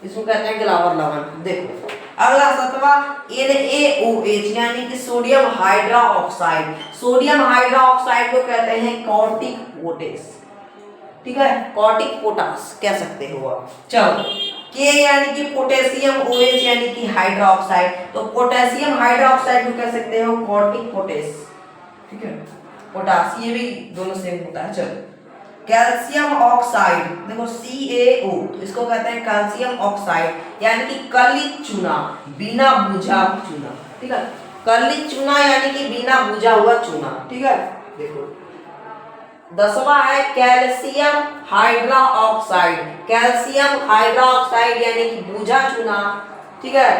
इसको कहते हैं गलावन लवण। देखो अगला सातवां NaOH, यानी कि sodium hydra oxide. Sodium hydra oxide को कहते हैं कॉर्टिक पोटेस, ठीक है, कॉर्टिक पोटास कह सकते हो आप। चलो K यानी कि पोटेशियम, OH यानी कि हाइड्रा ऑक्साइड, तो पोटेशियम हाइड्रा ऑक्साइड को कह सकते हो कॉर्टिक पोटेस, ठीक है, पोटास, ये भी दोनों सेम होता है। चलो कैल्शियम ऑक्साइड, देखो CaO, इसको कहते हैं कैल्शियम ऑक्साइड, यानी कि कलित चूना, बिना बुझा चूना, ठीक है, कलित चूना यानी कि बिना बुझा हुआ चूना, ठीक है। देखो दसवां है calcium hydra oxide. Calcium hydra oxide यानी कि बुझा चूना, ठीक है,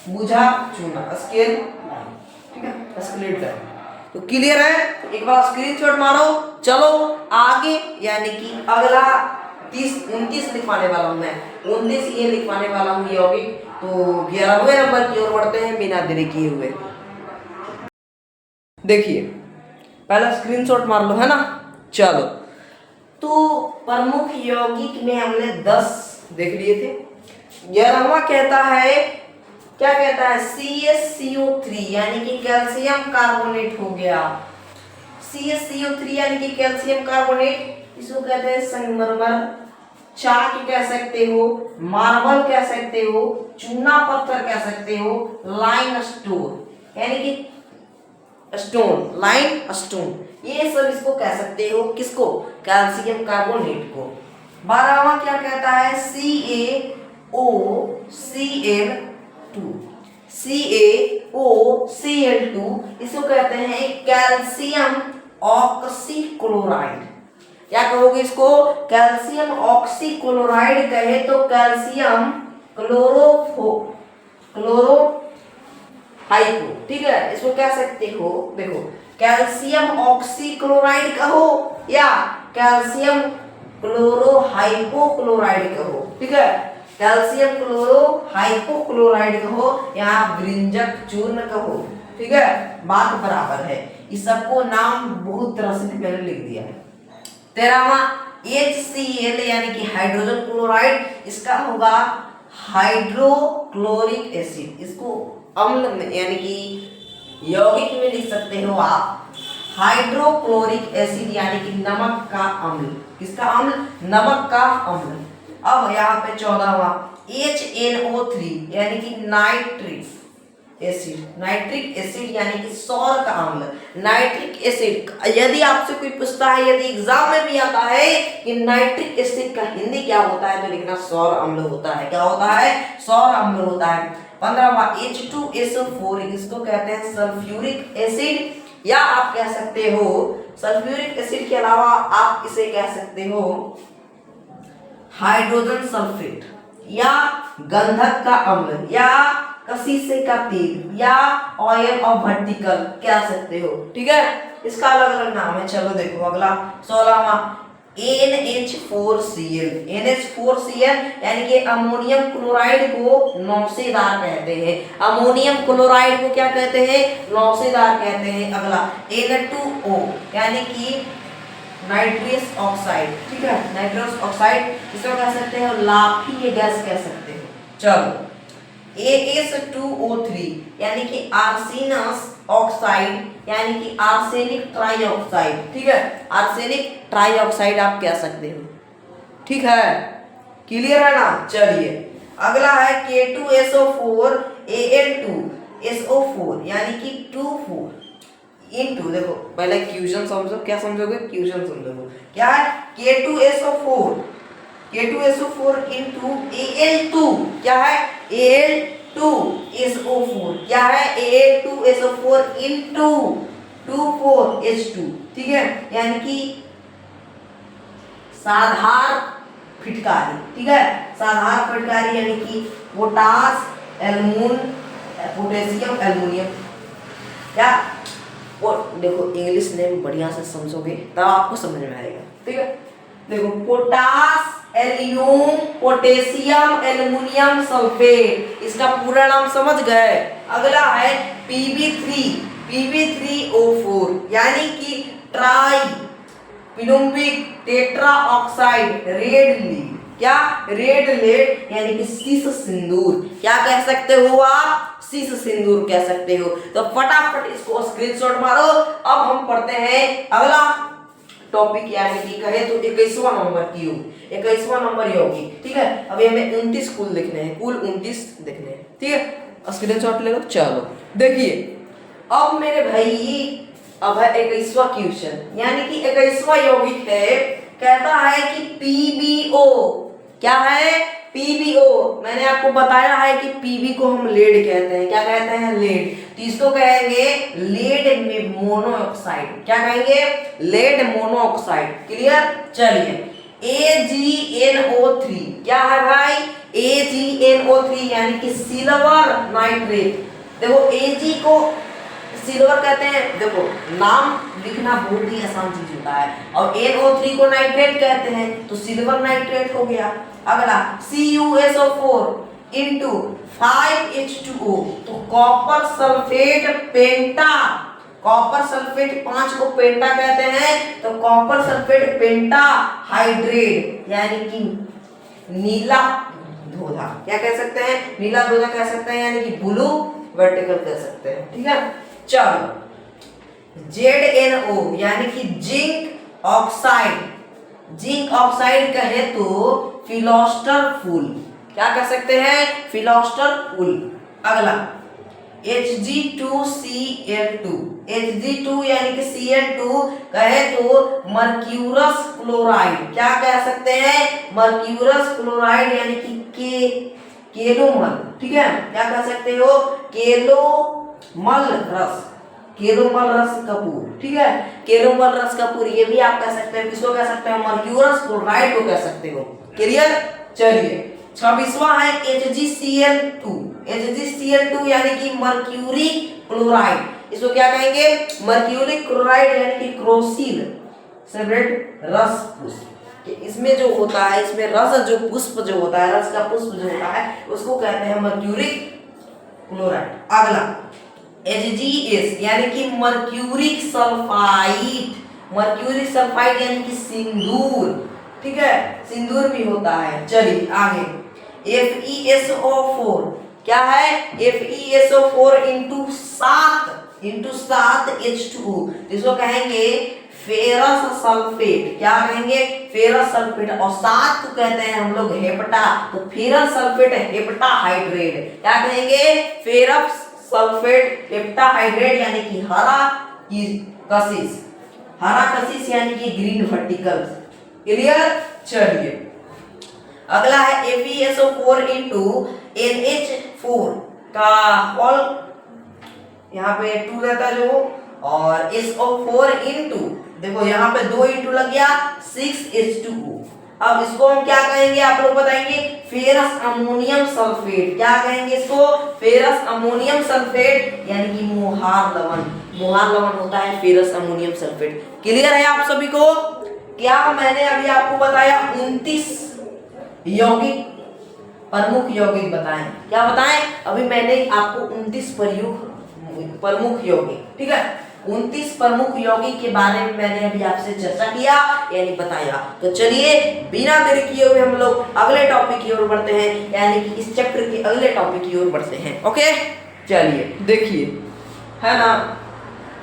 बुझा चूना, स्केल, ठीक है, स्केलेट लाइन। तो क्लियर है? एक बार स्क्रीनशॉट मारो। चलो आगे, यानी कि अगला 29 लिखवाने वाला हूं मैं, 29 ये लिखवाने वाला हूं यौगिक। तो 11वें नंबर की ओर बढ़ते हैं बिना देरी किए हुए। देखिए पहला स्क्रीनशॉट मार लो, है ना। चलो तो प्रमुख यौगिक में हमने 10 देख लिए थे। 11वां कहता है, क्या कहता है? CaCO3 यानी कि कैल्शियम कार्बोनेट हो गया। CaCO3 यानी कि कैल्शियम कार्बोनेट, इसको कहते हैं संगमरमर, चाक कह सकते हो, मार्बल कह सकते हो, चूना पत्थर कह सकते हो, लाइम स्टोन यानी कि स्टोन, लाइम स्टोन, ये सब इसको कह सकते हो। किसको? कैल्शियम कार्बोनेट को। 12वां क्या कहता है? CaOCl2 इसको कहते हैं कैल्शियम ऑक्सीक्लोराइड। क्या कहोगे इसको? कैल्शियम ऑक्सीक्लोराइड कहे तो कैल्शियम क्लोरोहाइपो, ठीक है, इसको कह सकते हो। देखो कैल्शियम ऑक्सीक्लोराइड कहो या कैल्शियम क्लोरोहाइपोक्लोराइड कहो, ठीक है, कैल्शियम क्लोरोहाइपोक्लोराइड कहो या वृंजक चूर्ण कहो, ठीक है, बात बराबर है। इस सबको नाम बहुत तरह से मैंने लिख दिया है। 13वां HCl यानी कि हाइड्रोजन क्लोराइड, इसका होगा हाइड्रोक्लोरिक एसिड। इसको अम्ल यानी कि यौगिक में लिख सकते हो आप हाइड्रोक्लोरिक एसिड, यानी कि नमक का अम्ल। किसका अम्ल? नमक का अम्ल। अब यहाँ पे 14वां HNO3 यानी कि नाइट्रिक एसिड, नाइट्रिक एसिड यानी कि सौर का अम्ल, नाइट्रिक एसिड। यदि आपसे कोई पूछता है, यदि एग्जाम में भी आता है कि नाइट्रिक एसिड का हिंदी क्या होता है, तो लिखना सौर अम्ल होता है। क्या होता है? सौर अम्ल होता है। 15वां H2SO4, इसको कहते हैं सल्फ्यूरिक एसिड, या आप कह सकते हो सल्फ्यूरिक एसिड के अलावा आप इसे कह सकते हो हाइड्रोजन सल्फेट, या गंधक का अम्ल, या कसीसे का तेल, या ऑयल ऑफ वर्टिकल कह सकते हो। ठीक है, इसका अलग अलग नाम है। चलो देखो अगला 16वां NH4Cl, NH4Cl यानी कि अमोनियम क्लोराइड को नौसेदार कहते हैं। अमोनियम क्लोराइड को क्या कहते हैं? नौसेदार कहते हैं। अगला N2O यानी कि नाइट्रस ऑक्साइड। ठीक है, नाइट्रस ऑक्साइड इसको कह सकते हो लाफी गैस कह सकते हो। चलो AS2O3 यानी कि आर्सेनस ऑक्साइड यानी कि आर्सेनिक ट्राइऑक्साइड। ठीक है, आर्सेनिक ट्राइऑक्साइड आप कह सकते हो। ठीक है, क्लियर है ना? चलिए अगला है K2SO4 Al2SO4 यानी कि 2,4 इनटू, देखो पहले फ्यूजन समझो। क्या समझोगे? फ्यूजन समझोगे। क्या है? K2SO4 इनटू Al2, क्या है? Al2SO4, क्या है? Al2SO4 into 2,4H2। ठीक है, यानी कि साधारण फिटकारी। ठीक है, साधारण फिटकारी यानी कि पोटास पोटेशियम एल्युमिनियम। क्या? और देखो इंग्लिश नेम बढ़िया से समझोगे तब आपको समझ में आएगा। ठीक है, देखो पोटास एल्यूम पोटेशियम एल्युमिनियम सल्फेट, इसका पूरा नाम समझ गए। अगला है Pb3O4 यानी कि tri plumbic tetra oxide red lead. क्या? रेड लेड यानी कि शीश सिंदूर। क्या कह सकते हो आप? शीश सिंदूर कह सकते हो। तो फटाफट इसको स्क्रीनशॉट मारो। अब हम पढ़ते हैं अगला टॉपिक, यानी कि कहे तो 21वां नंबर की योग, 21वां नंबर यौगिक। ठीक है, अभी हमें 29 कुल लिखने हैं, कुल 29 लिखने हैं। ठीक है, स्क्रीनशॉट ले लो। चलो देखिए अब मेरे भाई, अब है 21वां क्वेश्चन, यानी कि 21वां यौगिक है। कहता है कि PbO, क्या है? PbO। मैंने आपको बताया है कि Pb को हम लेड कहते हैं। क्या कहते हैं? लेड। तो इसको कहेंगे लेड में मोनोऑक्साइड। क्या कहेंगे? Lead monoxide. क्लियर? चलिए AgNO3, क्या है भाई? AgNO3 यानी कि सिल्वर नाइट्रेट। देखो Ag को सिल्वर कहते हैं। देखो नाम लिखना बहुत ही आसान चीज होता है, और NO3 को नाइट्रेट कहते हैं, तो सिल्वर नाइट्रेट हो गया। अगला CuSO4 इंटू 5H2O, तो कॉपर सल्फेट पेंटा। कॉपर सल्फेट 5 को पेंटा कहते हैं, तो कॉपर सल्फेट पेंटा हाइड्रेट यानी कि नीला धोधा। क्या कह सकते हैं? नीला धोधा कह सकते हैं, यानी कि ब्लू वर्टिकल कह सकते हैं। ठीक है, चलो ZnO यानी कि जिंक ऑक्साइड। जिंक ऑक्साइड कहे तो फिलोस्टर फूल। क्या कह सकते हैं? फिलोस्टर फूल। अगला Hg2Cl2, Hg2 यानी कि Cl2 कहे तो मर्क्यूरस क्लोराइड। क्या कह सकते हैं? मर्क्यूरस क्लोराइड यानी कि केलोमल। ठीक है, क्या कह सकते हो? केलोमल रस, केलोमल रस कपूर। ठीक है, केलोमल रस कपूर, ये भी आप कह सकते हो। किसको कह सकते हो? मर्क्यूरस क्लोराइड को कह सकते हो। क्लियर? चलिए 26वां है HgCl2, HgCl2 यानी कि मर्क्यूरी क्लोराइड। इसको क्या कहेंगे? मर्क्यूरी क्लोराइड यानी कि क्रोसिल सेपरेट रस पुष्प। इसमें जो होता है, इसमें रस जो पुष्प जो होता है, रस का पुष्प जो होता है, उसको कहते हैं मर्क्यूरिक क्लोराइड। अगला HgS यानी कि मर्क्यूरिक सल्फाइड। मर्क्यूरिक सल्फाइड यानी कि सिंदूर। ठीक है, सिंदूर भी होता है। चलिए आगे FeSO4, क्या है? FeSO4 इंटू 7 H2O, जिसको कहेंगे फेरस सल्फेट। क्या कहेंगे? Ferrous sulphate. और 7 को कहते हैं हम लोग हेप्टा, तो फेरस सल्फेट हेप्टा हाइड्रेट। क्या कहेंगे? फेरस सल्फेट हेप्टाहाइड्रेट यानी कि हरा कशिश यानी कि ग्रीन वर्टिकल्स। क्लियर। चलिए अगला है FeSO4 इंटू NH4 का होल, यहाँ पे 2 रहता जो, और SO4 इंटू, देखो यहाँ पे 2 इंटू लग गया 6H2O। अब इसको हम क्या कहेंगे आप लोग बताएंगे, फेरस अमोनियम सल्फेट। क्या कहेंगे इसको, फेरस अमोनियम सल्फेट यानी कि मोहार लवण। मोहार लवण होता है फेरस अमोनियम सल्फेट। क्लियर है आप सभी को। क्या मैंने अभी आपको बताया 29 यौगिक, प्रमुख यौगिक बताएं। क्या बताएं, अभी मैंने आपको 29 प्रमुख यौगिक, ठीक है, 29 प्रमुख यौगिक के बारे में मैंने अभी आपसे चर्चा किया यानी बताया। तो चलिए बिना देरी किए हुए हम लोग अगले टॉपिक की ओर बढ़ते हैं, यानी कि इस चैप्टर के अगले टॉपिक की ओर बढ़ते हैं। ओके चलिए देखिए, है ना,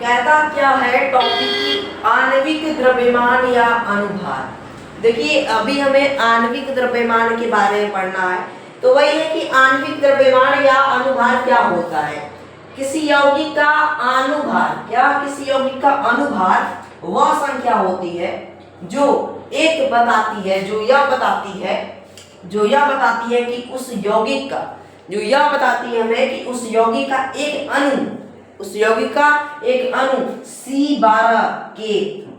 कहता क्या है टॉपिक की आणविक द्रव्यमान या अनुभार। देखिए अभी हमें आणविक द्रव्यमान के बारे में पढ़ना है, तो वही है कि आणविक द्रव्यमान या अनुभार क्या होता है। किसी यौगिक का अनुभार, क्या किसी यौगिक का अनुभार वह संख्या होती है जो एक बताती है, जो यह बताती है कि उस यौगिक का, जो यह बताती है हमें कि उस यौगिक का एक अणु C12 के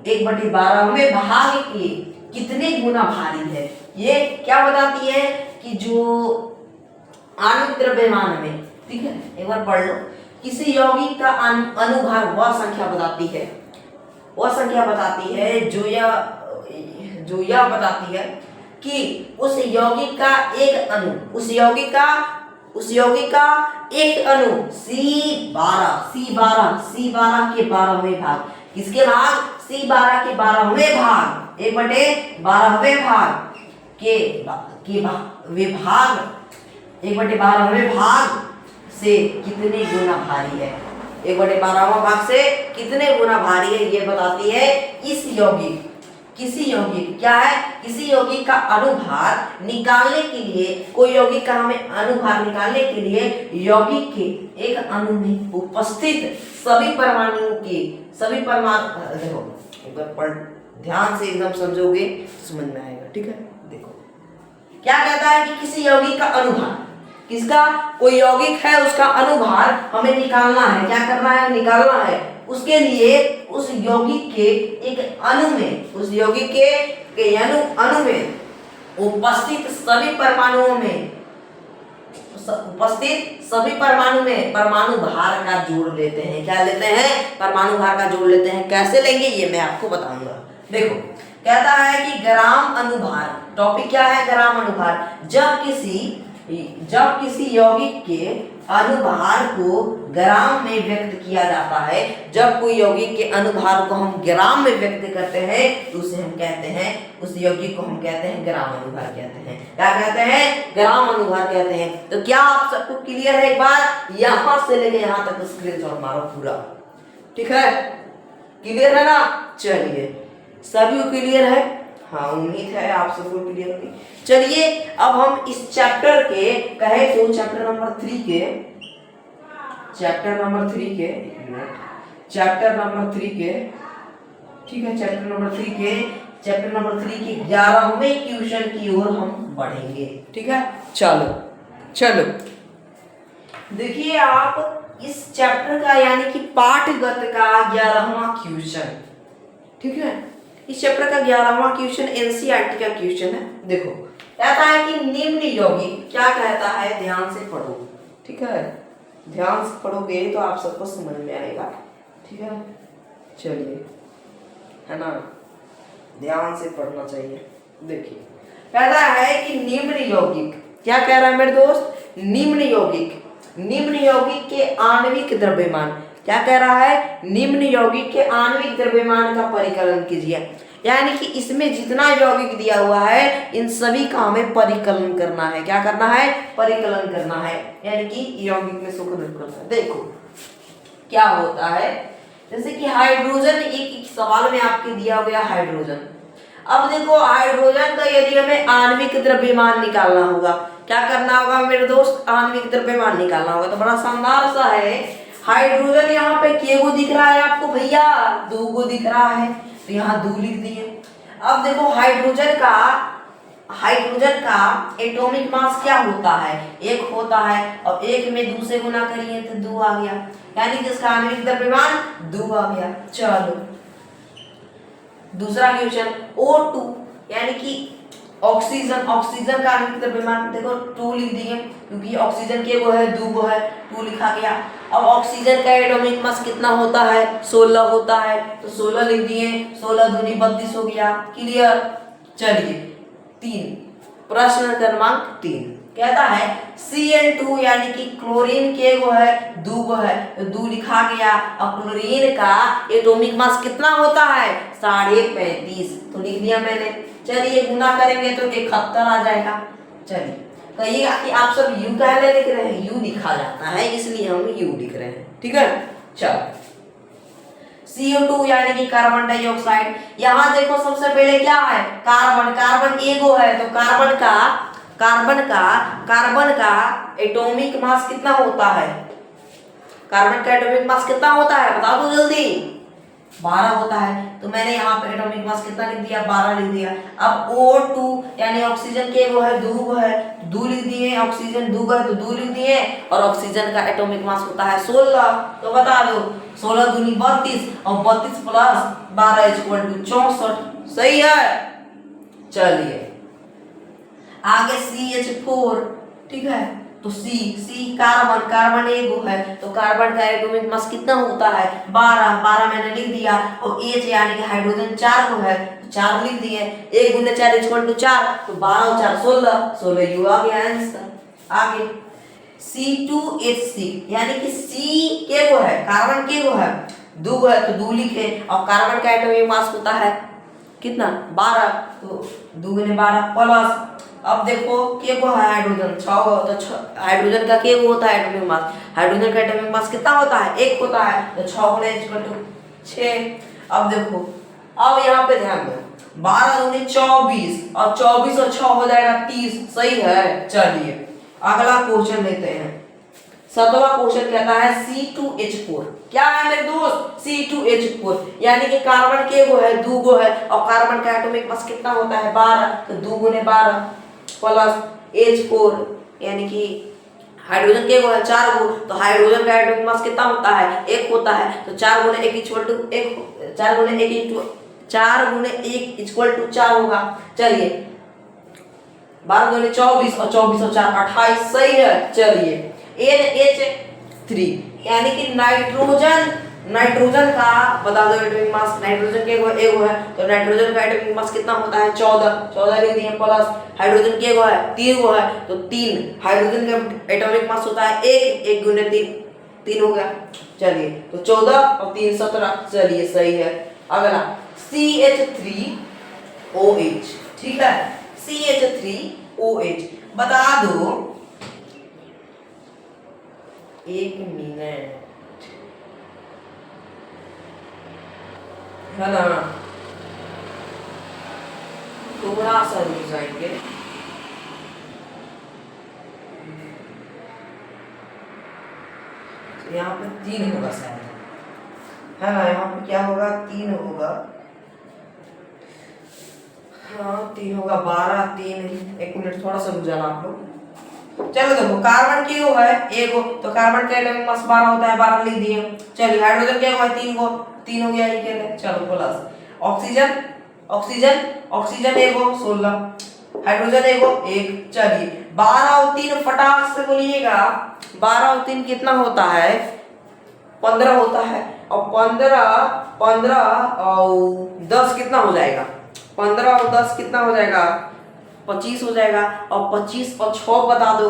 1/12वें भाग के कितने गुना भारी है। ये क्या बताती है कि जो आणविक द्रव्यमान में, ठीक है, एक बार पढ़ लो, किसी यौगिक का अनुभार वह संख्या बताती है जो यह बताती है कि उस यौगिक का एक अणु, उस यौगिक का एक अणु C12 के 12वें भाग, किसके भाग, C12 के 12वें भाग, 1/12वें भाग के विभाग, 1/12वें भाग से कितने गुना भारी है, 1/12वां भाग से कितने गुना भारी है, ये बताती है इस यौगिक, किसी यौगिक का अनुभार निकालने के लिए, कोई यौगिक का हमें अनुभार निकालने के लिए यौगिक के एक अणु में उपस्थित सभी परमाणुओं के देखो एक बार पढ़, ध्यान से एकदम समझोगे समझ में आएगा, ठीक है। देखो क्या कहता है कि किसी यौगिक का अनुभार, किसका, कोई यौगिक है उसका अनुभार हमें निकालना है, क्या करना है, निकालना है। उसके लिए उस यौगिक के एक अणु में, उस यौगिक के अणु में उपस्थित सभी परमाणुओं में परमाणु भार का जोड़ लेते हैं। क्या लेते हैं, परमाणु भार का जोड़ लेते हैं। कैसे लेंगे ये मैं आपको बताऊंगा। देखो कहता है कि ग्राम अनुभार, टॉपिक क्या है, ग्राम अनुभार। जब किसी यौगिक के अनुभार को ग्राम में व्यक्त किया जाता है, जब कोई यौगिक के अनुभार को हम ग्राम में व्यक्त करते हैं तो उसे हम कहते हैं, उस यौगिक को हम कहते हैं ग्राम अनुभार कहते हैं। क्या कहते हैं, ग्राम अनुभार कहते हैं। तो क्या आप सबको क्लियर है, एक बार यहां से लेके यहां तक स्क्रीनशॉट मारो पूरा, ठीक है, क्लियर है ना। चलिए सभी को क्लियर है, हाँ उम्मीद है आप सबको क्लियर होगी। चलिए अब हम इस चैप्टर के कहे तो चैप्टर नंबर 3 के चैप्टर नंबर 3 के ठीक है, चैप्टर नंबर 3 के 11वें क्वेश्चन की ओर हम बढ़ेंगे, ठीक है। चलो देखिए आप इस चैप्टर का यानी कि पाठगत का 11वां क्वेश्चन, ठीक है, इस चैप्टर का 11वां क्वेश्चन एनसीईआरटी का क्वेश्चन है। देखो कहता है कि निम्न यौगिक, क्या कहता है, ध्यान से पढ़ो, ठीक है, ध्यान से पढ़ोगे तो आप सबको समझ में आएगा, ठीक है। चलिए, है ना, ध्यान से पढ़ना चाहिए। देखिए कहता है कि निम्न यौगिक, क्या कह रहा है मेरे दोस्त, निम्न यौगिक के आणविक द्रव्यमान, क्या कह रहा है, निम्न यौगिक के आणविक द्रव्यमान का परिकलन कीजिए। यानी कि इसमें जितना यौगिक दिया हुआ है इन सभी का हमें परिकलन करना है। क्या करना है, परिकलन करना है, यानी कि यौगिक में सुख करना है। देखो क्या होता है, जैसे कि हाइड्रोजन, एक सवाल में आपके दिया गया हाइड्रोजन, अब देखो हाइड्रोजन का यदि हमें आणविक द्रव्यमान निकालना होगा, क्या करना होगा मेरे दोस्त, आणविक द्रव्यमान निकालना होगा। तो बड़ा शानदार सा है, हाइड्रोजन यहाँ पे केगो दिख रहा है आपको भैया, 2 गो दिख रहा है, तो यहाँ 2 लिख दिए। अब देखो हाइड्रोजन का एटॉमिक मास क्या होता है, 1 होता है, और 1 में 2 से गुना करिए तो 2 आ गया, यानी कि इसका आणविक द्रव्यमान 2 आ गया। चलो दूसरा क्वेश्चन, O2 यानी कि ऑक्सीजन का आणविक द्रव्यमान देखो 2 लिख दिए, क्योंकि ऑक्सीजन के वो है 2 गो है, 2 लिखा गया। अब ऑक्सीजन का एटॉमिक मास कितना होता है, 16 होता है, तो 16 लिख दिए, 16 दूनी 32 हो गया, क्लियर। चलिए 3, प्रश्न क्रमांक 3 कहता है Cl2 यानी कि क्लोरीन के वो है 2 गो है, तो 2 लिखा गया। अब क्लोरीन का एटॉमिक मास कितना होता है, 35.5, तो लिख दिया मैंने। चलिए गुना करेंगे तो 71 आ जाएगा। चलिए कहिएगा कि आप सब यू कहने लिख रहे हैं, यू लिखा जाता है इसलिए हम यू लिख रहे हैं, ठीक है। चलो CO2 यानी कि कार्बन डाइऑक्साइड, यहाँ देखो सबसे पहले क्या है, कार्बन एगो है, तो कार्बन का एटॉमिक मास कितना होता है, कार्बन का एटॉमिक मास कितना होता है बता दो जल्दी, 12 होता है, तो मैंने यहाँ पे एटॉमिक मास कितना लिख दिया, 12 लिख दिया। अब O2 यानी ऑक्सीजन के वो है 2 गो है, 2 लिख दिए, ऑक्सीजन 2 गो है तो 2 लिख दिए, और ऑक्सीजन का एटॉमिक मास होता है 16, तो बता दो 16 दूनी 32 और 32 प्लस 12 = 64, सही है। चलिए आगे CH4, ठीक है, तो C कार्बन एगो है, तो कार्बन का एटॉमिक मास कितना होता है, 12 मैंने लिख दिया, और H यानी कि हाइड्रोजन 4 गो है, तो 4 लिख दिए, 1 × 4 = 4, तो 12 और 4 16 यू आ गया आंसर। आगे C2H6 यानी कि C के वो है, कार्बन के वो है 2 गो है, तो 2 लिखे, और कार्बन का एटॉमिक मास होता है कितना, 12, तो 2 × 12 प्लस, अब देखो के को है हाइड्रोजन 6 हो, तो हाइड्रोजन का के वो होता है एटॉमिक मास, हाइड्रोजन का एटॉमिक मास कितना होता है, 1 होता है, तो 6 × 6। अब देखो, अब यहाँ पे ध्यान दो, 12 दूनी 24, और 24 और 6 हो जाएगा 30, सही है। चलिए अगला क्वेश्चन लेते हैं, 7वां क्वेश्चन कहता है C2H4, क्या है मेरे दोस्त, C2H4 यानी कि कार्बन के वो है 2 गो है, और कार्बन का एटॉमिक मास कितना होता है 12, तो 2 × 12 प्लस H4 यानी कि हाइड्रोजन के वो है 4 गो, तो हाइड्रोजन का एटॉमिक मास कितना होता है, 1 होता है, तो 4 × 1 = 1, 4 × 1 = 4 होगा। चलिए 12 दूनी 24 और 24 और 4 28, सही है। चलिए NH3 यानी कि नाइट्रोजन का बता दो एटॉमिक मास, नाइट्रोजन के एगो है, तो नाइट्रोजन का एटॉमिक मास कितना होता है 14 लिख दिए, प्लस हाइड्रोजन के एगो है 3 गो है, तो 3, हाइड्रोजन का एटॉमिक मास होता है 1 × 3 हो गया। चलिए तो 14 और 3 17, चलिए सही है। अगला CH3OH, ठीक है, CH3OH बता दो, 1 मिनट है ना, थोड़ा सा रुक जाएंगे। यहाँ पे 3 होगा शायद, है ना, यहाँ पे क्या होगा 3 होगा, हाँ 3 होगा, 12 3, 1 मिनट थोड़ा सा रुक जाना आप लोग। चलो देखो कार्बन के वो है एगो, तो कार्बन का एटॉमिक मास 12 होता है, 12 लिख दिए। चलिए हाइड्रोजन के वो है 3 गो, 3 हो गया ये के लिए। चलो प्लस ऑक्सीजन एगो 16, हाइड्रोजन एगो 1। चलिए 12 और 3 फटाक से बोलिएगा, 12 और 3 कितना होता है, 15 होता है, और 15 और 10 कितना हो जाएगा, 15 और 10 कितना हो जाएगा, 25 हो जाएगा, और 25 और 6 बता दो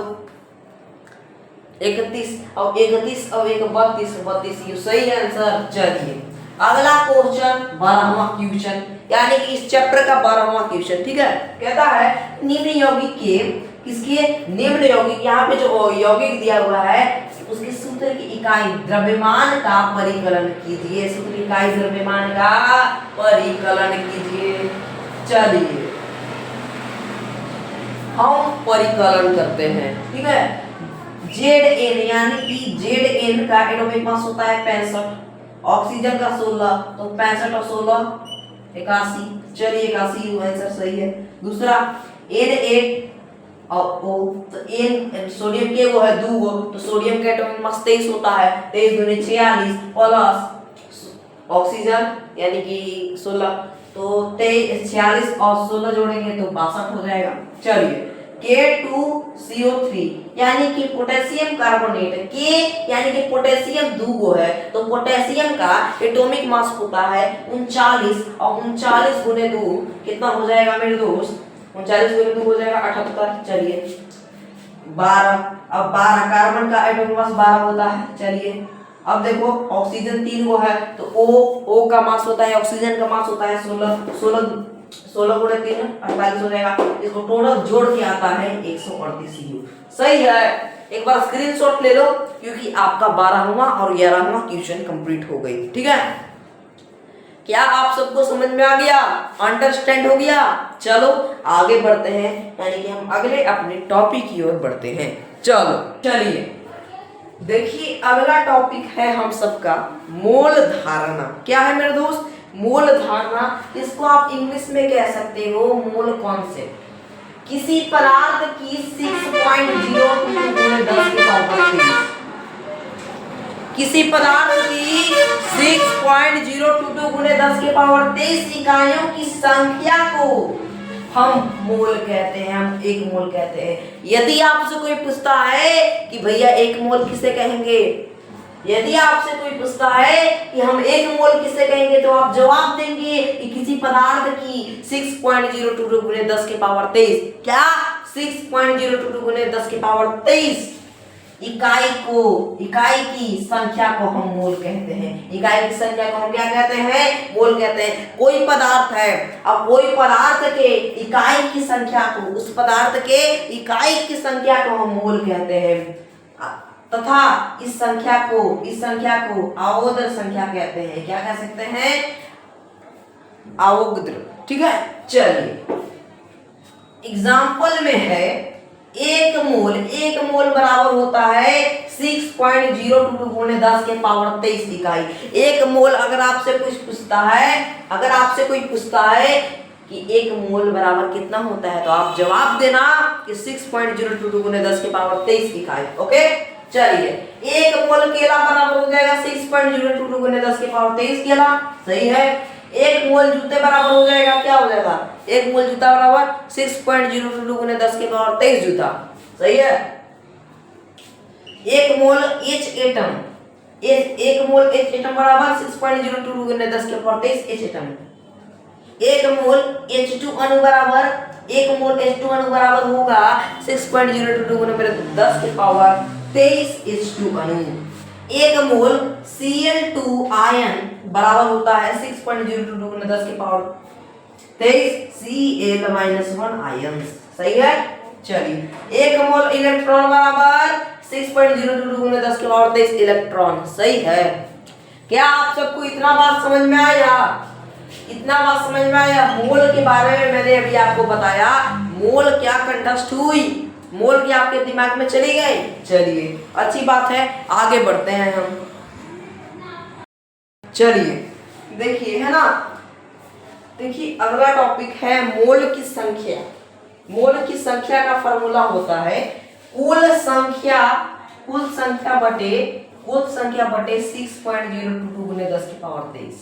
31, और 31 और 1 32, ये सही आंसर। चलिए अगला क्वेश्चन 12वां क्वेश्चन, यानी कि इस चैप्टर का 12वां क्वेश्चन, ठीक है, कहता है निम्न यौगिक के किसके, निम्न यौगिक, यहाँ पे जो यौगिक दिया हुआ है उसके सूत्र की इकाई द्रव्यमान का परिकलन कीजिए, सूत्र की इकाई द्रव्यमान का परिकलन कीजिए। चलिए हम परिकलन करते हैं, ठीक है। Zn यानी कि Zn का एटॉमिक मास होता है 65, ऑक्सीजन का 16, तो 65 और 16 81। चलिए 81 आंसर सही है। दूसरा Na और O, तो N सोडियम के वो है 2, तो सोडियम का एटॉमिक मास 23 होता है, 23 दूनी 46 प्लस ऑक्सीजन यानी कि 16, तो 23 46 और 16 जोड़ेंगे तो 62 हो जाएगा। चलिए K2CO3 यानी कि पोटेशियम कार्बोनेट, K यानी कि पोटेशियम 2 है, तो पोटेशियम का एटॉमिक मास होता है 39, और 39 गुने 2 कितना हो जाएगा मेरे दोस्त, 39 गुने 2 हो जाएगा 78। चलिए 12, अब 12 कार्बन का एटॉमिक मास 12 होता है। चलिए अब देखो ऑक्सीजन 3 है, तो O का मास होता है, ऑक्सीजन का मास होता है 16 गुणे 3 48 हो जाएगा। इसको टोटल जोड़ के आता है 138 U। सही है। एक बार स्क्रीनशॉट ले लो, क्योंकि आपका 12वां और 11वां क्वेश्चन कंप्लीट हो गई, ठीक है। क्या आप सबको समझ में आ गया, अंडरस्टैंड हो गया? चलो आगे बढ़ते हैं, यानी कि हम अगले अपने टॉपिक की ओर बढ़ते हैं। चलो चलिए देखिए अगला टॉपिक है हम सबका मोल धारणा। क्या है मेरे दोस्त? मोल धारणा। इसको आप इंग्लिश में कह सकते हो मोल कॉन्सेप्ट। किसी पदार्थ की 6.02 गुणे 10 के पावर 23, किसी पदार्थ की 6.022 गुणे 10 के पावर 23 इकाइयों की संख्या को हम मोल कहते हैं, हम एक मोल कहते हैं। यदि आपसे कोई पूछता है कि भैया एक मोल किसे कहेंगे, यदि आपसे कोई पूछता है कि हम एक मोल किसे कहेंगे, तो आप जवाब देंगे कि किसी पदार्थ की 6.022 गुणे 10 के पावर 23, क्या 6.022 गुणे 10 के पावर 23 इकाई की संख्या को हम मोल कहते हैं। इकाई की संख्या को हम क्या कहते हैं? मोल कहते हैं। कोई पदार्थ है, अब कोई पदार्थ के इकाई की संख्या को, उस पदार्थ के इकाई की संख्या को हम मोल कहते हैं, तथा इस संख्या को अवोग्र संख्या कहते हैं। क्या कह सकते हैं? अवोग्र, ठीक है। चलिए एग्जाम्पल में है एक मोल बराबर होता है 6.022 गुणे 10 के पावर 23 इकाई। एक मोल अगर आपसे कोई पूछता है कि एक मोल बराबर कितना होता है, तो आप जवाब देना कि 6.022 गुणे 10 के पावर 23 इकाई। ओके चलिए एक मोल केला बराबर हो जाएगा 6.022 गुणे 10 के पावर 23 केला। सही है। एक मोल जूते बराबर हो जाएगा, क्या हो जाएगा? एक मोल जूता बराबर 6.022 गुने 10 के पावर 23 जूता। सही है। एक मोल H एटम बराबर 6.022 गुने 10 के पावर 23 H एटम। एक मोल H2 अणु बराबर होगा 6.022 गुने 10 के पावर 23 H2 अणु। एक मोल Cl2 आयन बराबर होता है 6.022 गुने 10 के पावर 23 Cl-1 आयन। सही है। चलिए एक मोल इलेक्ट्रॉन बराबर 6.022 गुने 10 के पावर 23 इलेक्ट्रॉन। सही है। क्या आप सबको इतना बात समझ में आया? मोल के बारे में मैंने अभी आपको बताया। मोल क्या कंठस्थ हुई, मोल की आपके दिमाग में चली गई? चलिए अच्छी बात है, आगे बढ़ते हैं हम। चलिए देखिए, है ना, देखिए अगला टॉपिक है मोल की संख्या। मोल की संख्या का फॉर्मूला होता है कुल संख्या बटे 6.022 गुने 10 की पावर 23।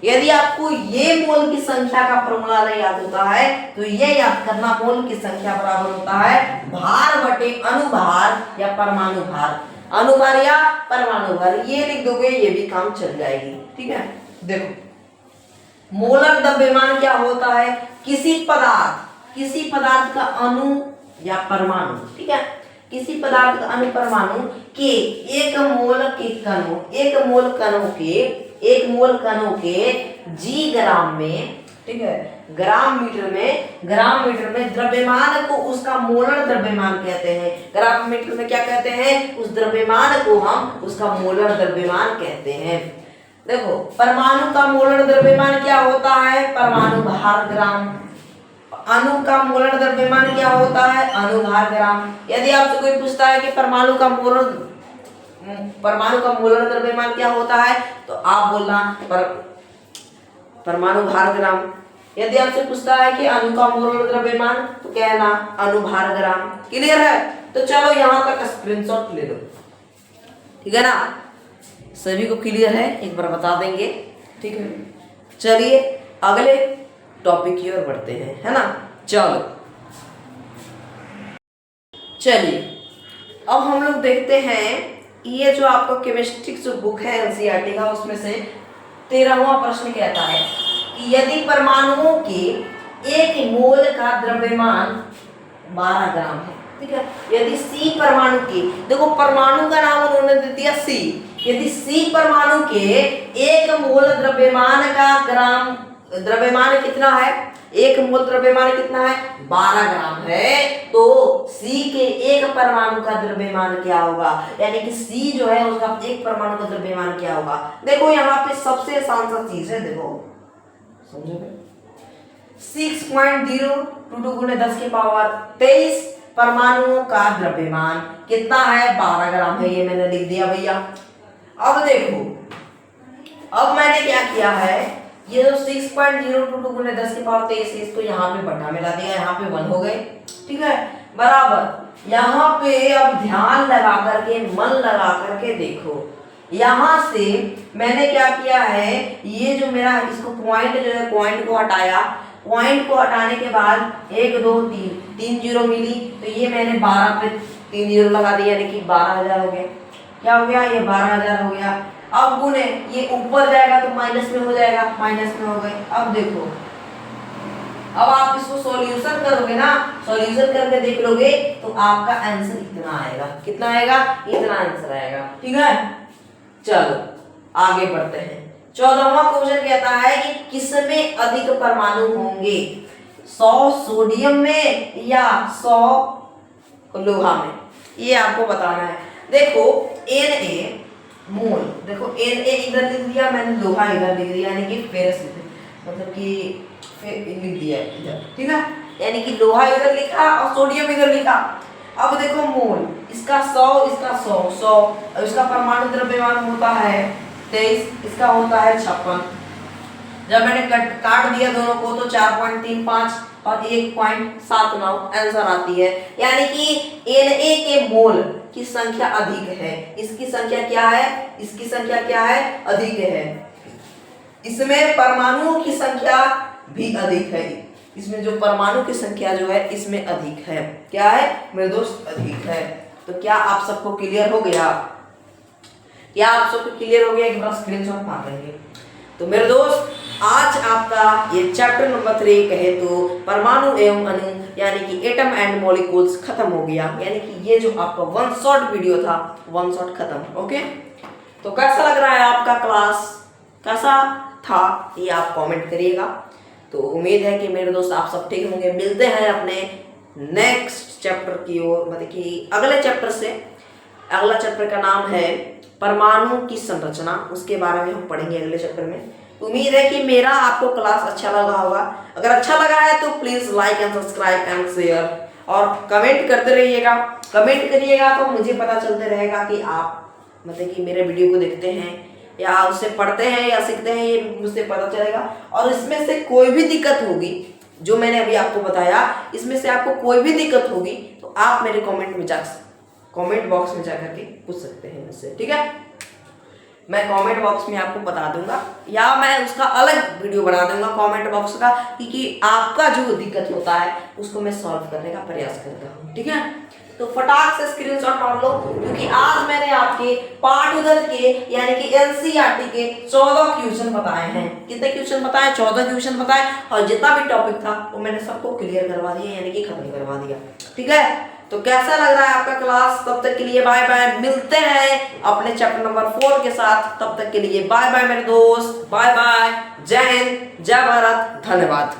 यदि आपको ये मोल की संख्या का फॉर्मूला नहीं याद होता है, तो ये याद करना, मोल की संख्या बराबर होता है भार बटे अणुभार या परमाणु भार। अणुभार या परमाणु भार, ये लिख दोगे, ये भी काम चल जाएगी। ठीक है। देखो मोलर द्रव्यमान क्या होता है? किसी पदार्थ का अणु या परमाणु, ठीक है, किसी पदार्थ का अणु परमाणु के एक मोल कणों के जी ग्राम में, ठीक है, ग्राम मीटर में द्रव्यमान को उसका मोलर द्रव्यमान कहते हैं। ग्राम मीटर में क्या कहते हैं? उस द्रव्यमान को हम उसका मोलर द्रव्यमान कहते हैं। देखो परमाणु का मोलर द्रव्यमान क्या होता है? परमाणु भार ग्राम। अणु का मोलर द्रव्यमान क्या होता है, अणुभार ग्राम। यदि आपसे कोई पूछता है कि परमाणु का मोलर द्रव्यमान क्या होता है, तो आप बोलना परमाणु भार ग्राम। यदि आपसे पूछता है कि अणु का मोलर द्रव्यमान, तो कहना अणुभार ग्राम। क्लियर है? तो चलो यहाँ तक स्क्रीनशॉट ले लो, ठीक है ना। सभी को क्लियर है, एक बार बता देंगे, ठीक है। चलिए अगले टॉपिक की ओर बढ़ते हैं, है ना। चलिए अब हम लोग देखते हैं, ये जो आपका केमिस्ट्री जो बुक है एनसीईआरटी का, उसमें से 13वां प्रश्न कहता है कि यदि परमाणुओं के एक मोल का द्रव्यमान 12 ग्राम है, ठीक है। यदि सी परमाणु के, देखो परमाणु का नाम उन्होंने दे दिया सी, यदि सी परमाणु के एक मोल द्रव्यमान कितना है, एक मोल द्रव्यमान कितना है, 12 ग्राम है, तो सी के एक परमाणु का द्रव्यमान क्या होगा, यानी कि सी जो है उसका एक परमाणु का द्रव्यमान क्या होगा। देखो यहाँ पे सबसे आसान सा चीज है, देखो समझोगे, 6.022 गुणे 10 की पावर 23 परमाणुओं का द्रव्यमान कितना है, 12 ग्राम है। ये मैंने लिख दिया भैया। अब देखो, अब मैंने क्या किया है, ये जो 6.022 गुणे 10 की पावर 23 है, इसको यहाँ पे बटा मिला दिया, यहाँ पे 1 हो गए, ठीक है, बराबर। यहाँ पे अब ध्यान लगा करके, मन लगा करके देखो, यहाँ से मैंने क्या किया है, ये जो मेरा इसको पॉइंट जो है, पॉइंट को हटाया, पॉइंट को हटाने के बाद 1 2 3 3 जीरो मिली, तो ये मैंने 12 पे 3 जीरो लगा दिया, यानी कि 12,000 हो गया। क्या हो गया, ये 12,000 हो गया। अब गुणे, ये ऊपर जाएगा तो माइनस में हो जाएगा, माइनस में हो गए। अब देखो, अब आप इसको सॉल्यूशन करोगे ना, सॉल्यूशन करके देख लोगे तो आपका आंसर इतना आएगा। कितना आएगा, इतना आंसर आएगा, ठीक है। चलो आगे बढ़ते हैं। 14वां क्वेश्चन कहता है कि किसमें अधिक परमाणु होंगे, 100 सोडियम में या 100 लोहा में, ये आपको बताना है। देखो Na मोल, देखो Na इधर लिख दिया मैंने, लोहा इधर लिख दिया, यानी कि फेरस मतलब कि लिख दिया इधर, ठीक है, यानी कि लोहा इधर लिखा और सोडियम इधर लिखा। अब देखो मोल, इसका 100, इसका 100, और इसका परमाणु द्रव्यमान होता है 23, इसका होता है 56। जब मैंने काट दिया दोनों को तो 4.35 और 1.79 आंसर आती है, यानी कि Na के मोल की संख्या अधिक है, इसकी संख्या क्या है, इसकी संख्या क्या है, अधिक है। इसमें परमाणुओं की संख्या भी अधिक है, इसमें जो परमाणु की संख्या जो है इसमें अधिक है। क्या है मेरे दोस्त, अधिक है। तो क्या आप सबको क्लियर हो गया, क्या आप सबको क्लियर हो गया, एक बार स्क्रीनशॉट मार लेंगे। तो मेरे दोस्त आज आपका ये चैप्टर नंबर 3 कहे तो परमाणु एवं अणु यानी कि एटम एंड मॉलिक्यूल्स खत्म हो गया, यानी कि ये जो आपका 1 शॉट वीडियो था, 1 शॉट खत्म। ओके, तो कैसा लग रहा है आपका क्लास, कैसा था ये आप कमेंट करिएगा। तो उम्मीद है कि मेरे दोस्त आप सब ठीक होंगे। मिलते हैं अपने नेक्स्ट चैप्टर की ओर, मतलब कि अगले चैप्टर से। अगला चैप्टर का नाम है परमाणु की संरचना, उसके बारे में हम पढ़ेंगे अगले चैप्टर में। उम्मीद है कि मेरा आपको क्लास अच्छा लगा होगा। अगर अच्छा लगा है तो please like and subscribe and share, और कमेंट करते रहिएगा। कमेंट करिएगा तो मुझे पता चलते रहेगा कि आप मतलब कि मेरे वीडियो को देखते हैं या उससे पढ़ते हैं या सीखते हैं, ये मुझसे पता चलेगा। और इसमें से कोई भी दिक्कत होगी जो मैंने अभी आपको बताया, इसमें से आपको कोई भी दिक्कत होगी तो आप मेरे कमेंट बॉक्स में जाकर के पूछ सकते हैं मुझसे, ठीक है। मैं कमेंट बॉक्स में आपको बता दूंगा, या मैं उसका अलग वीडियो बना दूंगा कमेंट बॉक्स का, क्योंकि आपका जो दिक्कत होता है उसको मैं सॉल्व करने का प्रयास करता हूँ, ठीक है। तो फटाक से स्क्रीनशॉट मार लो, क्योंकि आज मैंने आपके पाठोदर के यानी कि एनसीईआरटी के 14 क्वेश्चन बताए हैं। कितने क्वेश्चन बताए, 14 क्वेश्चन बताए, और जितना भी टॉपिक था वो मैंने सबको क्लियर करवा दिया, यानी कि खत्म करवा दिया, ठीक है। तो कैसा लग रहा है आपका क्लास, तब तक के लिए बाय बाय। मिलते हैं अपने चैप्टर नंबर 4 के साथ, तब तक के लिए बाय बाय मेरे दोस्त, बाय बाय। जय हिंद, जय भारत, धन्यवाद।